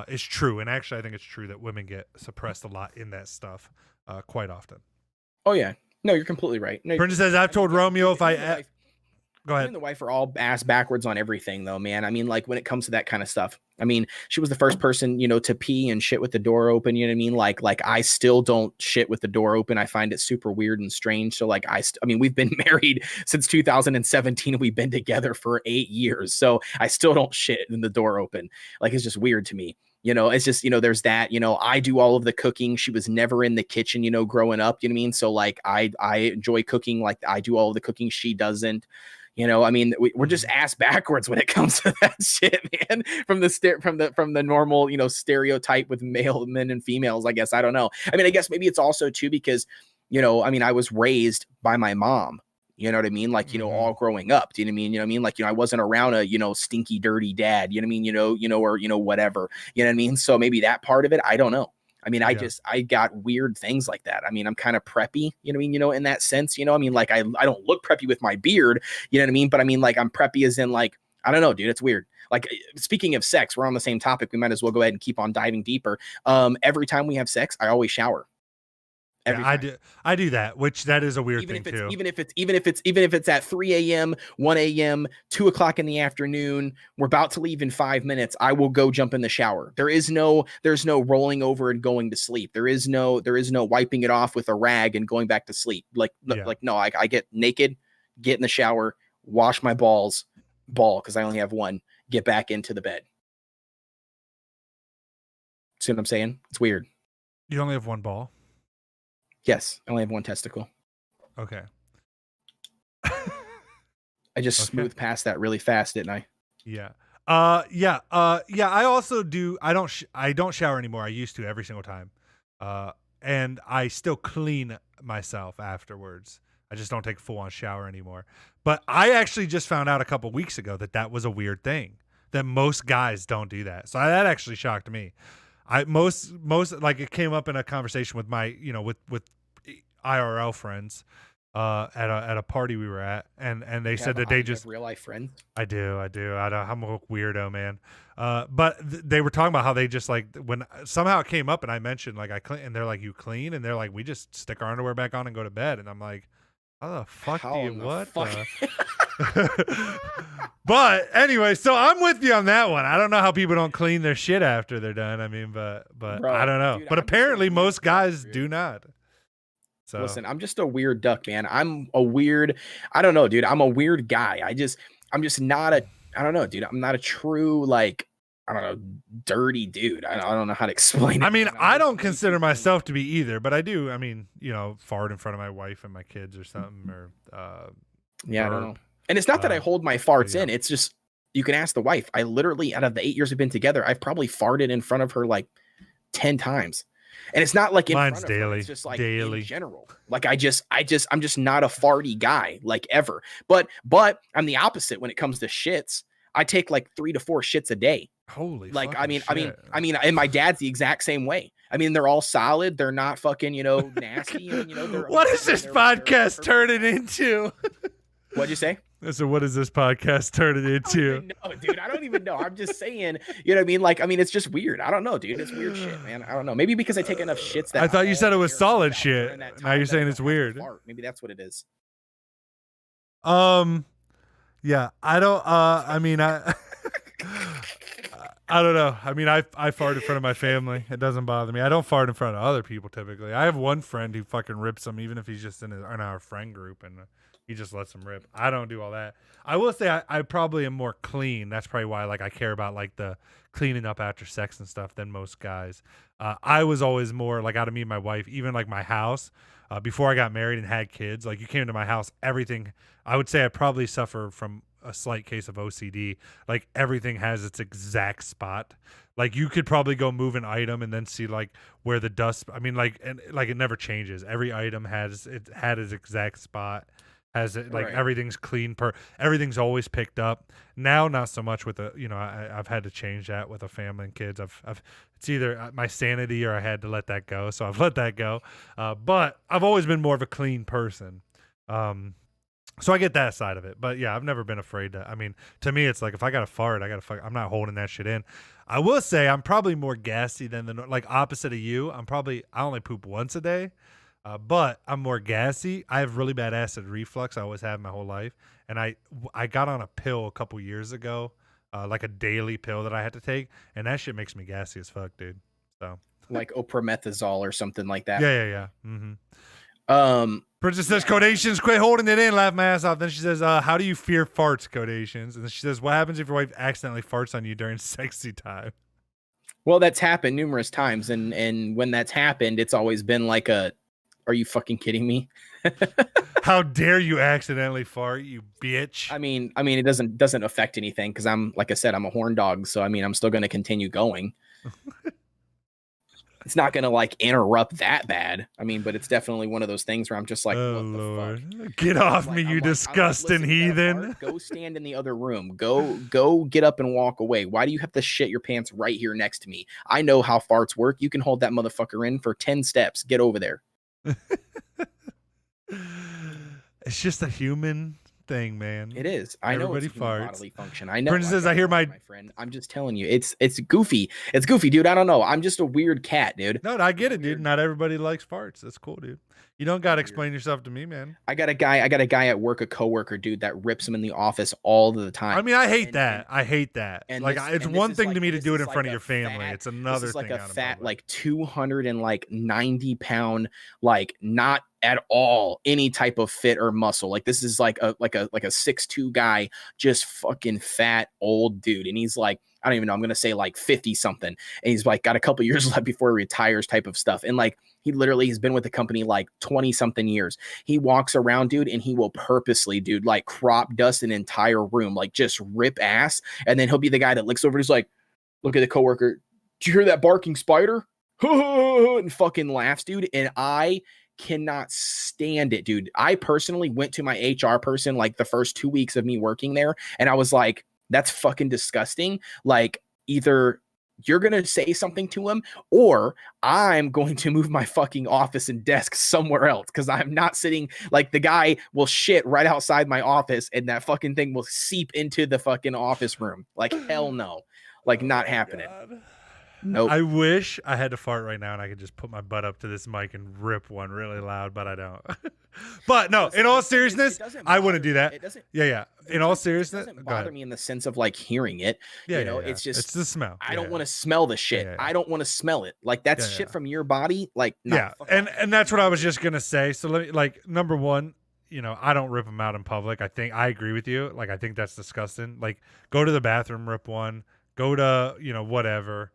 is true. And actually, I think it's true that women get suppressed a lot in that stuff quite often. Oh yeah. No, you're completely right. No, Brendan says, I've told Romeo if I. Go You ahead. and the wife are all ass backwards on everything, though, man. I mean, like when it comes to that kind of stuff. I mean, she was the first person, you know, to pee and shit with the door open. You know what I mean? Like I still don't shit with the door open. I find it super weird and strange. So, like, I mean, we've been married since 2017. We've been together for 8 years, so I still don't shit in the door open. Like, it's just weird to me. You know, it's just, you know, there's that, you know, I do all of the cooking. She was never in the kitchen, you know, growing up, you know what I mean? So like, I enjoy cooking. Like I do all of the cooking. She doesn't. You know, I mean, we're just ass backwards when it comes to that shit, man. From the normal, you know, stereotype with male men and females. I guess I don't know. I mean, I guess maybe it's also too because, you know, I mean, I was raised by my mom. You know what I mean? Like, you know, all growing up. Do you know what I mean? You know what I mean? Like, you know, I wasn't around a, you know, stinky, dirty dad. You know what I mean? Or, you know, whatever. You know what I mean? So maybe that part of it, I don't know. I mean, I got weird things like that. I mean, I'm kind of preppy, you know what I mean? You know, in that sense, you know, I mean, like I don't look preppy with my beard, you know what I mean? But I mean, like I'm preppy as in like, I don't know, dude, it's weird. Like speaking of sex, we're on the same topic. We might as well go ahead and keep on diving deeper. Every time we have sex, I always shower. Yeah, I do that, which that is a weird even thing if it's too. even if it's at 3 a.m., 1 a.m., 2 o'clock in the afternoon, we're about to leave in 5 minutes. I will go jump in the shower. There's no rolling over and going to sleep. There is no wiping it off with a rag and going back to sleep. No, I get naked, get in the shower, wash my ball because I only have one, get back into the bed. See what I'm saying? It's weird. You only have one ball? Yes, I only have one testicle. Okay. I just smoothed past that really fast, didn't I? Yeah. Yeah. I also do. I don't shower anymore. I used to every single time. And I still clean myself afterwards. I just don't take a full on shower anymore. But I actually just found out a couple weeks ago that was a weird thing, that most guys don't do that. So that actually shocked me. Most like it came up in a conversation with my, you know, with IRL friends at a party we were at, and they said that they just real life friends. I do. I'm a weirdo, man. But they were talking about how they just like when somehow it came up and I mentioned like I clean, and they're like, you clean, and they're like, we just stick our underwear back on and go to bed, and I'm like, how the fuck do you what? But anyway, so I'm with you on that one. I don't know how people don't clean their shit after they're done. I mean, but bro, I don't know. Dude, but apparently most guys do not. So listen, I'm just a weird duck, man. I don't know, dude. I'm a weird guy. I'm just not I don't know, dude. I'm not a true, like, I don't know, dirty dude. I don't know how to explain it. I mean, I don't consider myself to be either, but I do. I mean, you know, fart in front of my wife and my kids or something, or yeah, I don't know. And it's not that I hold my farts in. It's just, you can ask the wife. I literally, out of the 8 years we've been together, I've probably farted in front of her like 10 times. And it's not like in mine's front of daily. Her. It's just like daily. In general. Like I'm just not a farty guy, like ever. But I'm the opposite when it comes to shits. I take like 3 to 4 shits a day. Holy like shit. And my dad's the exact same way. I mean, they're all solid. They're not fucking, you know, nasty. And, you know, what is this podcast turning into? What'd you say? So what is this podcast turning into? No, dude, I don't even know. I'm just saying, you know what I mean? Like, I mean, it's just weird. I don't know, dude. It's weird shit, man. I don't know. Maybe because I take enough shits that I thought you said it was solid shit. Now you're saying it's weird. Maybe that's what it is. Yeah, I don't I mean I don't know. I mean, I fart in front of my family. It doesn't bother me. I don't fart in front of other people typically. I have one friend who fucking rips them, even if he's just in our friend group, and he just lets them rip. I don't do all that. I will say I probably am more clean. That's probably why like I care about like the cleaning up after sex and stuff than most guys. I was always more like out of me and my wife, even like my house, before I got married and had kids. Like you came to my house, everything. I would say I probably suffer from a slight case of OCD. Like everything has its exact spot. Like you could probably go move an item and then see like where the dust. I mean, like and like it never changes. Every item has its exact spot. Has it like Right. everything's clean everything's always picked up. Now not so much with the I've had to change that with a family and kids. I've it's either my sanity or I had to let that go, so I've let that go. But I've always been more of a clean person. So I get that side of it. But yeah, I've never been afraid to. I mean, to me, it's like if I got to fart, I'm not holding that shit in. I will say I'm probably more gassy than like opposite of you. I only poop once a day. But I'm more gassy. I have really bad acid reflux. I always have my whole life. And I got on a pill a couple years ago, like a daily pill that I had to take. And that shit makes me gassy as fuck, dude. So Like omeprazole or something like that. yeah. Princess says, Codations, quit holding it in, laugh my ass off. Then she says, how do you fear farts, Codations? And then she says, what happens if your wife accidentally farts on you during sexy time? Well, that's happened numerous times. And when that's happened, it's always been like are you fucking kidding me? How dare you accidentally fart, you bitch? I mean, it doesn't affect anything because like I said, I'm a horn dog. So I mean, I'm still going to continue going. It's not going to like interrupt that bad. I mean, but it's definitely one of those things where I'm just like, oh, what the Lord. fuck? Get off me, you disgusting heathen. Go stand in the other room. Go get up and walk away. Why do you have to shit your pants right here next to me? I know how farts work. You can hold that motherfucker in for 10 steps. Get over there. It's just a human thing, man. It is. I know Everybody it's a human farts. bodily function. I know. Princess, I hear my friend. I'm just telling you, it's goofy. It's goofy, dude. I don't know. I'm just a weird cat, dude. No, I get it, dude. Not everybody likes farts. That's cool, dude. You don't gotta explain yourself to me, man. I got a guy at work, a coworker, dude, that rips him in the office all the time. I mean, I hate that. I hate that. And like, it's one thing to me to do it in front of your family. Fat, it's another thing. Like thing a fat, like 290-pound, like not at all any type of fit or muscle. Like this is like a 6'2" guy, just fucking fat old dude, and he's like, I don't even know. I'm gonna say like 50 something, and he's like got a couple years left before he retires, type of stuff. And like he literally has been with the company like 20 something years. He walks around, dude, and he will purposely, dude, like crop dust an entire room, like just rip ass. And then he'll be the guy that looks over and he's like, look at the coworker. Did you hear that barking spider? And fucking laughs, dude. And I cannot stand it, dude. I personally went to my HR person like the first 2 weeks of me working there, and I was like, that's fucking disgusting. Like, either you're going to say something to him or I'm going to move my fucking office and desk somewhere else, because I'm not sitting, like, the guy will shit right outside my office and that fucking thing will seep into the fucking office room. Like, hell no. Like, not happening. God. Nope. I wish I had to fart right now and I could just put my butt up to this mic and rip one really loud, but I don't. But no, in all seriousness, I wouldn't do that. Yeah. In all seriousness, it doesn't bother me in the sense of like hearing it. Yeah, you know, yeah. it's just, it's the smell. I don't want to smell the shit. Yeah. I don't want to smell it. Like, that's shit from your body. Like, and that's what I was just gonna say. So let me, like, number one, you know, I don't rip them out in public. I think I agree with you. Like, I think that's disgusting. Like, go to the bathroom, rip one. Go to, you know, whatever.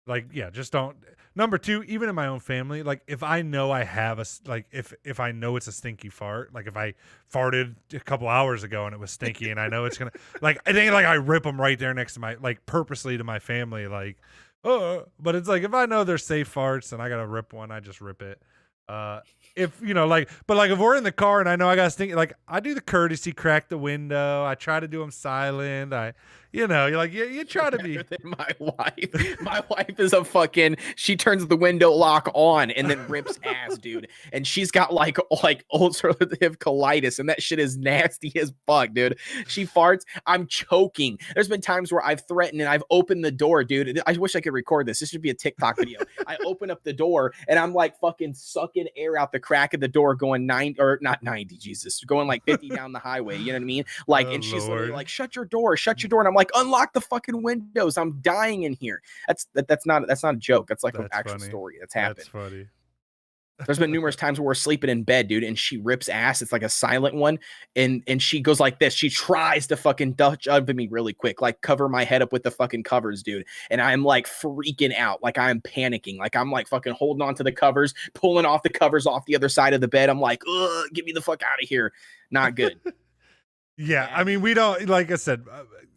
Like, yeah, just don't. Number two, even in my own family, like, if I know I have if I know it's a stinky fart, like if I farted a couple hours ago and it was stinky and I know it's gonna, like, I think like I rip them right there next to my, like, purposely to my family, like, but it's like if I know they're safe farts and I gotta rip one, I just rip it. If, you know, like, but like if we're in the car and I know I got stinky, like, I do the courtesy, crack the window. I try to do them silent. You know, you're like, you try to be. My wife is a fucking, she turns the window lock on and then rips ass, dude. And she's got like ulcerative colitis, and that shit is nasty as fuck, dude. She farts, I'm choking. There's been times where I've threatened and I've opened the door, dude. I wish I could record this. This should be a TikTok video. I open up the door and I'm like fucking sucking air out the crack of the door, going 90, or not 90, Jesus, going like 50 down the highway. You know what I mean? Like, and she's literally like, shut your door. And I'm like, unlock the fucking windows. I'm dying in here. That's not a joke. That's like an actual story that's happened. That's funny. There's been numerous times where we're sleeping in bed, dude, and she rips ass. It's like a silent one, and she goes like this. She tries to fucking Dutch oven me really quick, like cover my head up with the fucking covers, dude. And I'm like freaking out, like I'm panicking, like I'm like fucking holding on to the covers, pulling off the covers off the other side of the bed. I'm like, ugh, get me the fuck out of here. Not good. Yeah, I mean, we don't, like I said,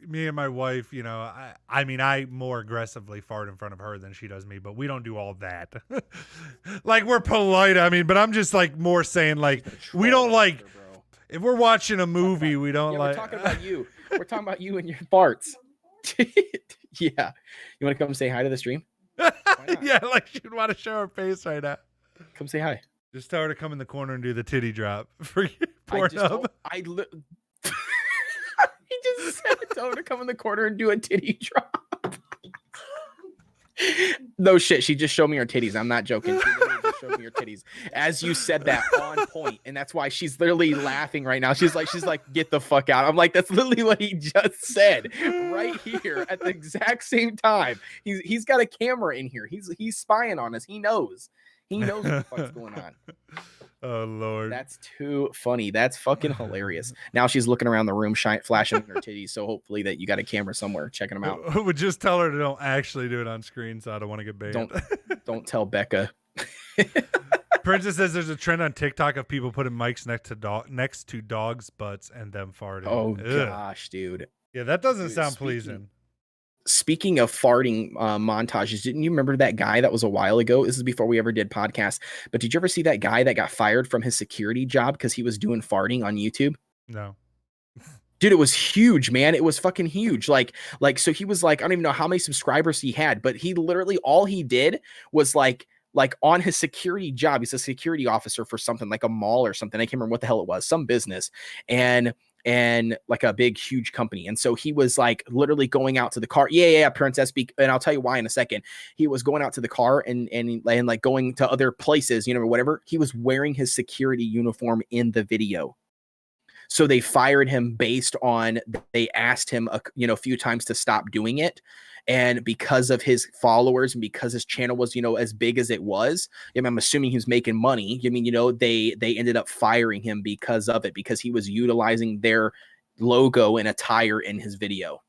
me and my wife, you know, I mean, I more aggressively fart in front of her than she does me, but we don't do all that. Like, we're polite, I mean, but I'm just like more saying, like, we don't like, bro. if we're watching a movie, we don't like. We're talking about you. We're talking about you and your farts. Yeah. You want to come say hi to the stream? Yeah, like she'd want to show her face right now. Come say hi. Just tell her to come in the corner and do the titty drop for He just said tell her to come in the corner and do a titty drop. No shit, she just showed me her titties. I'm not joking. She literally just showed me her titties. As you said that, on point, and that's why she's literally laughing right now. She's like, get the fuck out. I'm like, that's literally what he just said right here at the exact same time. He's got a camera in here. He's spying on us. He knows what the fuck's going on. Oh Lord, that's too funny. That's fucking hilarious. Now she's looking around the room, flashing her titties. So hopefully that you got a camera somewhere checking them out. Would just tell her to don't actually do it on screen, so I don't want to get banned. Don't tell Becca. Princess says there's a trend on TikTok of people putting mics next to dogs' butts and them farting. Oh gosh, dude. Yeah, that doesn't sound pleasing. Speaking of farting montages, didn't you remember that guy that was a while ago? This is before we ever did podcasts. But did you ever see that guy that got fired from his security job because he was doing farting on YouTube? No. Dude, it was huge, man. It was fucking huge. Like, so he was like, I don't even know how many subscribers he had, but he literally, all he did was like on his security job. He's a security officer for something like a mall or something. I can't remember what the hell it was, some business. And like a big, huge company. And so he was like literally going out to the car. Yeah, Princess. And I'll tell you why in a second. He was going out to the car and like going to other places, you know, whatever. He was wearing his security uniform in the video. So they fired him based on, they asked him a few times to stop doing it. And because of his followers and because his channel was, as big as it was, I'm assuming he was making money. They ended up firing him because of it, because he was utilizing their logo and attire in his video.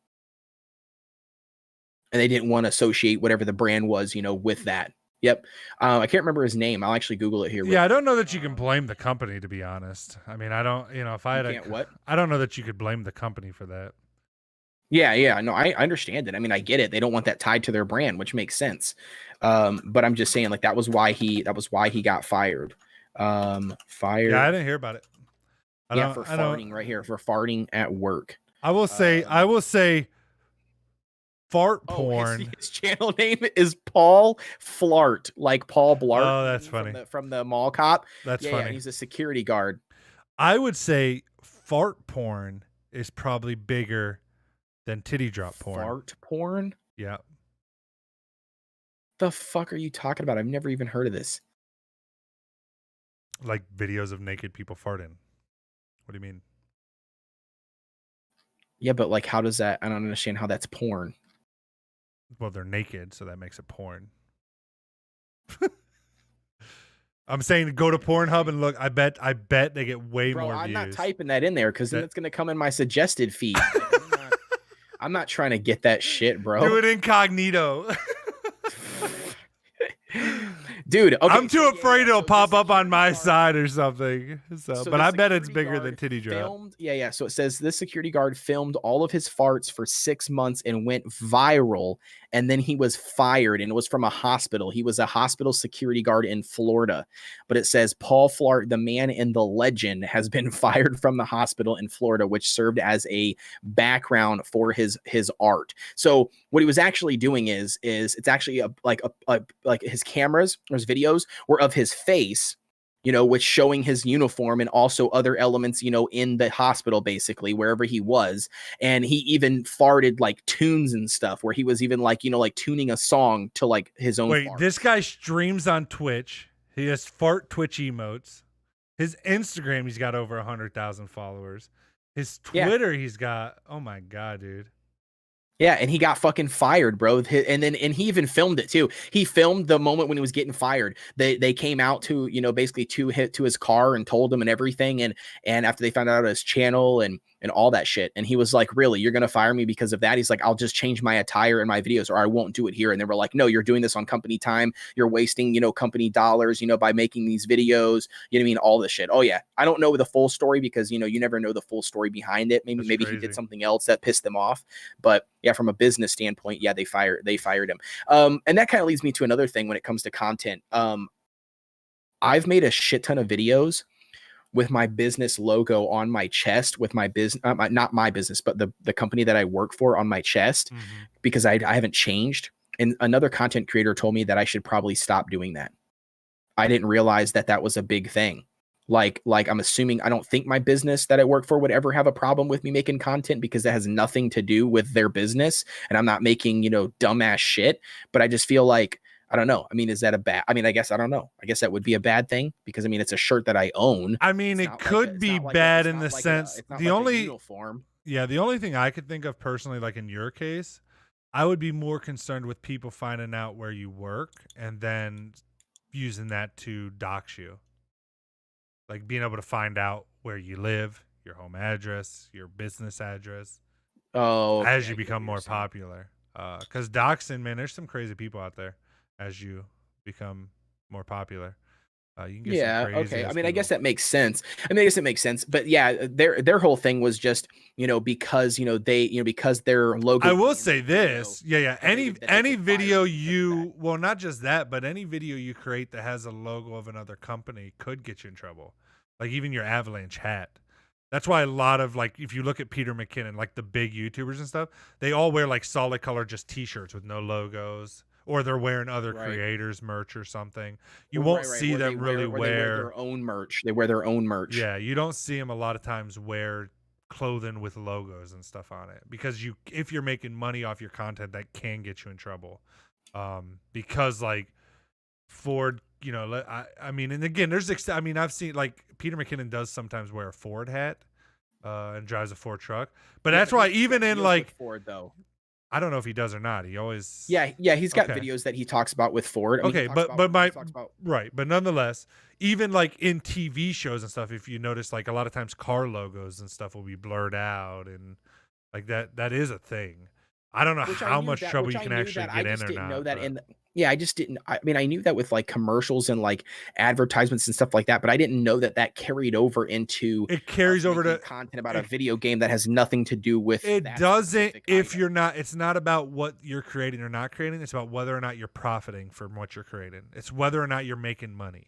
And they didn't want to associate whatever the brand was, with that. Yep. I can't remember his name. I'll actually Google it here. Yeah, I don't know that you can blame the company, to be honest. I mean, I don't, if I had I don't know that you could blame the company for that. Yeah. No, I understand it. I mean, I get it. They don't want that tied to their brand, which makes sense. But I'm just saying, like, that was why he got fired. Fired. Yeah, I didn't hear about it. For farting right here, for farting at work. I will say fart porn. His channel name is Paul Flart, like Paul Blart. Oh, that's funny. From the mall cop. That's funny. Yeah, he's a security guard. I would say fart porn is probably bigger than titty drop porn. Fart porn? Yeah. The fuck are you talking about? I've never even heard of this. Like videos of naked people farting. What do you mean? Yeah, but like, how does that? I don't understand how that's porn. Well, they're naked, so that makes it porn. I'm saying go to Pornhub and look. I bet they get way more views. I'm not typing that in there because then it's gonna come in my suggested feed. I'm not trying to get that shit, bro. Do it incognito. Dude, okay, I'm too afraid it'll pop up on my side or something. So but I bet it's bigger than titty drop. So it says this security guard filmed all of his farts for 6 months and went viral, and then he was fired, and it was from a hospital. He was a hospital security guard in Florida. But it says Paul Flart, the man in the legend, has been fired from the hospital in Florida, which served as a background for his art. So what he was actually doing is it's actually like his cameras or his videos were of his face, which showing his uniform and also other elements, in the hospital, basically wherever he was. And he even farted like tunes and stuff where he was even like, like tuning a song to like his own. Wait, farts. This guy streams on Twitch. He has fart Twitch emotes. His Instagram, he's got over 100,000 followers. His Twitter, he's got, oh my God, dude. Yeah, and he got fucking fired, bro. And he even filmed it too. He filmed the moment when he was getting fired. They came out to, basically to his car and told him and everything. And after they found out his channel and and all that shit. And he was like, really, you're going to fire me because of that? He's like, I'll just change my attire in my videos, or I won't do it here. And they were like, no, you're doing this on company time. You're wasting, you know, company dollars, you know, by making these videos, you know what I mean? All this shit. Oh yeah. I don't know the full story because, you know, you never know the full story behind it. Maybe he did something else that pissed them off. But yeah, from a business standpoint, yeah, they fired him. And that kind of leads me to another thing when it comes to content. I've made a shit ton of videos with my business logo on my chest, with my business, not my business, but the company that I work for on my chest, because I haven't changed. And another content creator told me that I should probably stop doing that. I didn't realize that that was a big thing. Like I'm assuming, I don't think my business that I work for would ever have a problem with me making content, because that has nothing to do with their business. And I'm not making, you know, dumbass shit, but I just feel like, I don't know. I mean, is that a bad? I mean, I guess I don't know. I guess that would be a bad thing, because I mean, it's a shirt that I own. I mean, it could be bad in the sense the only uniform. Yeah, the only thing I could think of personally, like in your case, I would be more concerned with people finding out where you work and then using that to dox you. Like being able to find out where you live, your home address, your business address. Oh, okay, as you become more popular. Because doxing, man, there's some crazy people out there as you become more popular. You can get some crazy okay. I mean, people. I guess that makes sense. I mean, I guess it makes sense. But yeah, their whole thing was just, you know, because, you know, they, you know, because their logo. I will say this. Yeah. Any video you, well, not just that, but any video you create that has a logo of another company could get you in trouble. Like even your Avalanche hat. That's why a lot of, like, if you look at Peter McKinnon, like the big YouTubers and stuff, they all wear like solid color just t-shirts with no logos, or they're wearing other creators merch or something. You won't see them really wear their own merch. They wear their own merch. Yeah, you don't see them a lot of times wear clothing with logos and stuff on it, because if you're making money off your content, that can get you in trouble. Because like Ford, you know, I mean, and again, I mean, I've seen like Peter McKinnon does sometimes wear a Ford hat and drives a Ford truck, but that's why even in like Ford though, I don't know if he does or not. He always he's got videos that he talks about with Ford. I mean, but nonetheless, even like in TV shows and stuff, if you notice, like a lot of times car logos and stuff will be blurred out, and like that is a thing. I don't know how much trouble you can actually get in or not. I just didn't. I mean, I knew that with like commercials and like advertisements and stuff like that, but I didn't know that carried over into. It carries over to content about a video game that has nothing to do with. It doesn't. If you're not, it's not about what you're creating or not creating. It's about whether or not you're profiting from what you're creating. It's whether or not you're making money.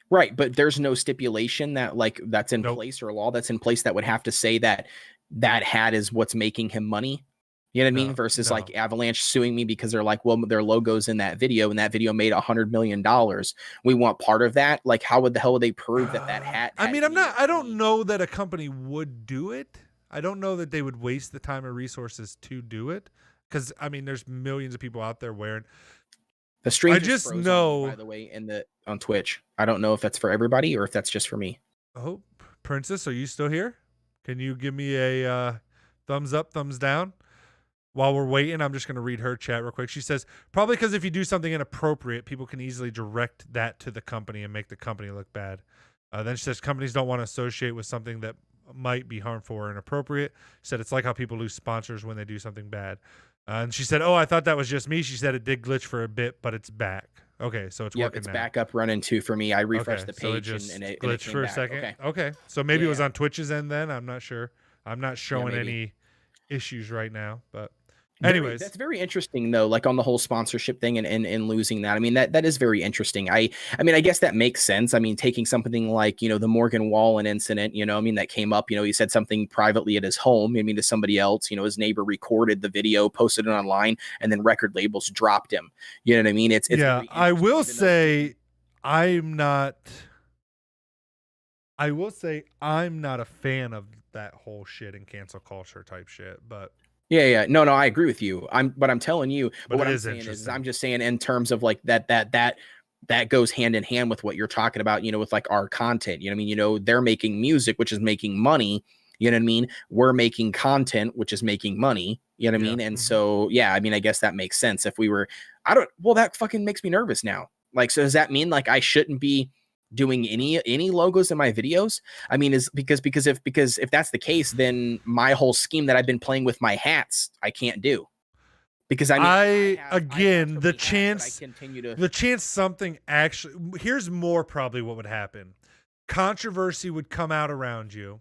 Right, but there's no stipulation that like that's in place, or a law that's in place that would have to say that hat is what's making him money. You know what I mean? Versus like Avalanche suing me because they're like, well, their logo's in that video, and that video made $100 million. We want part of that. Like, how would the hell would they prove that hat? I mean, I don't know that a company would do it. I don't know that they would waste the time or resources to do it, because I mean, there's millions of people out there wearing. The stream. I just know, by the way, on Twitch. I don't know if that's for everybody or if that's just for me. Oh, Princess, are you still here? Can you give me a thumbs up, thumbs down? While we're waiting, I'm just going to read her chat real quick. She says, probably because if you do something inappropriate, people can easily direct that to the company and make the company look bad. Then she says, companies don't want to associate with something that might be harmful or inappropriate. She said, it's like how people lose sponsors when they do something bad. And she said, oh, I thought that was just me. She said it did glitch for a bit, but it's back. Okay, so it's working now. It's back up running too for me. I refreshed the page and it glitched for a second. Okay. So maybe it was on Twitch's end then. I'm not sure. I'm not showing any issues right now, but anyways, that's very interesting though, like on the whole sponsorship thing and losing that. I mean, that is very interesting. I mean, I guess that makes sense. I mean, taking something like, you know, the Morgan Wallen incident, you know, I mean, that came up, you know, he said something privately at his home, I mean, to somebody else, you know, his neighbor recorded the video, posted it online, and then record labels dropped him. You know what I mean? It's I will say I'm not a fan of that whole shit and cancel culture type shit, but no, I agree with you. I'm telling you, but what I'm saying is I'm just saying in terms of like that goes hand in hand with what you're talking about, you know, with like our content, you know what I mean? You know, they're making music, which is making money, you know what I mean? We're making content, which is making money, you know what I mean? And so, I mean, I guess that makes sense. If we were, that fucking makes me nervous now. Like, so does that mean like I shouldn't be doing any logos in my videos? I mean, is because if that's the case, then my whole scheme that I've been playing with my hats, I can't do. Because I mean, again, the chance, continue to... the chance something actually, here's more probably what would happen. Controversy would come out around you.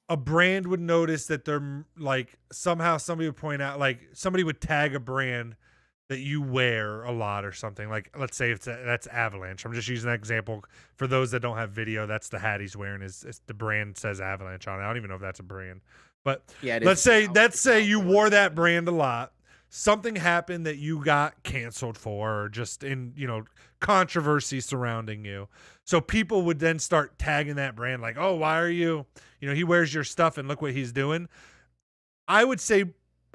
A brand would notice that they're like, somehow somebody would point out, like somebody would tag a brand that you wear a lot or something. Like, let's say that's Avalanche. I'm just using that example for those that don't have video. That's the hat he's wearing. Is the brand says Avalanche on it. I don't even know if that's a brand. But yeah, let's say you wore that brand a lot. Something happened that you got canceled for, or just in, controversy surrounding you. So people would then start tagging that brand like, oh, why are you, he wears your stuff and look what he's doing. I would say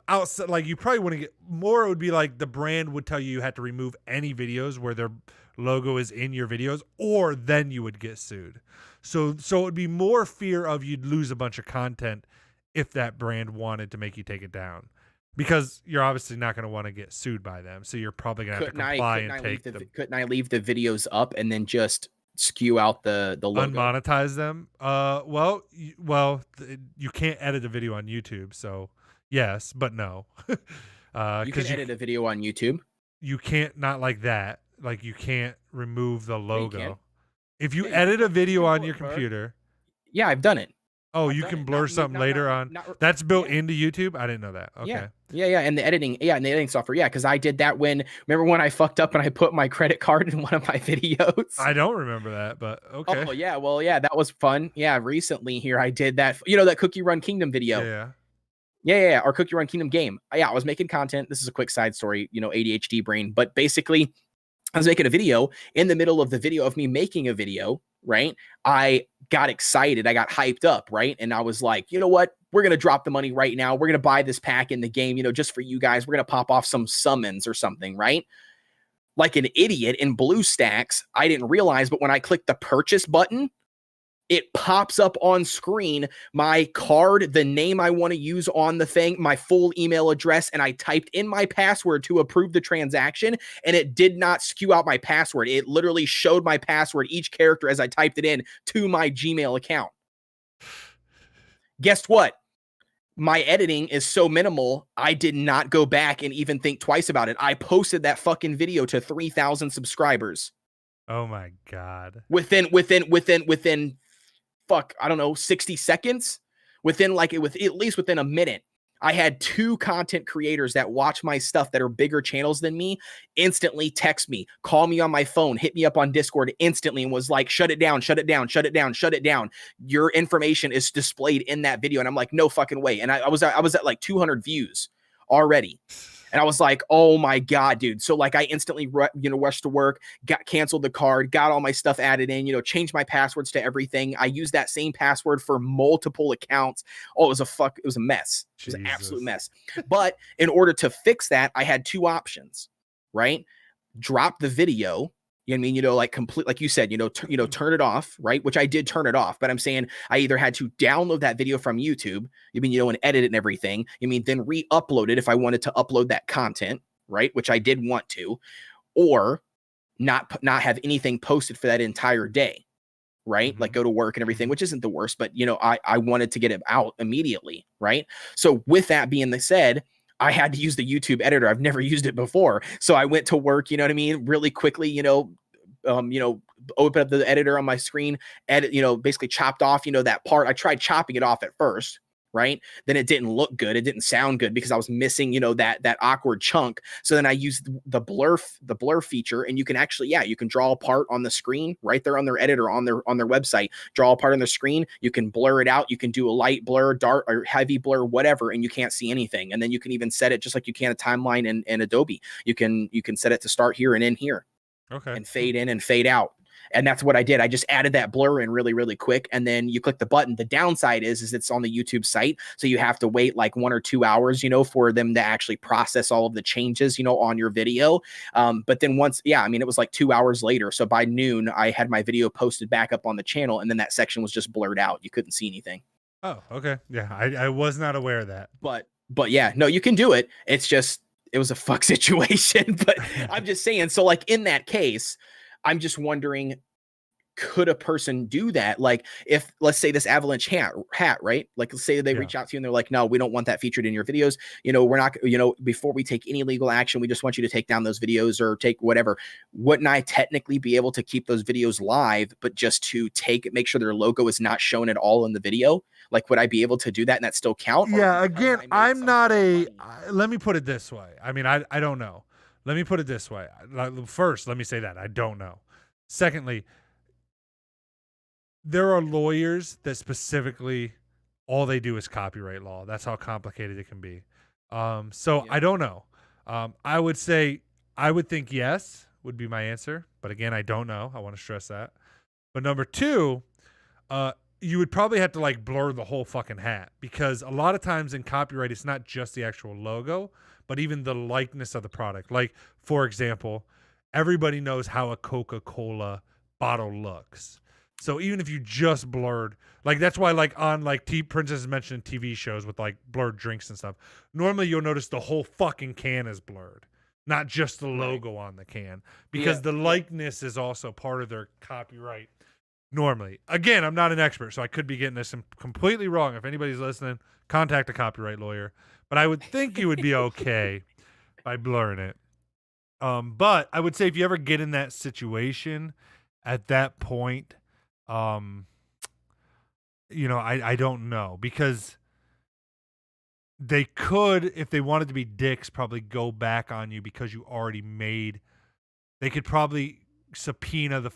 outside, like, you probably wouldn't get more. It would be like the brand would tell you had to remove any videos where their logo is in your videos, or then you would get sued. So it would be more fear of you'd lose a bunch of content if that brand wanted to make you take it down, because you're obviously not going to want to get sued by them. So you're probably going to have to comply and take them. Couldn't I leave the videos up and then just skew out the logo? Unmonetize them? Well, you can't edit a video on YouTube, so yes, but no. You can edit a video on YouTube. You can't, not like that. Like, you can't remove the logo. If you edit a video on your computer. Yeah, I've done it. Oh, you can blur something later on. That's built into YouTube? I didn't know that. Okay. Yeah. And the editing software. Yeah, because I did that remember when I fucked up and I put my credit card in one of my videos? I don't remember that, but okay. Oh, yeah. Well, yeah, that was fun. Yeah, recently here I did that. That Cookie Run Kingdom video. Yeah. Our Cookie Run Kingdom game. Yeah, I was making content. This is a quick side story, ADHD brain. But basically, I was making a video. In the middle of the video of me making a video, right, I got excited. I got hyped up, right? And I was like, you know what? We're going to drop the money right now. We're going to buy this pack in the game, just for you guys. We're going to pop off some summons or something, right? Like an idiot in BlueStacks, I didn't realize, but when I clicked the purchase button, it pops up on screen my card, the name I want to use on the thing, my full email address, and I typed in my password to approve the transaction, and it did not skew out my password. It literally showed my password, each character as I typed it in, to my Gmail account. Guess what? My editing is so minimal, I did not go back and even think twice about it. I posted that fucking video to 3,000 subscribers. Oh my God. Within I don't know, 60 seconds, within at least within a minute, I had 2 content creators that watch my stuff that are bigger channels than me instantly text me, call me on my phone, hit me up on Discord instantly, and was like, shut it down. Your information is displayed in that video. And I'm like, no fucking way. And I was at like 200 views already. And I was like, oh my God, dude. So like I instantly, rushed to work, canceled the card, got all my stuff added in, changed my passwords to everything. I used that same password for multiple accounts. Oh, it was a mess. It was an absolute mess. But in order to fix that, I had 2 options, right? Drop the video. You know what I mean? Like complete, like you said, turn it off, right? Which I did turn it off, but I'm saying I either had to download that video from YouTube, and edit it and everything. Then re-upload it if I wanted to upload that content, right? Which I did want to, or not have anything posted for that entire day, right? Mm-hmm. Like go to work and everything, which isn't the worst, but I wanted to get it out immediately, right? So with that being said, I had to use the YouTube editor. I've never used it before. So I went to work, really quickly, open up the editor on my screen, edit, basically chopped off, that part. I tried chopping it off at first, right? Then it didn't look good. It didn't sound good because I was missing, that awkward chunk. So then I used the blur feature, and you can actually, you can draw a part on the screen right there on their editor, on their website, draw a part on the screen. You can blur it out. You can do a light blur, dark or heavy blur, whatever, and you can't see anything. And then you can even set it just like you can a timeline in Adobe. You can set it to start here and end here. Okay. And fade in and fade out. And that's what I did. I just added that blur in really, really quick. And then you click the button. The downside is it's on the YouTube site. So you have to wait like 1 or 2 hours, for them to actually process all of the changes, on your video. But then once, it was like 2 hours later. So by noon, I had my video posted back up on the channel. And then that section was just blurred out. You couldn't see anything. Oh, okay. Yeah. I was not aware of that. But yeah, no, you can do it. It's just, it was a fuck situation. But I'm just saying, so like in that case, I'm just wondering, could a person do that? Like, if, let's say, this avalanche hat, right? Like, let's say they reach out to you and they're like, no, we don't want that featured in your videos. We're not, before we take any legal action, we just want you to take down those videos or take whatever. Wouldn't I technically be able to keep those videos live, but just to make sure their logo is not shown at all in the video? Like, would I be able to do that and that still count? Yeah, again, I'm not let me put it this way. I mean, I don't know. Let me put it this way. First, let me say that I don't know. Secondly, there are lawyers that specifically all they do is copyright law. That's how complicated it can be. So I don't know. I would think yes would be my answer. But again, I don't know. I want to stress that. But number two, you would probably have to like blur the whole fucking hat, because a lot of times in copyright, it's not just the actual logo, but even the likeness of the product. Like, for example, everybody knows how a Coca-Cola bottle looks. So even if you just blurred, like, that's why, like, on like Princess mentioned TV shows with like blurred drinks and stuff, normally you'll notice the whole fucking can is blurred, not just the logo on the can, because the likeness is also part of their copyright. Normally, again, I'm not an expert, so I could be getting this completely wrong. If anybody's listening, contact a copyright lawyer. But I would think you would be okay by blurring it. But I would say if you ever get in that situation, at that point, I don't know, because they could, if they wanted to be dicks, probably go back on you because you already made. They could probably subpoena the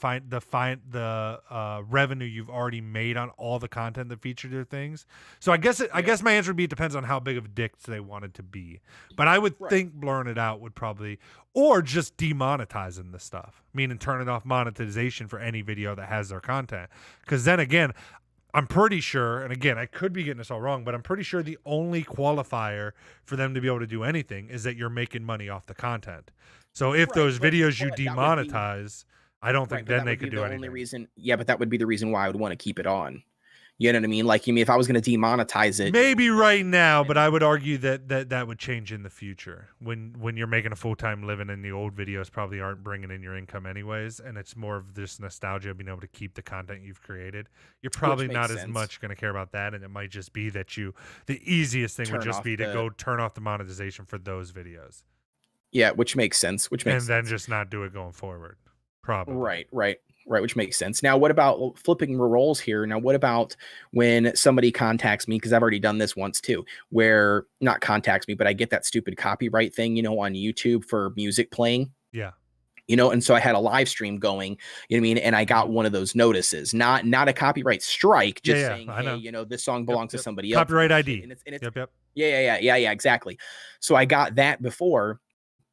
revenue you've already made on all the content that featured their things. So I guess my answer would be it depends on how big of dicks they wanted to be. But I would think blurring it out would probably, or just demonetizing the stuff, meaning turning off monetization for any video that has their content. Because then again, I'm pretty sure, and again, I could be getting this all wrong, but I'm pretty sure the only qualifier for them to be able to do anything is that you're making money off the content. So if those videos you demonetize, I don't think then they could do anything. But that would be the reason why I would want to keep it on. You know what I mean? Like, if I was going to demonetize it, maybe right now, but I would argue that would change in the future when you're making a full-time living and the old videos probably aren't bringing in your income anyways, and it's more of this nostalgia of being able to keep the content you've created. You're probably not as much going to care about that, and it might just be that the easiest thing would just be to go turn off the monetization for those videos. Yeah, which makes sense. And then just not do it going forward. Probably. Right. Which makes sense. Now, what about flipping roles here? Now, what about when somebody contacts me? Because I've already done this once too, where not contacts me, but I get that stupid copyright thing, on YouTube for music playing. Yeah. And so I had a live stream going, you know what I mean? And I got one of those notices, not a copyright strike, just saying, hey, this song belongs to somebody else. Copyright ID. And it's, Yeah, exactly. So I got that before.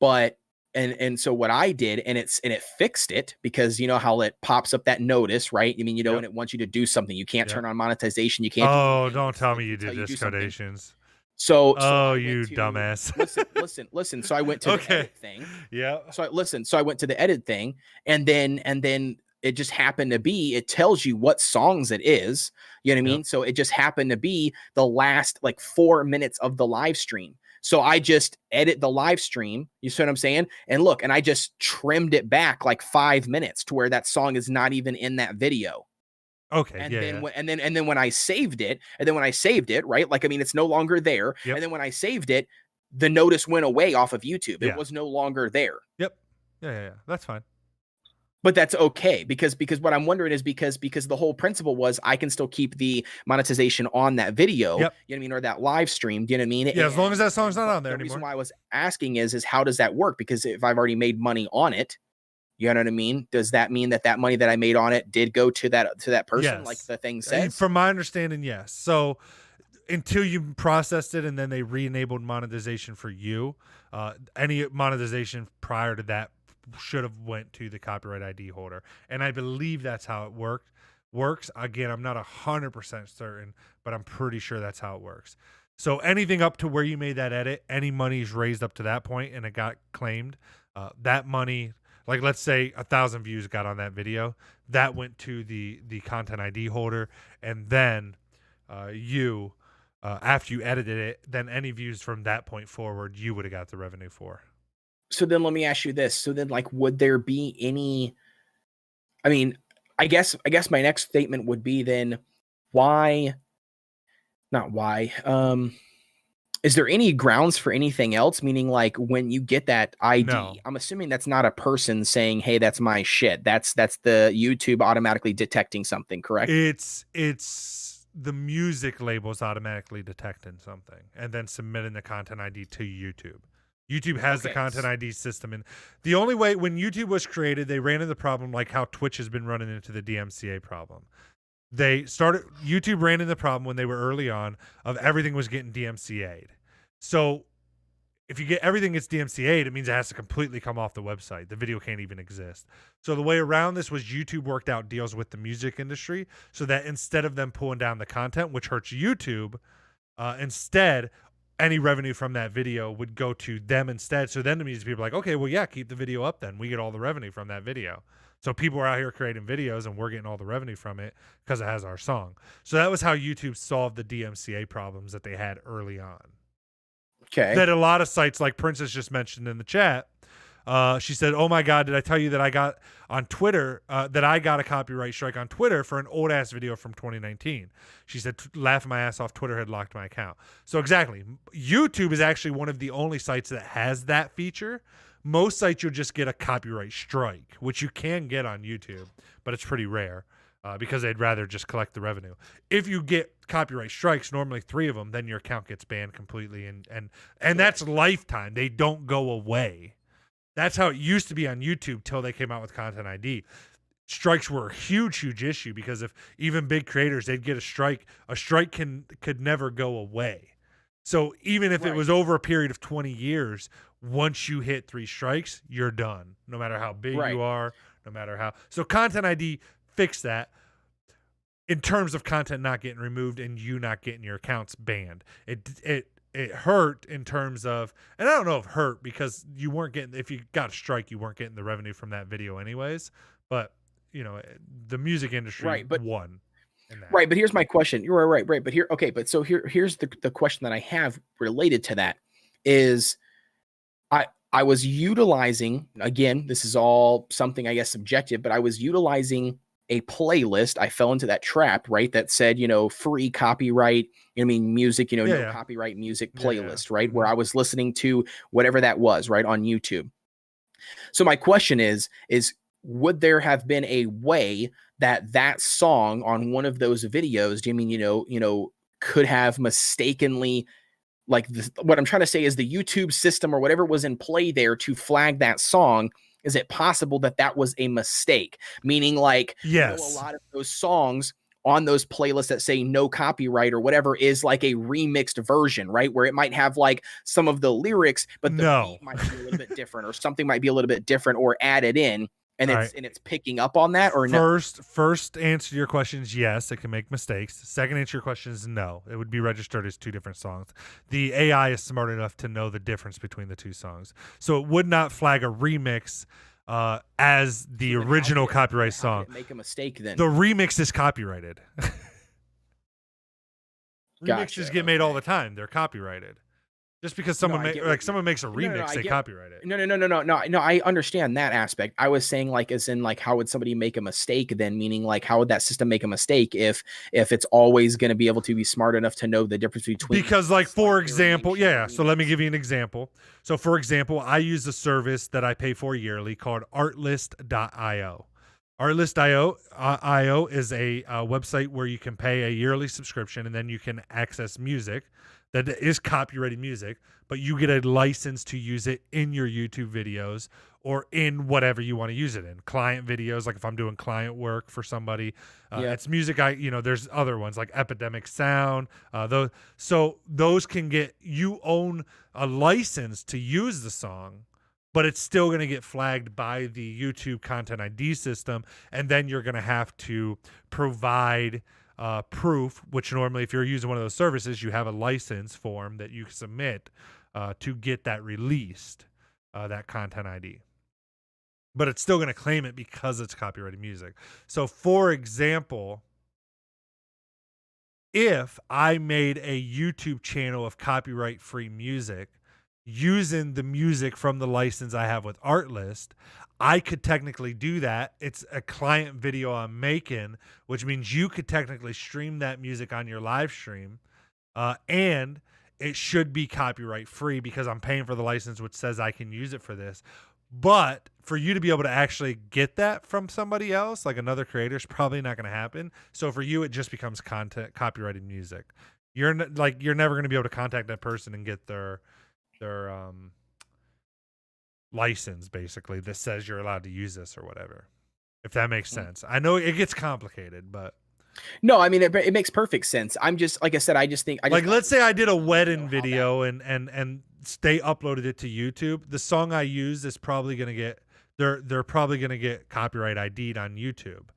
But and so what I did, and it fixed it, because you know how it pops up that notice, right? I mean, and it wants you to do something. You can't turn on monetization. You can't. Oh, don't tell me you did discodations. So you dumbass. listen. So I went to the edit thing. Yeah. So I went to the edit thing, and then it just happened to be, it tells you what songs it is. You know what I mean? So it just happened to be the last like 4 minutes of the live stream. So I just edit the live stream. You see what I'm saying? And look, and I just trimmed it back like 5 minutes to where that song is not even in that video. Okay. And then when I saved it, right? Like, I mean, it's no longer there. Yep. And then when I saved it, the notice went away off of YouTube. It was no longer there. Yep. Yeah. That's fine. But that's okay, because what I'm wondering is because the whole principle was I can still keep the monetization on that video, you know what I mean, or that live stream, do you know what I mean? Yeah, as long as that song's not on there anymore. The reason why I was asking is how does that work? Because if I've already made money on it, you know what I mean? Does that mean that money that I made on it did go to that person, like the thing says? From my understanding, yes. So until you processed it and then they re-enabled monetization for you, any monetization prior to that should have went to the copyright ID holder, and I believe that's how it works. Again, I'm not 100% certain, but I'm pretty sure that's how it works. So anything up to where you made that edit, any money's raised up to that point and it got claimed, that money, like let's say 1,000 views got on that video, that went to the content ID holder, and then after you edited it, then any views from that point forward, you would have got the revenue for. So then let me ask you this. So then, like, would there be any I mean, I guess my next statement would be then why not why. Is there any grounds for anything else? Meaning, like when you get that ID, No. I'm assuming that's not a person saying, "Hey, that's my shit." That's the YouTube automatically detecting something, correct? It's the music labels automatically detecting something and then submitting the content ID to YouTube. YouTube has the content ID system, and the only way when YouTube was created, they ran into the problem like how Twitch has been running into the DMCA problem. YouTube ran into the problem when they were early on of everything was getting DMCA'd. So if you get everything gets DMCA'd, it means it has to completely come off the website. The video can't even exist. So the way around this was YouTube worked out deals with the music industry so that instead of them pulling down the content, which hurts YouTube, instead any revenue from that video would go to them instead. So then the music people are like, okay, well, yeah, keep the video up then. We get all the revenue from that video. So people are out here creating videos and we're getting all the revenue from it because it has our song. So that was how YouTube solved the DMCA problems that they had early on. Okay. That a lot of sites, like Princess just mentioned in the chat, she said, "Oh my God, did I tell you that I got on Twitter that I got a copyright strike on Twitter for an old ass video from 2019?" She said, "Laughing my ass off. Twitter had locked my account." So exactly, YouTube is actually one of the only sites that has that feature. Most sites you'll just get a copyright strike, which you can get on YouTube, but it's pretty rare. Because they'd rather just collect the revenue. If you get copyright strikes, normally 3 of them, then your account gets banned completely, and that's lifetime. They don't go away. That's how it used to be on YouTube till they came out with Content ID. Strikes were a huge issue because if even big creators, they'd get a strike could never go away. So even if it was over a period of 20 years, once you hit 3 strikes, you're done. No matter how big you are, no matter how. So Content ID fix that in terms of content not getting removed and you not getting your accounts banned. It hurt in terms of, and I don't know if hurt because you weren't getting, if you got a strike, you weren't getting the revenue from that video anyways. But you know, the music industry won. Right, but here's my question. You're right. But here's the question that I have related to that is I was utilizing, again, this is all something I guess subjective, but I was utilizing a playlist. I fell into that trap, right? That said, free copyright, music, no copyright music playlist, right? Where I was listening to whatever that was, right, on YouTube. So my question is would there have been a way that song on one of those videos, could have mistakenly, like what I'm trying to say is the YouTube system or whatever was in play there to flag that song? Is it possible that was a mistake? Meaning, like, yes, a lot of those songs on those playlists that say no copyright or whatever is like a remixed version, right? Where it might have like some of the lyrics, but the beat might be a little bit different, or something might be a little bit different or added in. And it's picking up on that, or first answer to your question is yes, it can make mistakes. Second answer to your question is no. It would be registered as 2 different songs. The AI is smart enough to know the difference between the 2 songs. So it would not flag a remix as the original copyright song. Make a mistake then. The remix is copyrighted. Remixes get made all the time. They're copyrighted. Just because someone makes a remix, they copyright it. No. I understand that aspect. I was saying, like, as in, like, how would somebody make a mistake then? Meaning, like, how would that system make a mistake if it's always going to be able to be smart enough to know the difference between? Because, like, for example, So let me give you an example. So, for example, I use a service that I pay for yearly called Artlist.io. Artlist.io is a website where you can pay a yearly subscription and then you can access music that is copyrighted music, but you get a license to use it in your YouTube videos or in whatever you want to use it in. Client videos, like if I'm doing client work for somebody, it's music. There's other ones like Epidemic Sound. Those can get, you own a license to use the song, but it's still going to get flagged by the YouTube Content ID system, and then you're going to have to provide proof, which normally if you're using one of those services, you have a license form that you submit to get that released, that Content ID. But it's still going to claim it because it's copyrighted music. So, for example, if I made a YouTube channel of copyright-free music using the music from the license I have with Artlist, I could technically do that. It's a client video I'm making, which means you could technically stream that music on your live stream, and it should be copyright free because I'm paying for the license, which says I can use it for this. But for you to be able to actually get that from somebody else, like another creator, is probably not going to happen. So for you, it just becomes copyrighted music. You're never going to be able to contact that person and get their license, basically, that says you're allowed to use this or whatever. If that makes sense. I know it gets complicated, but No, I mean it makes perfect sense. I'm just, like I said, I just think let's say I did a wedding video and they uploaded it to YouTube. The song I use is probably gonna get they're probably gonna get copyright ID'd on YouTube.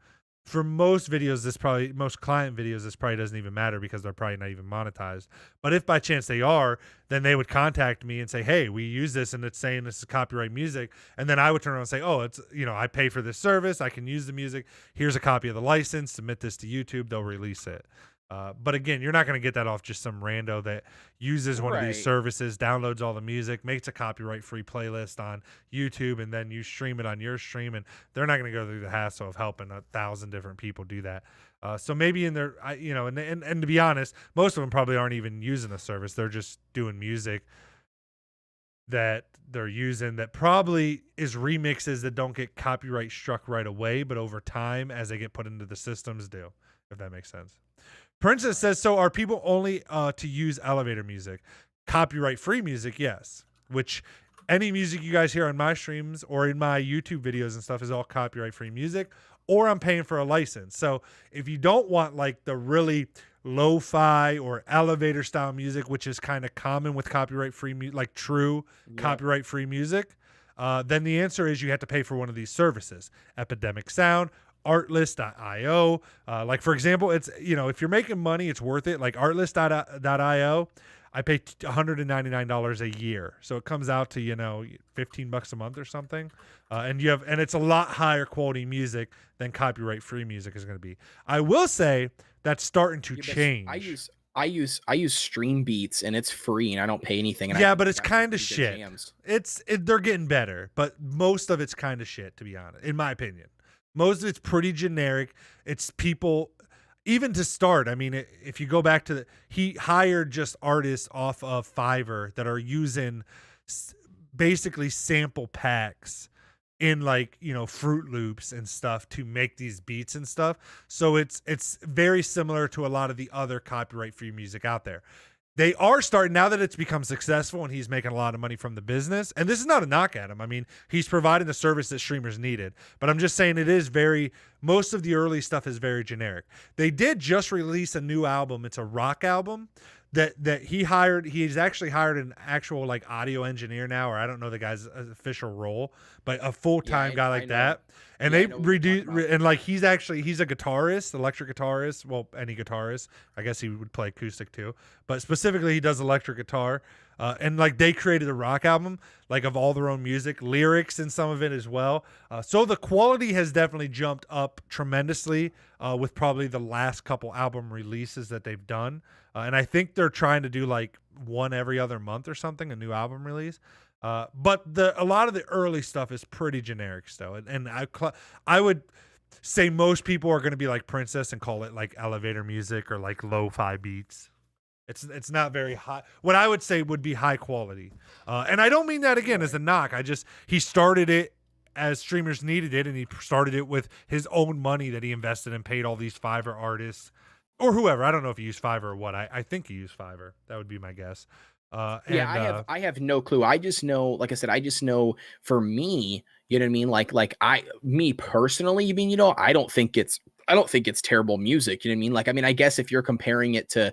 For most videos, most client videos, this probably doesn't even matter because they're probably not even monetized. But if by chance they are, then they would contact me and say, hey, we use this and it's saying this is copyright music. And then I would turn around and say, oh, it's, I pay for this service. I can use the music. Here's a copy of the license. Submit this to YouTube. They'll release it. But again, you're not going to get that off just some rando that uses one of these services, downloads all the music, makes a copyright-free playlist on YouTube, and then you stream it on your stream. And they're not going to go through the hassle of helping 1,000 different people do that. So maybe in their, and to be honest, most of them probably aren't even using the service. They're just doing music that they're using that probably is remixes that don't get copyright struck right away, but over time, as they get put into the systems, do, if that makes sense. Princess says, so are people only to use elevator music? Copyright free music, yes. Which any music you guys hear on my streams or in my YouTube videos and stuff is all copyright free music, or I'm paying for a license. So if you don't want like the really lo-fi or elevator style music, which is kind of common with copyright free like true copyright free music, then the answer is you have to pay for one of these services. Epidemic Sound, Artlist.io. Like, for example, it's, if you're making money, it's worth it. Like Artlist.io, I pay $199 a year. So it comes out to, $15 a month or something. And it's a lot higher quality music than copyright free music is going to be. I will say that's starting to change. I use Stream Beats and it's free and I don't pay anything. And but it's kind of shit. They're getting better, but most of it's kind of shit, to be honest, in my opinion. Most of it's pretty generic. It's people, even to start. I mean, if you go back to he hired just artists off of Fiverr that are using basically sample packs in Fruit Loops and stuff to make these beats and stuff. So it's very similar to a lot of the other copyright free music out there. They are starting, now that it's become successful and he's making a lot of money from the business, and this is not a knock at him. I mean, he's providing the service that streamers needed, but I'm just saying most of the early stuff is very generic. They did just release a new album. It's a rock album that he's actually hired an actual audio engineer now, or I don't know the guy's official role, but a full-time guy like that. And they reduce, and he's a guitarist, electric guitarist. Well, any guitarist, I guess he would play acoustic too, but specifically he does electric guitar. And they created a rock album, of all their own music, lyrics in some of it as well. So the quality has definitely jumped up tremendously with probably the last couple album releases that they've done. And I think they're trying to do one every other month or something, a new album release. But a lot of the early stuff is pretty generic still. And I would say most people are going to be like Princess and call it elevator music or lo-fi beats. It's not very high. What I would say would be high quality. And I don't mean that again as a knock. He started it as streamers needed it, and he started it with his own money that he invested and paid all these Fiverr artists or whoever. I don't know if he used Fiverr or what. I think he used Fiverr. That would be my guess. I have no clue. I just know, like I said, for me, you know what I mean? Me personally, I don't think it's terrible music. You know what I mean? I guess if you're comparing it to,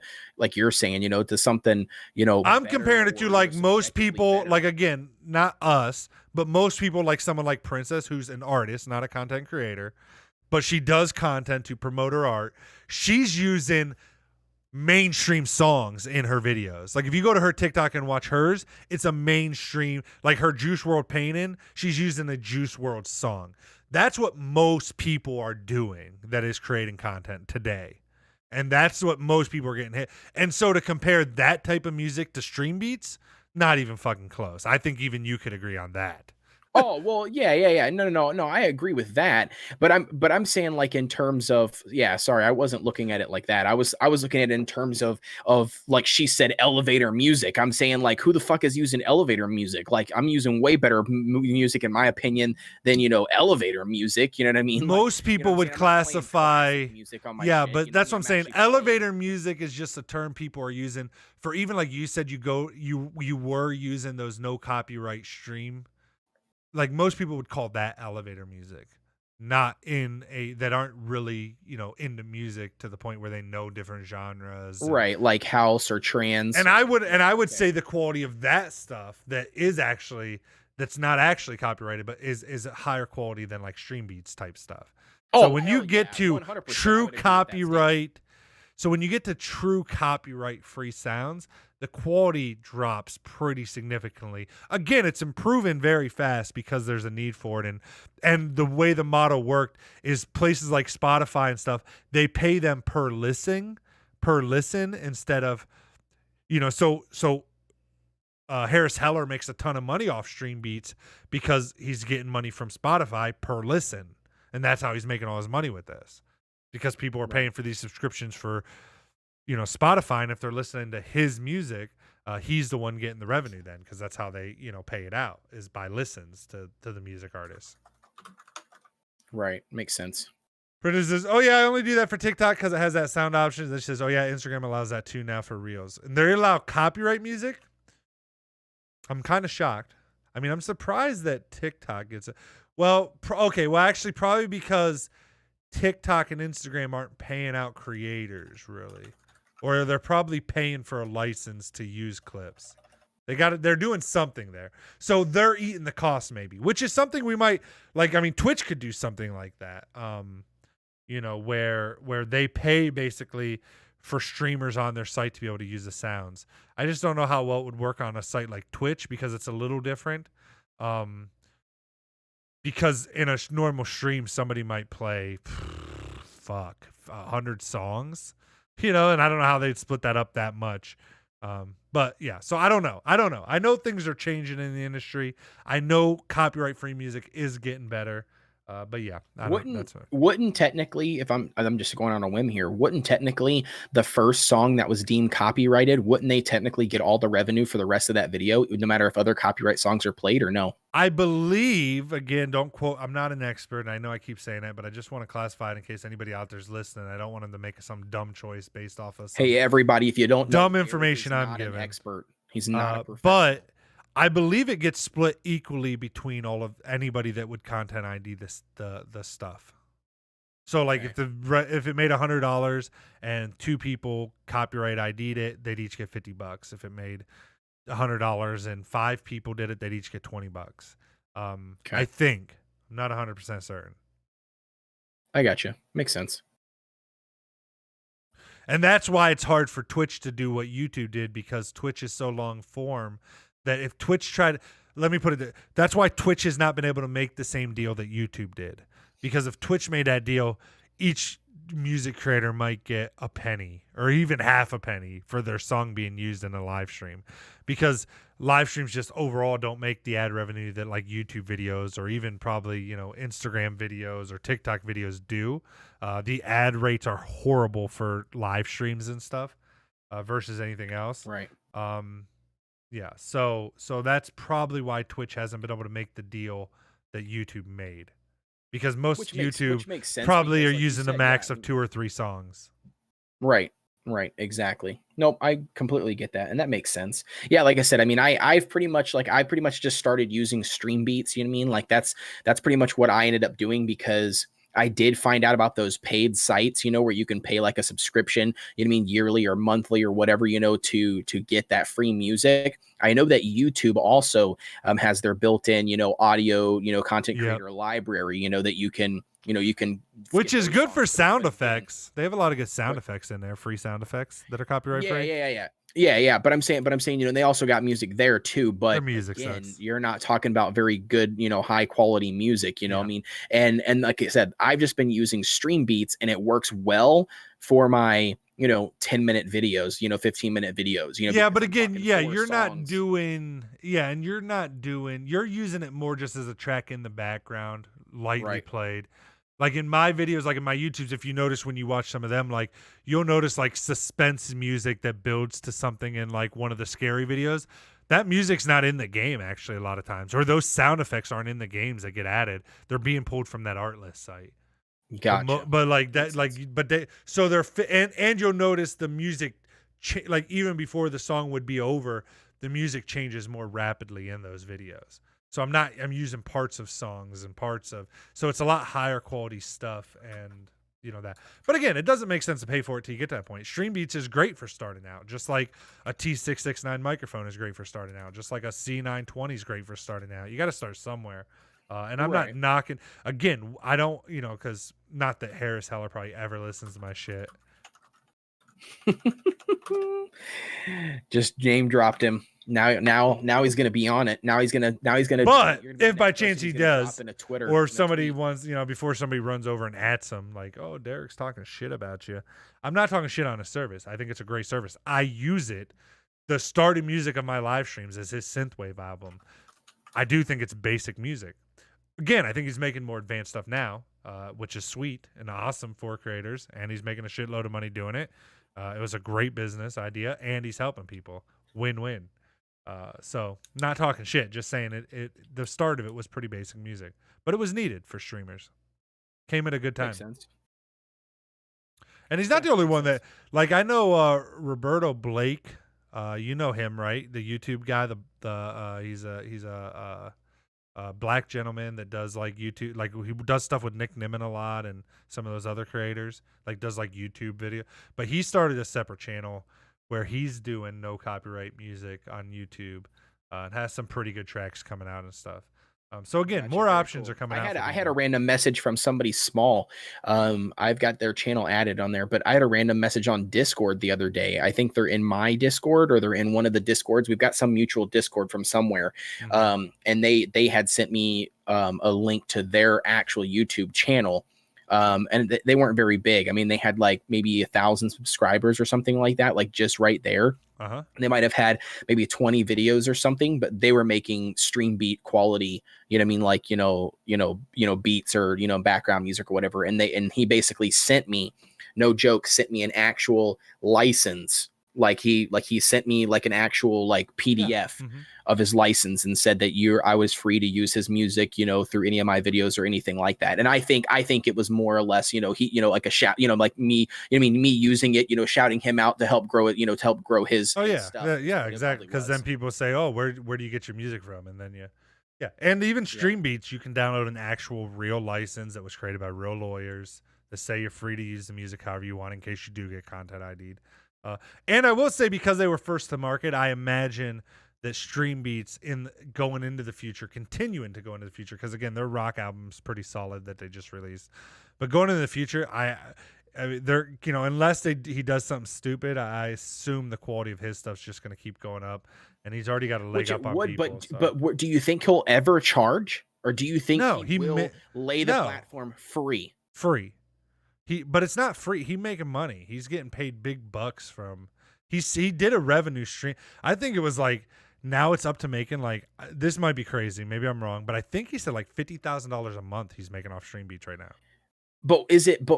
you're saying, to something, I'm comparing it to most people, again, not us, but most people, someone like Princess, who's an artist, not a content creator, but she does content to promote her art. She's using mainstream songs in her videos. If you go to her TikTok and watch hers, it's a mainstream, her Juice WRLD painting, she's using a Juice WRLD song. That's what most people are doing that is creating content today. And that's what most people are getting hit. And so to compare that type of music to Stream Beats, not even fucking close. I think even you could agree on that. Oh, well, yeah. No. I agree with that. But I'm saying like in terms of, yeah, sorry, I wasn't looking at it like that. I was looking at it in terms of like she said elevator music. I'm saying like who the fuck is using elevator music? Like I'm using way better music in my opinion than, elevator music, you know what I mean? Like, Most people would I'm not playing classify, classic music on my yeah, shit, but that's what I'm I'm saying. actually playing. Elevator music is just a term people are using for, even like you said, you were using those no copyright stream. Like most people would call that elevator music, not that aren't really, into music to the point where they know different genres. Right, like house or trance. And I would say the quality of that stuff that's not actually copyrighted, but is higher quality than like stream beats type stuff. So when you get to true copyright, free sounds, the quality drops pretty significantly. Again, it's improving very fast because there's a need for it. And the way the model worked is places like Spotify and stuff, they pay them per listen instead of, Harris Heller makes a ton of money off stream beats because he's getting money from Spotify per listen. And that's how he's making all his money with this, because people are paying for these subscriptions for, Spotify. And if they're listening to his music, he's the one getting the revenue then, because that's how they, pay it out, is by listens to the music artists. Right. Makes sense. Britta says, oh yeah, I only do that for TikTok because it has that sound option. Then she says, oh yeah, Instagram allows that too now for Reels. And they allow copyright music? I'm kind of shocked. I mean, I'm surprised that TikTok gets it. Well, actually probably because TikTok and Instagram aren't paying out creators really. Or they're probably paying for a license to use clips. They're doing something there. So they're eating the cost maybe, which is something we might like. I mean, Twitch could do something like that. Where they pay basically for streamers on their site to be able to use the sounds. I just don't know how well it would work on a site like Twitch because it's a little different. Because in a normal stream, somebody might play 100 songs, and I don't know how they'd split that up that much. But yeah, so I don't know. I know things are changing in the industry. I know copyright free music is getting better. But yeah, wouldn't technically, if I'm just going on a whim here, wouldn't technically the first song that was deemed copyrighted, wouldn't they technically get all the revenue for the rest of that video, no matter if other copyright songs are played or no? I believe, again, don't quote, I'm not an expert, and I know I keep saying that, but I just want to classify it in case anybody out there's listening. I don't want them to make some dumb choice based off of hey everybody, if you don't know, dumb information I'm giving. Expert. He's not a professional. But I believe it gets split equally between all of anybody that would content ID the stuff. So like if it made $100 and 2 people copyright ID'd it, they'd each get $50. If it made $100 and 5 people did it, they'd each get $20. I think. I'm not 100% certain. I gotcha. Makes sense. And that's why it's hard for Twitch to do what YouTube did, because Twitch is so long form that if Twitch tried, let me put it there, that's why Twitch has not been able to make the same deal that YouTube did. Because if Twitch made that deal, each music creator might get a penny or even half a penny for their song being used in a live stream, because live streams just overall don't make the ad revenue that like YouTube videos or even probably, Instagram videos or TikTok videos do. The ad rates are horrible for live streams and stuff versus anything else. Right. Yeah. So that's probably why Twitch hasn't been able to make the deal that YouTube made. Because most YouTube makes sense, probably are using the max of 2 or 3 songs. Right. Exactly. Nope. I completely get that. And that makes sense. Yeah. Like I said, I mean, I pretty much just started using stream beats. You know what I mean? Like that's pretty much what I ended up doing, because I did find out about those paid sites, where you can pay like a subscription, you know what I mean, yearly or monthly or whatever, to get that free music. I know that YouTube also has their built-in, audio, content creator library, that you can, which is good for sound effects. They have a lot of good sound effects in there, free sound effects that are copyright free. Yeah. But I'm saying, they also got music there too. But their music again, sucks. You're not talking about very good, high quality music, what I mean? And like I said, I've just been using stream beats, and it works well for my 10-minute videos, 15-minute videos, Yeah, because but I'm again, talking yeah, 4 songs. you're using it more just as a track in the background, lightly Right. played. Like in my videos, like in my YouTubes, if you notice when you watch some of them, like you'll notice like suspense music that builds to something in like one of the scary videos. That music's not in the game actually a lot of times, or those sound effects aren't in the games that get added. They're being pulled from that artlist site. Gotcha. But like Makes that, like sense. but they so they're and you'll notice the music, like even before the song would be over, the music changes more rapidly in those videos. So I'm using parts of songs and parts of, so it's a lot higher quality stuff, and that. But again, it doesn't make sense to pay for it till you get to that point. Stream Beats is great for starting out, just like a T669 microphone is great for starting out, just like a C920 is great for starting out. You got to start somewhere. And I'm not Right. knocking. Again, I don't, because not that Harris Heller probably ever listens to my shit. Just name dropped him. Now he's gonna be on it. Now he's gonna But you're gonna be the if by next person chance he he's gonna drop does, in a Twitter or in a somebody tweet. wants, before somebody runs over and ats him, like, oh, Derek's talking shit about you. I'm not talking shit on a service. I think it's a great service. I use it. The starting music of my live streams is his synthwave album. I do think it's basic music. Again, I think he's making more advanced stuff now, which is sweet and awesome for creators, and he's making a shitload of money doing it. It was a great business idea, and he's helping people. Win-win. So not talking shit, just saying it. The start of it was pretty basic music, but it was needed for streamers. Came at a good time. Makes sense. And he's not the only one that, like, I know Roberto Blake. You know him, right? The YouTube guy. He's a black gentleman that does like YouTube, like he does stuff with Nick Nimmin a lot and some of those other creators, like does like YouTube video. But he started a separate channel where he's doing no copyright music on YouTube, and has some pretty good tracks coming out and stuff. So again, Gotcha, more very options cool. are coming out. I had a random message from somebody small. I've got their channel added on there, but I had a random message on Discord the other day. I think they're in my Discord or they're in one of the Discords. We've got some mutual Discord from somewhere. And they had sent me a link to their actual YouTube channel. And they weren't very big. I mean, they had like maybe 1,000 subscribers or something like that, like just right there. They might have had maybe 20 videos or something, but they were making stream beat quality, you know what I mean? Like, beats or, background music or whatever. And he basically sent me, no joke, sent me an actual license. Like he sent me like an actual like PDF of his license and said that I was free to use his music, through any of my videos or anything like that. And I think it was more or less, he, like a shout, like me, me using it, shouting him out to help grow it, to help grow his stuff. Yeah, exactly. Because then people say, oh, where do you get your music from? And then yeah. And even Stream Beats, you can download an actual real license that was created by real lawyers that say you're free to use the music however you want in case you do get content ID'd. And I will say, because they were first to market, I imagine that Stream Beats going into the future, continuing to go into the future, because again, their rock album's pretty solid that they just released. But going into the future, I mean, they're unless he does something stupid, I assume the quality of his stuff's just going to keep going up, and he's already got a leg up on people. But do you think he'll ever charge, or do you think he will lay the platform free? But it's not free. He's making money. He's getting paid big bucks from. He did a revenue stream. I think it was like, now it's up to making like, this might be crazy. Maybe I'm wrong, but I think he said like $50,000 a month he's making off Stream Beats right now. But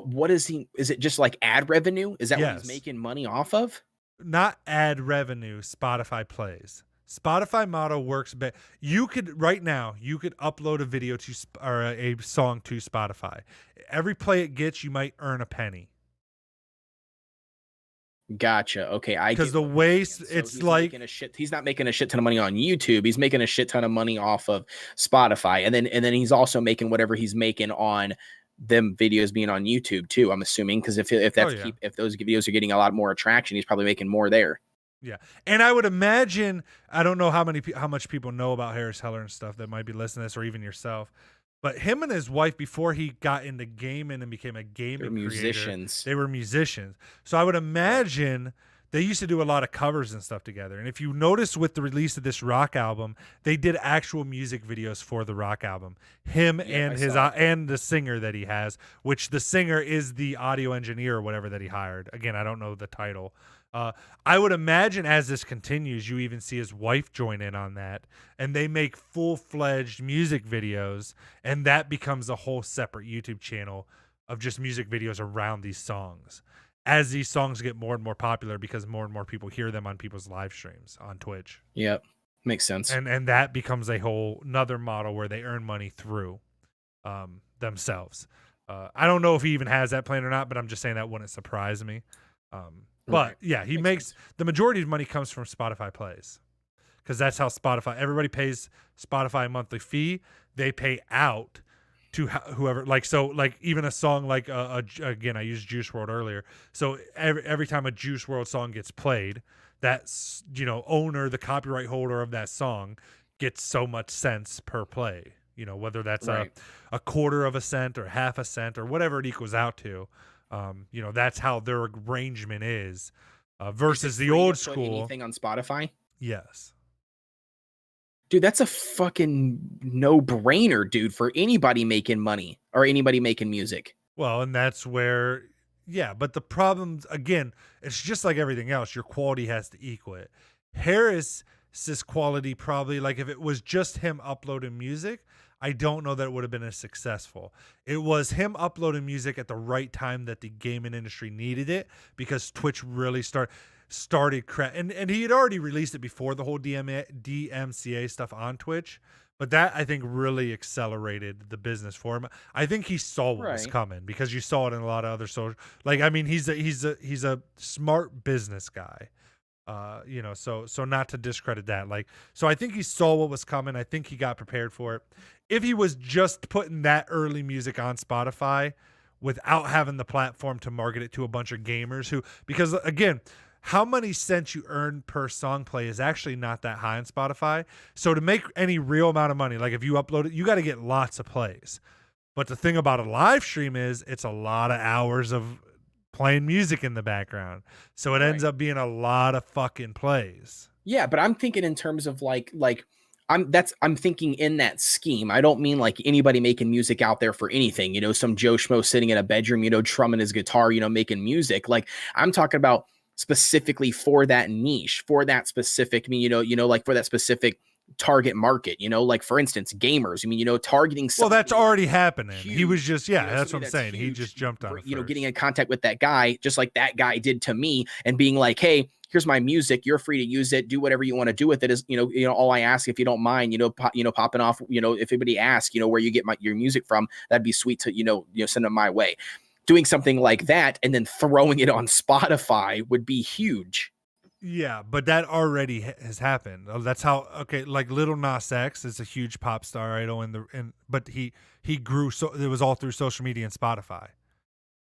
what is he? Is it just like ad revenue? Is that what he's making money off of? Not ad revenue. Spotify plays. Spotify model works, but you could upload a video or a song to Spotify. Every play it gets, you might earn a penny. Gotcha. Okay, because the way it's like he's not making a shit ton of money on YouTube. He's making a shit ton of money off of Spotify, and then he's also making whatever he's making on them videos being on YouTube too. I'm assuming, because if those videos are getting a lot more attraction, he's probably making more there. Yeah, and I would imagine, I don't know how much people know about Harris Heller and stuff that might be listening to this, or even yourself, but him and his wife, before he got into gaming and became a gaming creator, they were musicians. So I would imagine they used to do a lot of covers and stuff together. And if you notice with the release of this rock album, they did actual music videos for the rock album. Him and his and the singer that he has, which the singer is the audio engineer or whatever that he hired. Again, I don't know the title. I would imagine as this continues, you even see his wife join in on that, and they make full-fledged music videos, and that becomes a whole separate YouTube channel of just music videos around these songs. As these songs get more and more popular because more and more people hear them on people's live streams on Twitch. Yep. Makes sense. And that becomes a whole another model where they earn money through themselves. I don't know if he even has that plan or not, but I'm just saying that wouldn't surprise me. But yeah, he makes the majority of money comes from Spotify plays, because that's how Spotify, everybody pays Spotify a monthly fee. They pay out to whoever, like even a song like again, I used Juice WRLD earlier. So every time a Juice WRLD song gets played, that's, owner, the copyright holder of that song gets so much cents per play. Whether that's a quarter of a cent or half a cent or whatever it equals out to. That's how their arrangement is, versus the old school. Anything on Spotify? Yes. Dude, that's a fucking no-brainer, dude, for anybody making money or anybody making music. Well, and that's where, but the problems, again, it's just like everything else. Your quality has to equal it. Harris's quality probably, like if it was just him uploading music, I don't know that it would have been as successful. It was him uploading music at the right time that the gaming industry needed it, because Twitch really started and he had already released it before the whole DMCA stuff on Twitch, but that I think really accelerated the business for him. I think he saw what was coming, because you saw it in a lot of other social, he's a smart business guy. So not to discredit that. So I think he saw what was coming. I think he got prepared for it. If he was just putting that early music on Spotify without having the platform to market it to a bunch of gamers because again, how many cents you earn per song play is actually not that high on Spotify. So to make any real amount of money, like if you upload it, you got to get lots of plays. But the thing about a live stream is it's a lot of hours of playing music in the background. So it ends up being a lot of fucking plays. Yeah, but I'm thinking in terms of I'm thinking in that scheme. I don't mean like anybody making music out there for anything, some Joe Schmo sitting in a bedroom, trumming his guitar, making music. Like I'm talking about specifically for that niche, for that specific, for that specific target market, like for instance, gamers. Targeting. Well, that's already happening. Huge, he was just, that's what I'm saying. Huge, he just jumped on it. Getting in contact with that guy, just like that guy did to me, and being like, hey, here's my music. You're free to use it. Do whatever you want to do with it. Is all I ask, if you don't mind, popping off. If anybody asks, where you get your music from, that'd be sweet to send them my way. Doing something like that and then throwing it on Spotify would be huge. Yeah, but that already has happened. That's how. Okay, like Lil Nas X is a huge pop star idol, but he grew. So it was all through social media and Spotify.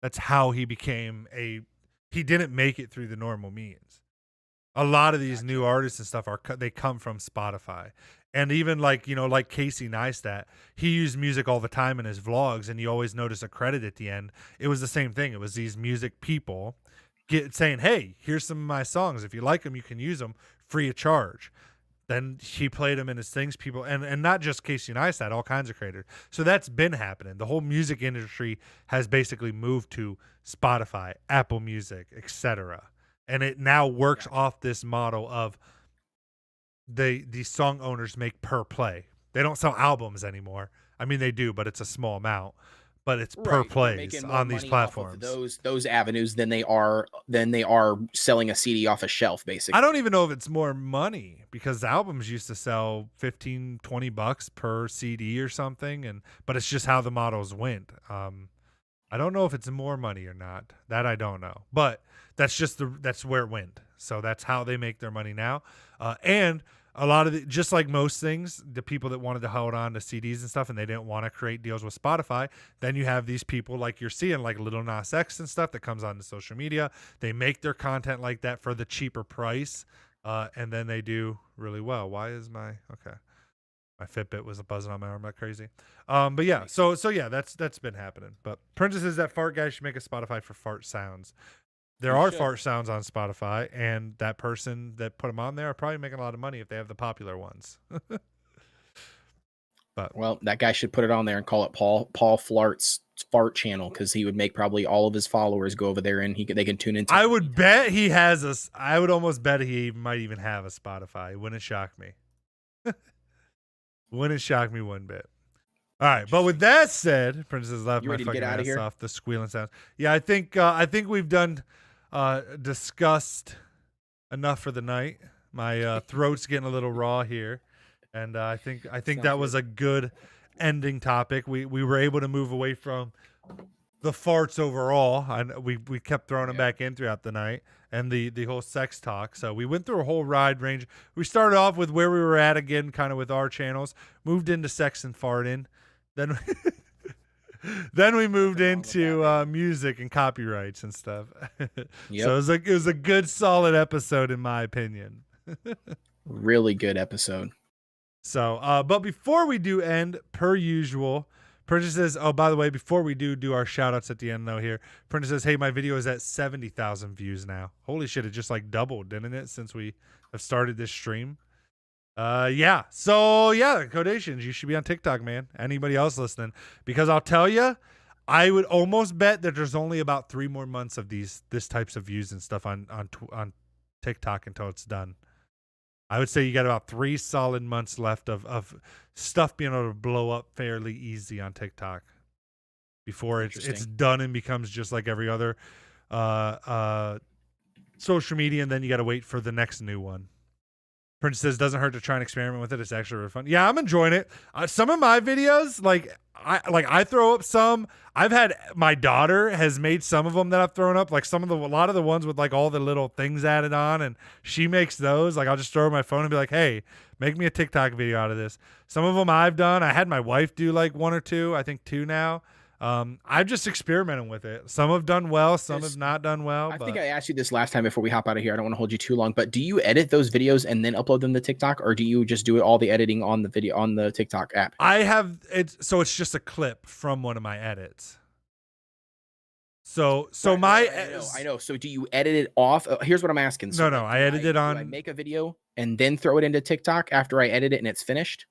That's how he became he didn't make it through the normal means. A lot of these new artists and stuff they come from Spotify. And even like Casey Neistat, he used music all the time in his vlogs, and you always notice a credit at the end. It was the same thing. It was these music people saying, hey, here's some of my songs. If you like them, you can use them free of charge. Then he played them in his things, people, and not just Casey Neistat, all kinds of creators. So that's been happening. The whole music industry has basically moved to Spotify, Apple Music, etc. And it now works off this model of the song owners make per play. They don't sell albums anymore. I mean, they do, but it's a small amount. But it's per plays on these platforms. Those avenues than they are selling a CD off a shelf, basically. I don't even know if it's more money, because albums used to sell $15-$20 per CD or something, but it's just how the models went. I don't know if it's more money or not. That I don't know. But that's where it went. So that's how they make their money now. And a lot of just like most things, the people that wanted to hold on to CDs and stuff, and they didn't want to create deals with Spotify, then you have these people like you're seeing, like Lil Nas X and stuff that comes onto social media. They make their content like that for the cheaper price, and then they do really well. Why is my Fitbit was buzzing on my arm like crazy. But yeah, so yeah, that's been happening. But Princess says that fart guy should make a Spotify for fart sounds. There You are should. fart sounds on Spotify, and that person that put them on there are probably making a lot of money if they have the popular ones. But Well, that guy should put it on there and call it Paul Flart's fart channel, because he would make probably all of his followers go over there and they can tune into. I would bet he has a. I would almost bet he might even have a Spotify. It wouldn't shock me. Wouldn't shock me one bit. All right, but with that said, Princess left You my ready to fucking get out of ass here? off the squealing sounds. Yeah, I think we've done discussed enough for the night. My throat's getting a little raw here, and I think Sounds that was good. a good ending topic. We were able to move away from the farts overall, and we kept throwing them back in throughout the night, and the whole sex talk. So we went through a whole wide range. We started off with where we were at again, kind of with our channels, moved into sex and farting, then then we moved into music and copyrights and stuff. Yep. So it was a good solid episode in my opinion. Really good episode. So, but before we do end, per usual, Princess says, oh, by the way, before we do our shout outs at the end though here, Princess says, hey, my video is at 70,000 views now. Holy shit, it just like doubled, didn't it, since we have started this stream? Yeah. So yeah, Codations, you should be on TikTok, man. Anybody else listening? Because I'll tell you, I would almost bet that there's only about 3 more months of this types of views and stuff on TikTok until it's done. I would say you got about 3 solid months left of stuff being able to blow up fairly easy on TikTok before it's done and becomes just like every other social media, and then you got to wait for the next new one. Prince says doesn't hurt to try and experiment with it. It's actually really fun. Yeah, I'm enjoying it. Some of my videos, I throw up some. I've had my daughter has made some of them that I've thrown up. Like a lot of the ones with like all the little things added on, and she makes those. Like I'll just throw my phone and be like, "Hey, make me a TikTok video out of this." Some of them I've done. I had my wife do like 1 or 2. I think 2 now. I've just experimented with it. Some have done well, some have not done well. I think I asked you this last time before we hop out of here. I don't want to hold you too long, but do you edit those videos and then upload them to TikTok, or do you just do all the editing on the video on the TikTok app? I have it, so it's just a clip from one of my edits. So I know. So do you edit it off? Here's what I'm asking. So no, I edit it on. Do I make a video and then throw it into TikTok after I edit it and it's finished?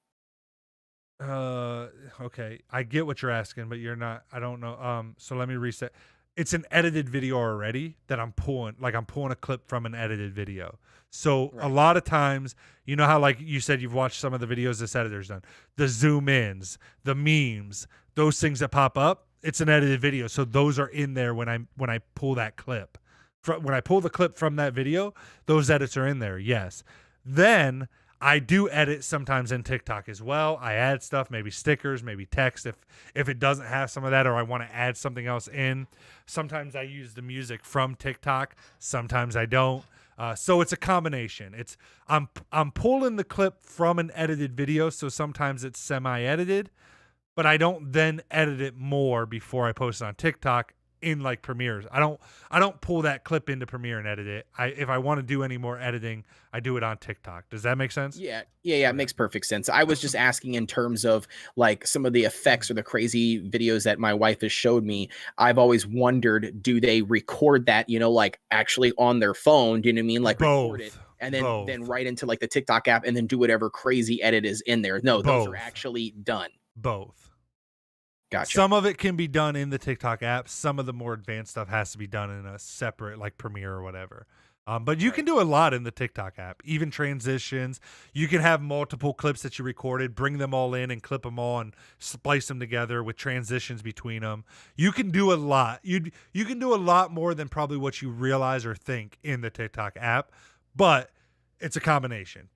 Okay, I get what you're asking, but you're not. I don't know. So let me reset. It's an edited video already that I'm pulling. Like I'm pulling a clip from an edited video. So a lot of times, you know how like you said you've watched some of the videos this editor's done, the zoom ins, the memes, those things that pop up. It's an edited video, so those are in there when I pull that clip. When I pull the clip from that video, those edits are in there. Yes. Then I do edit sometimes in TikTok as well. I add stuff, maybe stickers, maybe text if it doesn't have some of that, or I want to add something else in. Sometimes I use the music from TikTok. Sometimes I don't. So it's a combination. I'm pulling the clip from an edited video, so sometimes it's semi-edited, but I don't then edit it more before I post it on TikTok in like Premiere. I don't pull that clip into Premiere and edit it. If I want to do any more editing, I do it on TikTok. Does that make sense? Yeah. It makes perfect sense. I was just asking in terms of like some of the effects or the crazy videos that my wife has showed me. I've always wondered, do they record that, like actually on their phone? Do you know what I mean? Like record it and then right into like the TikTok app and then do whatever crazy edit is in there. No, those are actually done. Both. Gotcha. Some of it can be done in the TikTok app. Some of the more advanced stuff has to be done in a separate like Premiere or whatever. But you can do a lot in the TikTok app, even transitions. You can have multiple clips that you recorded, bring them all in and clip them all and splice them together with transitions between them. You can do a lot. You can do a lot more than probably what you realize or think in the TikTok app, but it's a combination.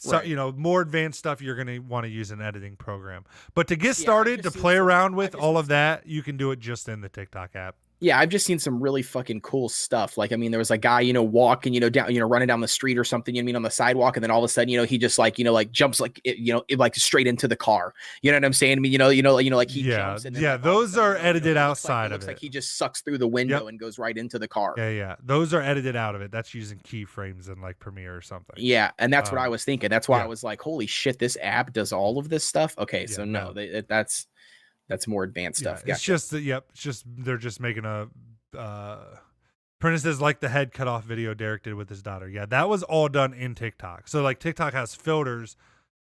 So, more advanced stuff, you're going to want to use an editing program. But to get started, to play around with all of that, you can do it just in the TikTok app. Yeah, I've just seen some really fucking cool stuff. Like, I mean, there was a guy, walking, down, running down the street or something, on the sidewalk. And then all of a sudden, he just like jumps like, like straight into the car. You know what I'm saying? I mean, like he jumps. And then those are edited outside of it. Looks like he just sucks through the window and goes right into the car. Yeah. Those are edited out of it. That's using keyframes in like Premiere or something. Yeah. And that's what I was thinking. That's why I was like, holy shit, this app does all of this stuff. Okay. So no, that's more advanced stuff. It's just that, it's just they're just making a Prentice says, like the head cut off video Derek did with his daughter. Yeah, that was all done in TikTok. So like TikTok has filters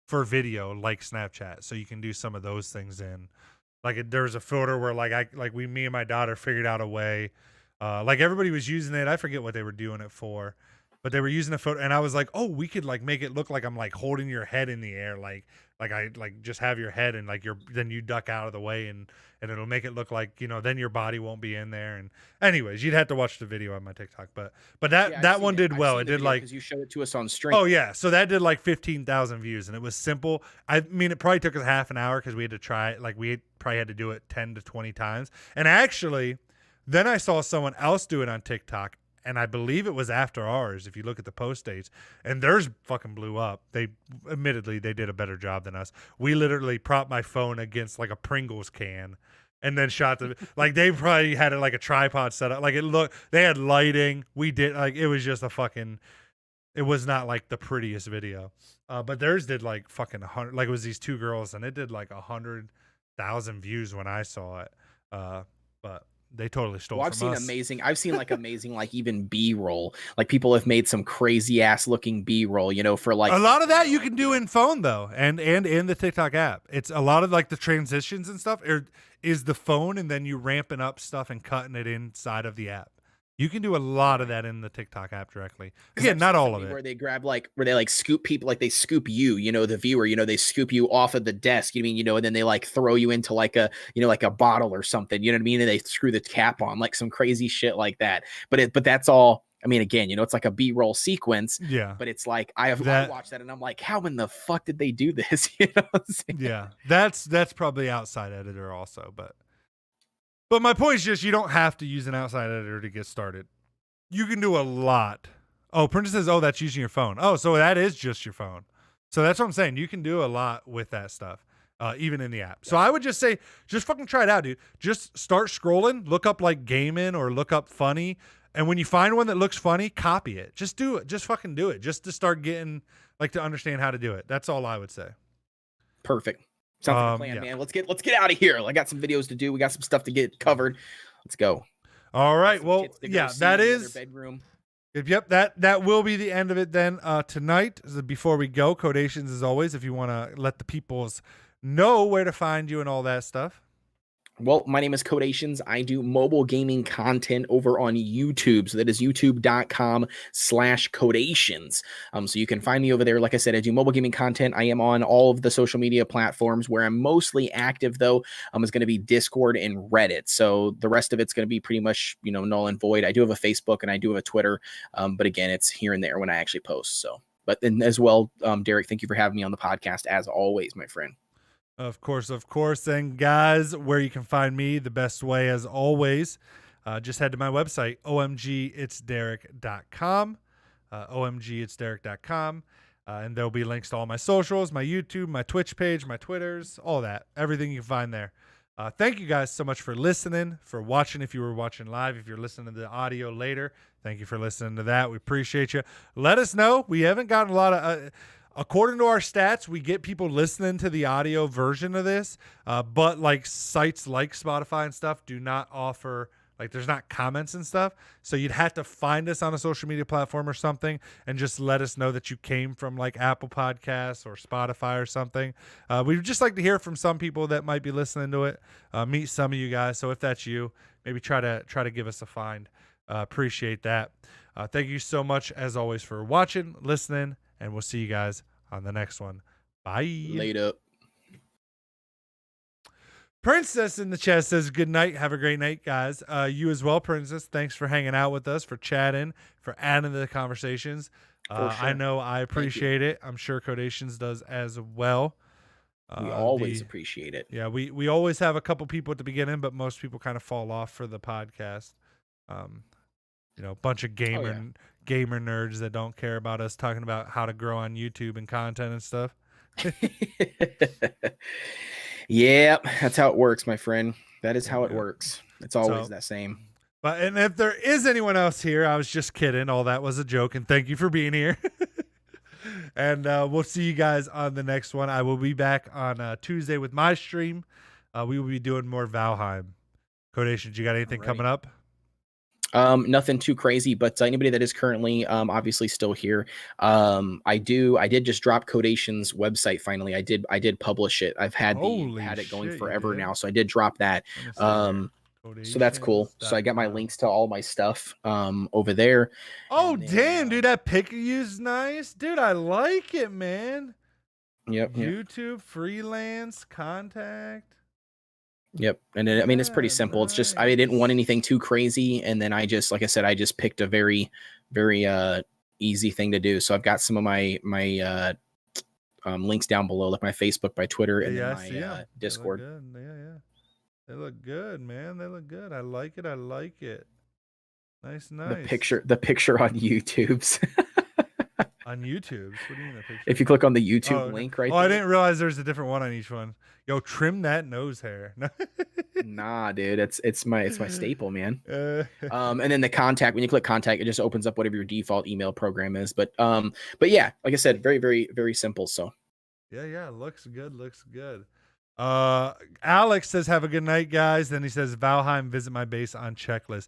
for video like Snapchat, so you can do some of those things in. Like there's a filter where me and my daughter figured out a way. Like everybody was using it. I forget what they were doing it for, but they were using a photo, and I was like, oh, we could like make it look like I'm like holding your head in the air, like I like just have your head and like then you duck out of the way and it'll make it look like, you know, then your body won't be in there. And anyways, you'd have to watch the video on my TikTok, but that one did well. It did like, because you showed it to us on stream. oh yeah, so that did like 15,000 views, and it was simple. I mean, it probably took us half an hour because we had to try it. Like we probably had to do it 10 to 20 times. And actually, then I saw someone else do it on TikTok, and I believe it was after ours, if you look at the post dates, and theirs fucking blew up. They admittedly they did a better job than us. We literally propped my phone against like a Pringles can and then shot the like they probably had it like a tripod set up. Like it looked, they had lighting. We did like, it was just a fucking, it was not like the prettiest video. But theirs did like fucking 100, like it was these two girls, and it did like 100,000 views when I saw it. But they totally stole from us. I've seen like amazing, like even B-roll. Like people have made some crazy ass looking B-roll, you know, for like a lot of that you can do in phone though, and in the TikTok app. It's a lot of like the transitions and stuff is the phone, and then you ramping up stuff and cutting it inside of the app. You can do a lot of that in the TikTok app directly. Again, not all of it. Where they grab where they like scoop people, like they scoop you, you know, the viewer, you know, they scoop you off of the desk, you know what I mean, you know, and then they like throw you into like a, you know, like a bottle or something, you know what I mean, and they screw the cap on, like some crazy shit like that. But that's all. I mean, again, you know, it's like a B-roll sequence. Yeah. But it's like I watched that and I'm like, how in the fuck did they do this? You know what I'm saying? Yeah, that's probably outside editor also, but my point is just you don't have to use an outside editor to get started. You can do a lot. Oh, Princess says, oh, that's using your phone. Oh, so that is just your phone. So that's what I'm saying. You can do a lot with that stuff, even in the app. Yeah. So I would just say, just fucking try it out, dude. Just start scrolling, look up like gaming or look up funny. And when you find one that looks funny, copy it. Just do it. Just fucking do it. Just to start getting, like, to understand how to do it. That's all I would say. Perfect. Sounds like a plan, man. Let's get out of here. I got some videos to do. We got some stuff to get covered. Let's go. All right. Well, yeah, that is bedroom. Yep, that will be the end of it then. Tonight, before we go, Codations as always, if you want to let the peoples know where to find you and all that stuff. Well, my name is Codations. I do mobile gaming content over on YouTube. So that is youtube.com/Codations. So you can find me over there. Like I said, I do mobile gaming content. I am on all of the social media platforms. Where I'm mostly active, though, is going to be Discord and Reddit. So the rest of it's going to be pretty much, you know, null and void. I do have a Facebook and I do have a Twitter. But again, it's here and there when I actually post. So, but then as well, Derek, thank you for having me on the podcast as always, my friend. Of course. And guys, where you can find me, the best way as always, just head to my website, omgitsderek.com, omgitsderek.com, and there'll be links to all my socials, my YouTube, my Twitch page, my Twitters, all that, everything you can find there. Thank you guys so much for listening, for watching. If you were watching live, if you're listening to the audio later, thank you for listening to that. We appreciate you. Let us know. We haven't gotten a lot of... according to our stats, we get people listening to the audio version of this, but like sites like Spotify and stuff do not offer, like there's not comments and stuff. So you'd have to find us on a social media platform or something and just let us know that you came from like Apple Podcasts or Spotify or something. We'd just like to hear from some people that might be listening to it, meet some of you guys. So if that's you, maybe try to give us a find. Appreciate that. Thank you so much as always for watching, listening, and we'll see you guys on the next one. Bye. Later. Princess in the chat says, good night. Have a great night, guys. You as well, Princess. Thanks for hanging out with us, for chatting, for adding to the conversations. Sure. I know I appreciate it. I'm sure Codations does as well. We always appreciate it. Yeah, we always have a couple people at the beginning, but most people kind of fall off for the podcast. You know, a bunch of gamer nerds that don't care about us talking about how to grow on YouTube and content and stuff. Yeah, that's how it works, my friend. That is how it works. It's always that same. But and if there is anyone else here, I was just kidding. All that was a joke, and thank you for being here. And we'll see you guys on the next one. I will be back on Tuesday with my stream. We will be doing more Valheim. Codations, you got anything coming up? Nothing too crazy, but anybody that is currently obviously still here, I did just drop Codation's website finally. I did publish it. I've had Holy it going shit, you forever did? now, so I did drop that. Let me see here. Um, so that's cool. So I got my Codations.com. links to all my stuff over there. Oh, And then, damn, dude, that pic you used nice. Dude, I like it, man. Yep. YouTube, freelance, contact. Yep. And then, I mean, it's pretty Yeah, simple. It's just, I didn't want anything too crazy. And then I just, like I said, I just picked a very, very easy thing to do. So I've got some of my links down below, like my Facebook, my Twitter, and then my Discord. They look good. Yeah. They look good, man. They look good. I like it. Nice. The picture on YouTube's. On YouTube? What do you mean the picture? If you click on the YouTube link right there. I didn't realize there's a different one on each one. Yo, trim that nose hair. Nah, dude, it's my staple, man. And then the contact, when you click contact, it just opens up whatever your default email program is. But yeah, like I said, very, very, very simple. So yeah, looks good. Alex says, have a good night, guys. Then he says, Valheim, visit my base on checklist.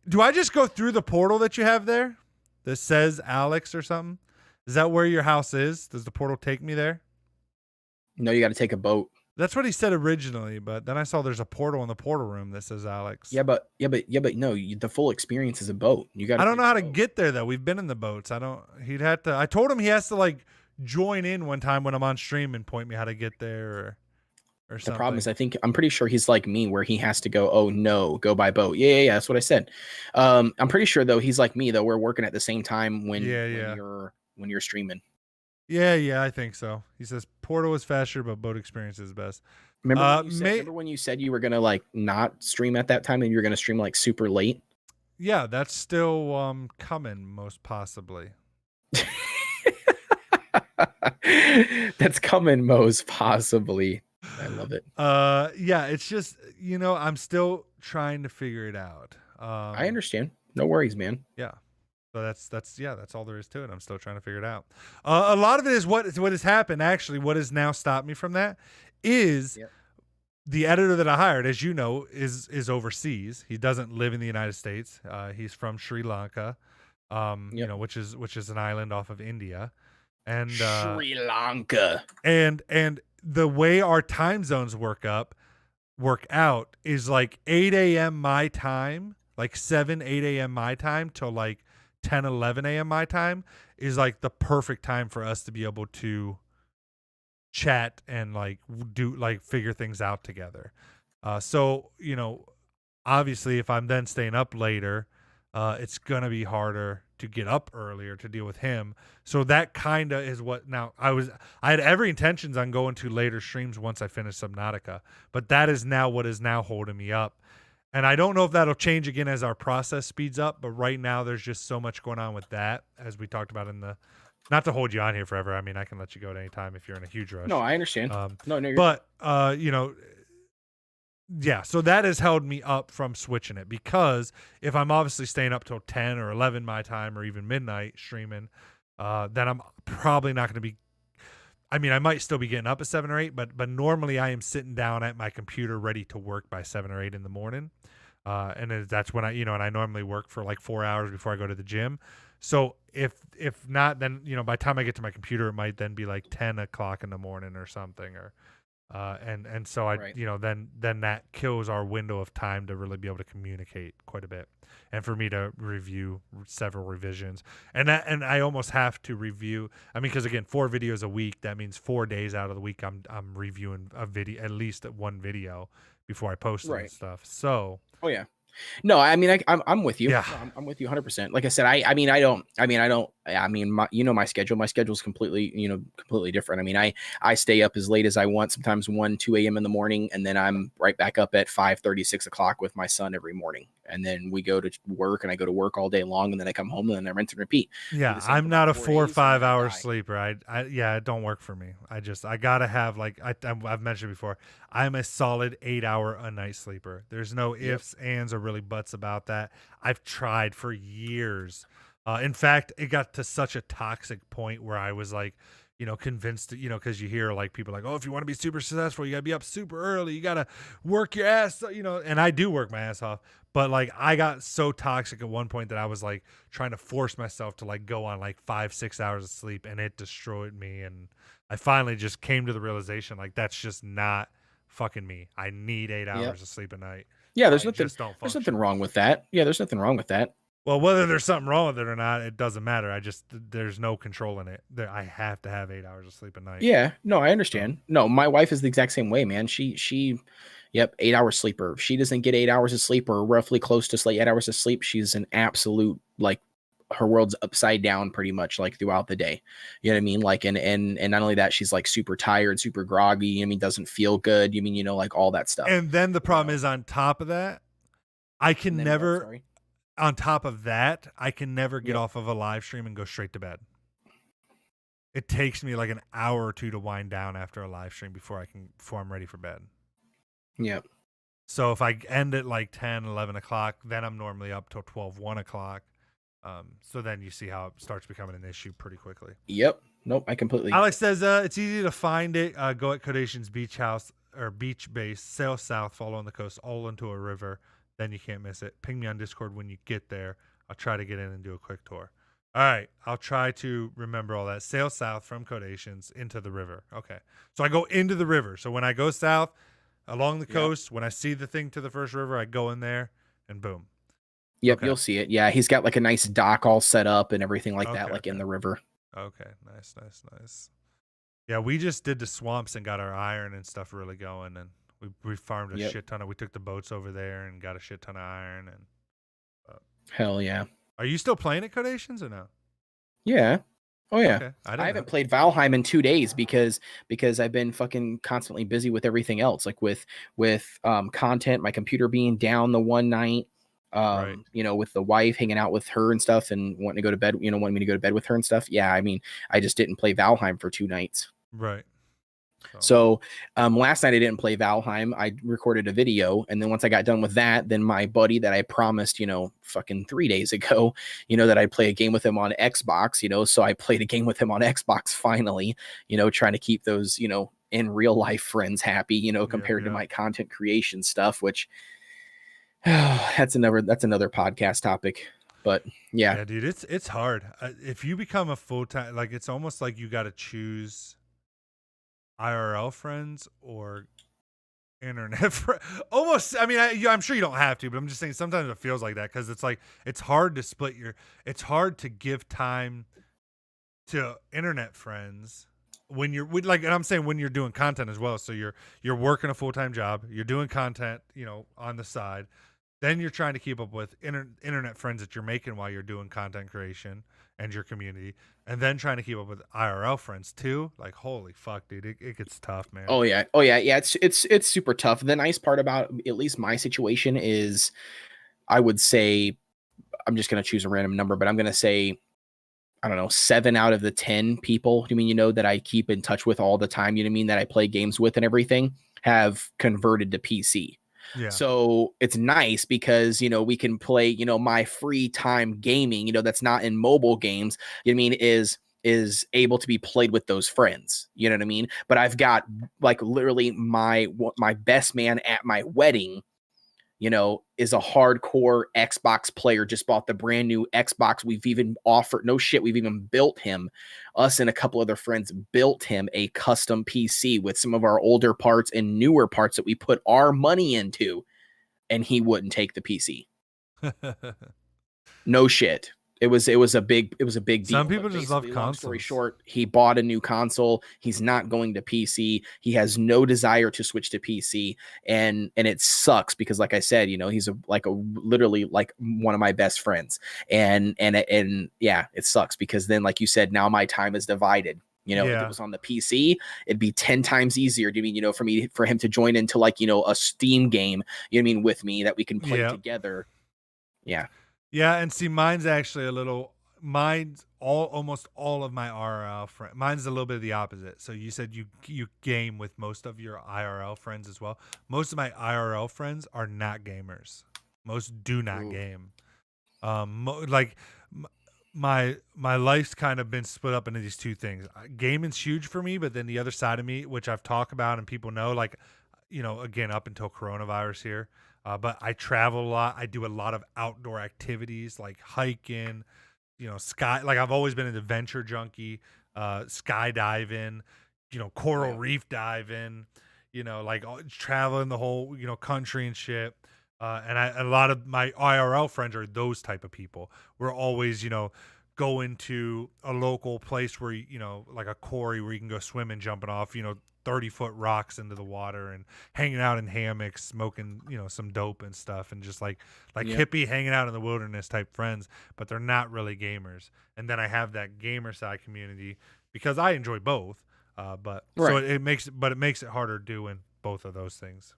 Do I just go through the portal that you have there that says Alex or something? Is that where your house is? Does the portal take me there? No, you got to take a boat. That's what he said originally, but then I saw there's a portal in the portal room that says Alex. Yeah, but no, the full experience is a boat. You got. I don't know how to get there though. We've been in the boats. He'd have to. I told him he has to like join in one time when I'm on stream and point me how to get there or something. The problem is, I'm pretty sure he's like me, where he has to go. Oh no, go by boat. Yeah. That's what I said. I'm pretty sure though he's like me though. We're working at the same time when you're streaming. Yeah, I think so. He says portal is faster, but boat experience is best. Remember when you said you were gonna like not stream at that time and you were gonna stream like super late? Yeah, that's still coming, most possibly. That's coming, most possibly. I love it. Yeah, it's just I'm still trying to figure it out. I understand. No worries, man. Yeah. So that's all there is to it. I'm still trying to figure it out. A lot of it is what has happened. Actually, what has now stopped me from that is the editor that I hired, as you know, is overseas. He doesn't live in the United States. He's from Sri Lanka, which is an island off of India, and Sri Lanka. And the way our time zones work out is like 8 a.m. my time, like 8 a.m. my time till like 10, 11 a.m. my time is like the perfect time for us to be able to chat and like figure things out together. So, obviously if I'm then staying up later, it's going to be harder to get up earlier to deal with him. So that kind of is what now I had every intentions on going to later streams once I finish Subnautica, but that is now what is now holding me up. And I don't know if that'll change again as our process speeds up, but right now there's just so much going on with that, as we talked about not to hold you on here forever. I mean, I can let you go at any time if you're in a huge rush. No, I understand. Yeah, so that has held me up from switching it, because if I'm obviously staying up till 10 or 11 my time or even midnight streaming, then I'm probably not going to be. I mean, I might still be getting up at 7 or 8, but normally I am sitting down at my computer ready to work by 7 or 8 in the morning. And that's when and I normally work for like 4 hours before I go to the gym. So if not, then, by the time I get to my computer, it might then be like 10 o'clock in the morning or something, and so right. Then that kills our window of time to really be able to communicate quite a bit, and for me to review several revisions, and I almost have to review. I mean, because again, 4 videos a week, that means 4 days out of the week I'm reviewing a video, at least one video, before I post it and stuff. So yeah. No, I mean, I'm with you. Yeah, no, I'm with you 100%. Like I said, I mean, my schedule. My schedule is completely different. I mean, I stay up as late as I want, sometimes 1, 2 a.m. in the morning, and then I'm right back up at 5:30, 6 o'clock with my son every morning. And then we go to work, and I go to work all day long, and then I come home, and then I rinse and repeat. Yeah, I'm not a 4 or 5 hour sleeper. It don't work for me. I gotta have, like I've mentioned before, I'm a solid 8 hour a night sleeper. There's no ifs, ands, or really buts about that. I've tried for years. In fact, it got to such a toxic point where I was like, convinced, because you hear like people like, oh, if you want to be super successful, you gotta be up super early, you gotta work your ass, and I do work my ass off. But like I got so toxic at one point that I was like trying to force myself to like go on like 5-6 hours of sleep, and it destroyed me. And I finally just came to the realization like that's just not fucking me. I need 8 Yep. hours of sleep a night. Yeah, I just don't there's function. nothing wrong with that. Yeah, there's nothing wrong with that. Well, whether there's something wrong with it or not, it doesn't matter. There's no control in it. I have to have 8 hours of sleep a night. Yeah, no, I So, understand. No, my wife is the exact same way, man. Yep, 8 hour sleeper. If she doesn't get 8 hours of sleep or roughly close to 8 hours of sleep, she's an absolute like her world's upside down pretty much like throughout the day. You know what I mean? Like and not only that, she's like super tired, super groggy. I mean, doesn't feel good. You mean, like all that stuff. and then the problem is on top of that, I can And then never. sorry. On top of that, I can never get Yep. off of a live stream and go straight to bed. It takes me like an hour or two to wind down after a live stream before I'm ready for bed. Yep. So if I end at like 10, 11 o'clock, then I'm normally up till 12, 1 o'clock. So then you see how it starts becoming an issue pretty quickly. Yep. Nope. I completely. Alex says it's easy to find it. Go at Codation's beach house or beach base, sail south, follow on the coast, all into a river. Then you can't miss it. Ping me on Discord when you get there. I'll try to get in and do a quick tour. All right. I'll try to remember all that. Sail south from Codations into the river. Okay. So I go into the river. So when I go south along the coast, when I see the thing to the first river, I go in there and boom. Yep. Okay. You'll see it. Yeah. He's got like a nice dock all set up and everything like that, like in the river. Okay. Nice. Yeah. We just did the swamps and got our iron and stuff really going. And we farmed a shit ton of. We took the boats over there and got a shit ton of iron. And hell yeah! Are you still playing at Codations or no? Yeah. Oh yeah. Okay. I haven't played Valheim in 2 days because I've been fucking constantly busy with everything else, like with content, my computer being down the one night. Right. You know, with the wife, hanging out with her and stuff, and wanting to go to bed. You know, wanting me to go to bed with her and stuff. Yeah. I mean, I just didn't play Valheim for 2 nights. Right. So last night I didn't play Valheim. I recorded a video, and then once I got done with that, then my buddy that I promised, fucking 3 days ago, that I'd play a game with him on Xbox, so I played a game with him on Xbox finally, trying to keep those, in real life friends happy, compared to my content creation stuff, which that's another podcast topic. But yeah, dude, it's hard. If you become a full-time, like it's almost like you got to choose IRL friends or internet friends. Almost, I mean, I'm sure you don't have to, but I'm just saying sometimes it feels like that because it's like it's hard to it's hard to give time to internet friends when you're and I'm saying when you're doing content as well. So you're working a full-time job, you're doing content, on the side, then you're trying to keep up with internet friends that you're making while you're doing content creation and your community, and then trying to keep up with IRL friends too. Like, holy fuck, dude, it gets tough, man. Oh yeah. It's super tough. The nice part about at least my situation is, I would say, I'm just gonna choose a random number, but I'm gonna say, I don't know, 7 out of the 10 people, that I keep in touch with all the time, that I play games with and everything, have converted to PC. Yeah. So it's nice because, we can play, my free time gaming, that's not in mobile games, is able to be played with those friends. You know what I mean? But I've got like literally my best man at my wedding, is a hardcore Xbox player, just bought the brand new Xbox. We've even we've even built him, us and a couple other friends built him a custom PC with some of our older parts and newer parts that we put our money into, and he wouldn't take the PC. No shit. It was a big deal. Some people just love consoles. Long story short, he bought a new console. He's not going to PC. He has no desire to switch to PC, and it sucks because, like I said, he's literally like one of my best friends, and yeah, it sucks because then, like you said, now my time is divided. If it was on the PC, it'd be 10 times easier for him to join into a Steam game, with me that we can play together. Yeah. Yeah, and see, mine's actually almost all of my IRL friends. Mine's a little bit of the opposite. So you said you game with most of your IRL friends as well. Most of my IRL friends are not gamers. Most do not game. My life's kind of been split up into these two things. Gaming's huge for me, but then the other side of me, which I've talked about and people know, again, up until coronavirus here, But I travel a lot. I do a lot of outdoor activities like hiking, like I've always been an adventure junkie, skydiving, coral reef diving, like traveling the whole, country and shit. And a lot of my IRL friends are those type of people. We're always, going to a local place where, like a quarry where you can go swimming, jumping off, 30-foot rocks into the water and hanging out in hammocks, smoking, some dope and stuff. And just like hippie hanging out in the wilderness type friends, but they're not really gamers. And then I have that gamer side community because I enjoy both. So it makes it harder doing both of those things.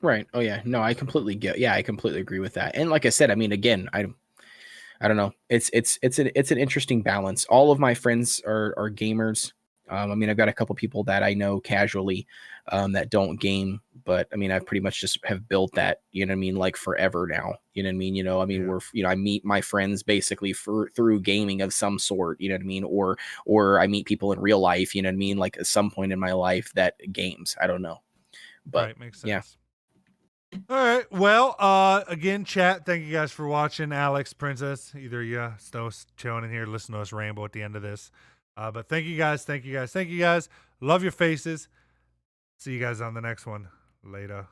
Right. Oh yeah. No, I completely agree with that. And like I said, I mean, again, I don't know. It's an interesting balance. All of my friends are gamers. I mean, I've got a couple people that I know casually that don't game, but I mean, I've pretty much just have built that, you know what I mean, like forever now. You know what I mean? I mean, I meet my friends basically through gaming of some sort, you know what I mean? Or I meet people in real life, you know what I mean? Like at some point in my life that games. I don't know. But right, makes sense. All right. Well, again, chat, thank you guys for watching. Alex, Princess, either you still chilling in here, listen to us ramble at the end of this. But thank you guys. Thank you guys. Thank you guys. Love your faces. See you guys on the next one. Later.